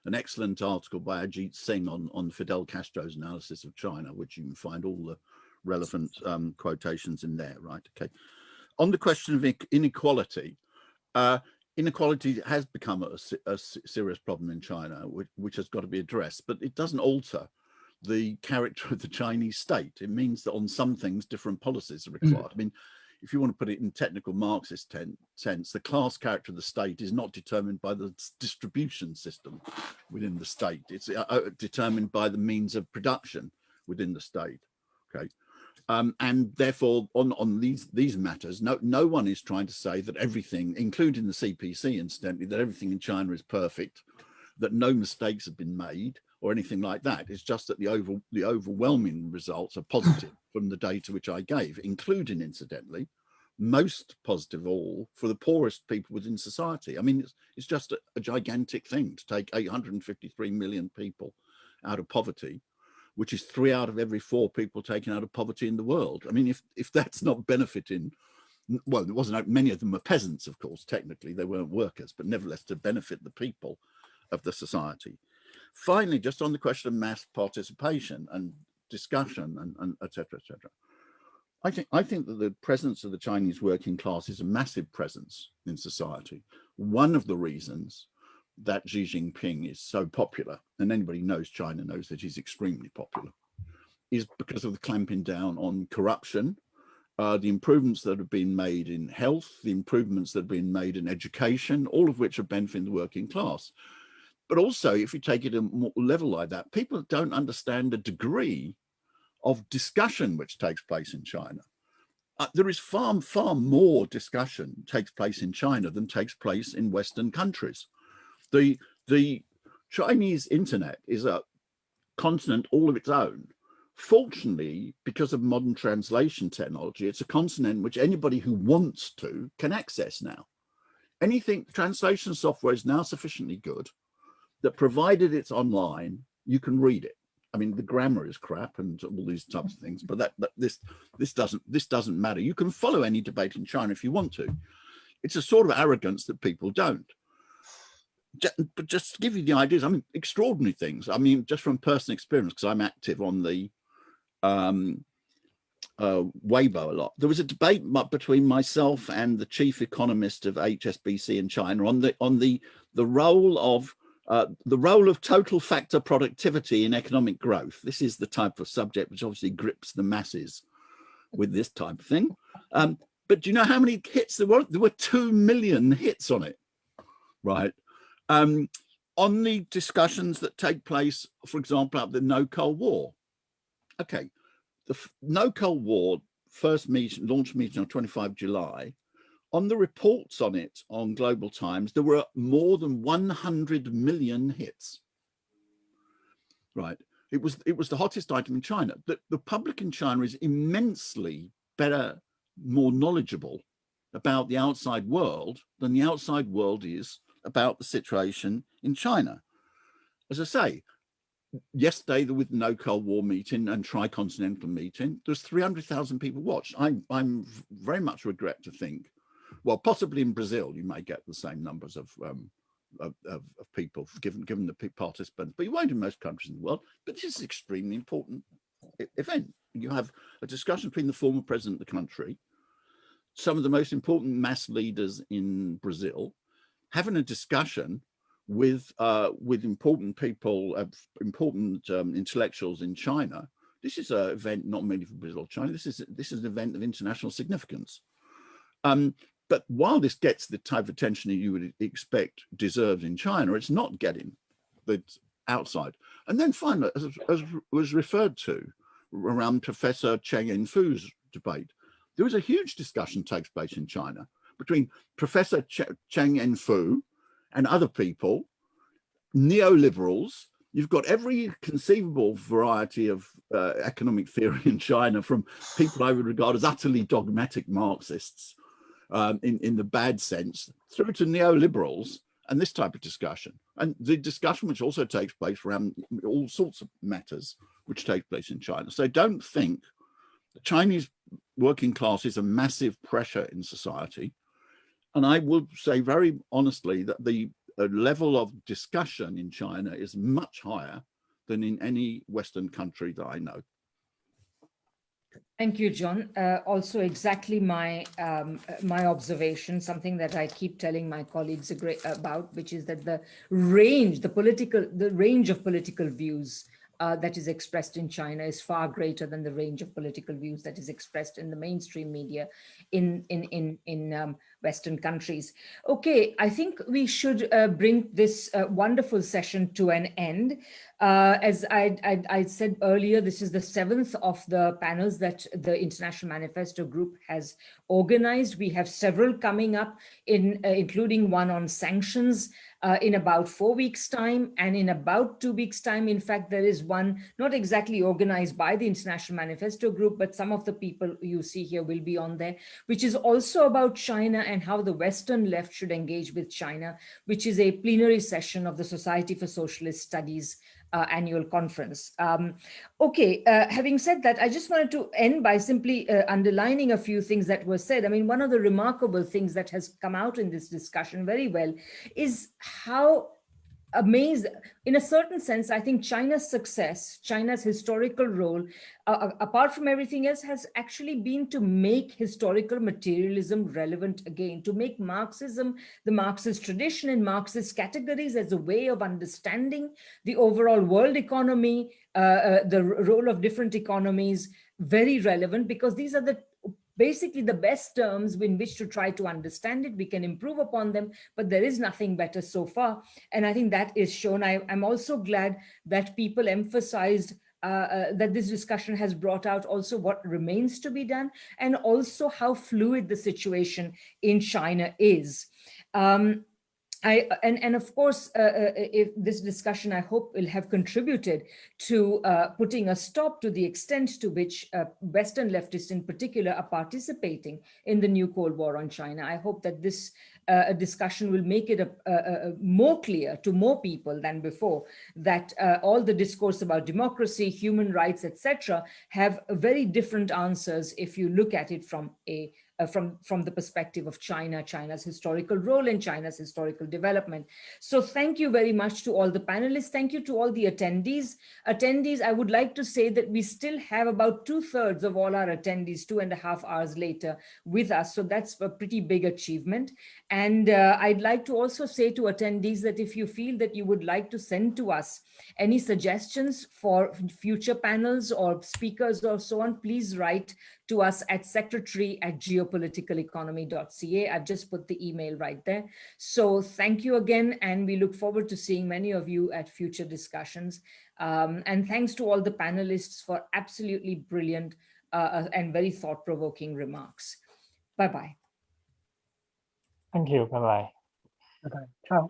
an excellent article by Ajit Singh on Fidel Castro's analysis of China, which you can find all the relevant quotations in there, right? Okay. On the question of inequality, inequality has become a serious problem in China, which has got to be addressed, but it doesn't alter the character of the Chinese state. It means that on some things, different policies are required. I mean, if you want to put it in technical Marxist sense, the class character of the state is not determined by the distribution system within the state. It's determined by the means of production within the state. Okay, and therefore on these matters, no one is trying to say that everything, including the CPC, incidentally, that everything in China is perfect, that no mistakes have been made, or anything like that. It's just that the overwhelming results are positive from the data which I gave, including, incidentally, most positive of all for the poorest people within society. I mean, it's just a gigantic thing to take 853 million people out of poverty, which is 3 out of every 4 people taken out of poverty in the world. I mean, if that's not benefiting, well, it wasn't, many of them were peasants, of course, technically, they weren't workers, but nevertheless to benefit the people of the society. Finally, just on the question of mass participation and discussion and et cetera, et cetera. I think that the presence of the Chinese working class is a massive presence in society. One of the reasons that Xi Jinping is so popular, and anybody knows China knows that he's extremely popular, is because of the clamping down on corruption, the improvements that have been made in health, the improvements that have been made in education, all of which are benefiting the working class. But also, if you take it a more level like that, people don't understand the degree of discussion which takes place in China. There is far, far more discussion takes place in China than takes place in Western countries. The Chinese internet is a continent all of its own. Fortunately, because of modern translation technology, it's a continent which anybody who wants to can access now. Anything, translation software is now sufficiently good that provided it's online, you can read it. I mean, the grammar is crap and all these types of things, but this doesn't matter. You can follow any debate in China if you want to. It's a sort of arrogance that people don't. But just to give you the ideas, I mean, extraordinary things. I mean, just from personal experience, because I'm active on the Weibo a lot. There was a debate between myself and the chief economist of HSBC in China on the role of total factor productivity in economic growth. This is the type of subject which obviously grips the masses with this type of thing. But do you know how many hits there were? There were 2 million hits on it, right? On the discussions that take place, for example, at the No Coal War. Okay, the No Coal War first meeting, launch meeting on 25 July. On the reports on it on Global Times, there were more than 100 million hits. Right, it was the hottest item in China. The public in China is immensely better, more knowledgeable about the outside world than the outside world is about the situation in China. As I say, yesterday with the No Coal War meeting and Tricontinental meeting, there's 300,000 people watched. I'm very much regret to think, well, possibly in Brazil, you may get the same numbers of people given the participants, but you won't in most countries in the world. But this is an extremely important event. You have a discussion between the former president of the country, some of the most important mass leaders in Brazil, having a discussion with important people, important intellectuals in China. This is an event not merely for Brazil or China. This is an event of international significance. But while this gets the type of attention that you would expect deserves in China, it's not getting the outside. And then finally, as was referred to around Professor Cheng Enfu's debate, there was a huge discussion takes place in China between Professor Cheng Enfu and other people, neoliberals. You've got every conceivable variety of economic theory in China, from people I would regard as utterly dogmatic Marxists in the bad sense, through to neoliberals and this type of discussion. And the discussion which also takes place around all sorts of matters which take place in China. So don't think the Chinese working class is a massive pressure in society. And I will say very honestly that the level of discussion in China is much higher than in any Western country that I know. Thank you, John. Also, exactly my my observation, something that I keep telling my colleagues about, which is that the range of political views that is expressed in China is far greater than the range of political views that is expressed in the mainstream media in Western countries. Okay, I think we should bring this wonderful session to an end. As I said earlier, this is the 7th of the panels that the International Manifesto Group has organized. We have several coming up, including one on sanctions in about 4 weeks' time, and in about 2 weeks' time. In fact, there is one not exactly organized by the International Manifesto Group, but some of the people you see here will be on there, which is also about China and how the Western left should engage with China, which is a plenary session of the Society for Socialist Studies annual conference. Okay, having said that, I just wanted to end by simply underlining a few things that were said. I mean, one of the remarkable things that has come out in this discussion very well is how amazed. In a certain sense, I think China's success, China's historical role, apart from everything else, has actually been to make historical materialism relevant again, to make Marxism, the Marxist tradition and Marxist categories as a way of understanding the overall world economy, the role of different economies, very relevant, because these are basically the best terms in which to try to understand it. We can improve upon them, but there is nothing better so far. And I think that is shown. I'm also glad that people emphasized that this discussion has brought out also what remains to be done, and also how fluid the situation in China is. And of course, if this discussion, I hope, will have contributed to putting a stop to the extent to which Western leftists in particular are participating in the new Cold War on China. I hope that this discussion will make it more clear to more people than before that all the discourse about democracy, human rights, etc., have very different answers if you look at it from the perspective of China, China's historical role and China's historical development. So thank you very much to all the panelists. Thank you to all the attendees. I would like to say that we still have about 2/3 of all our attendees 2.5 hours later with us. So that's a pretty big achievement. And I'd like to also say to attendees that if you feel that you would like to send to us any suggestions for future panels or speakers or so on, please write to us at secretary@geopoliticaleconomy.ca. I've just put the email right there. So thank you again, and we look forward to seeing many of you at future discussions. And thanks to all the panelists for absolutely brilliant and very thought-provoking remarks. Bye-bye. Thank you. Bye-bye. Okay. Ciao.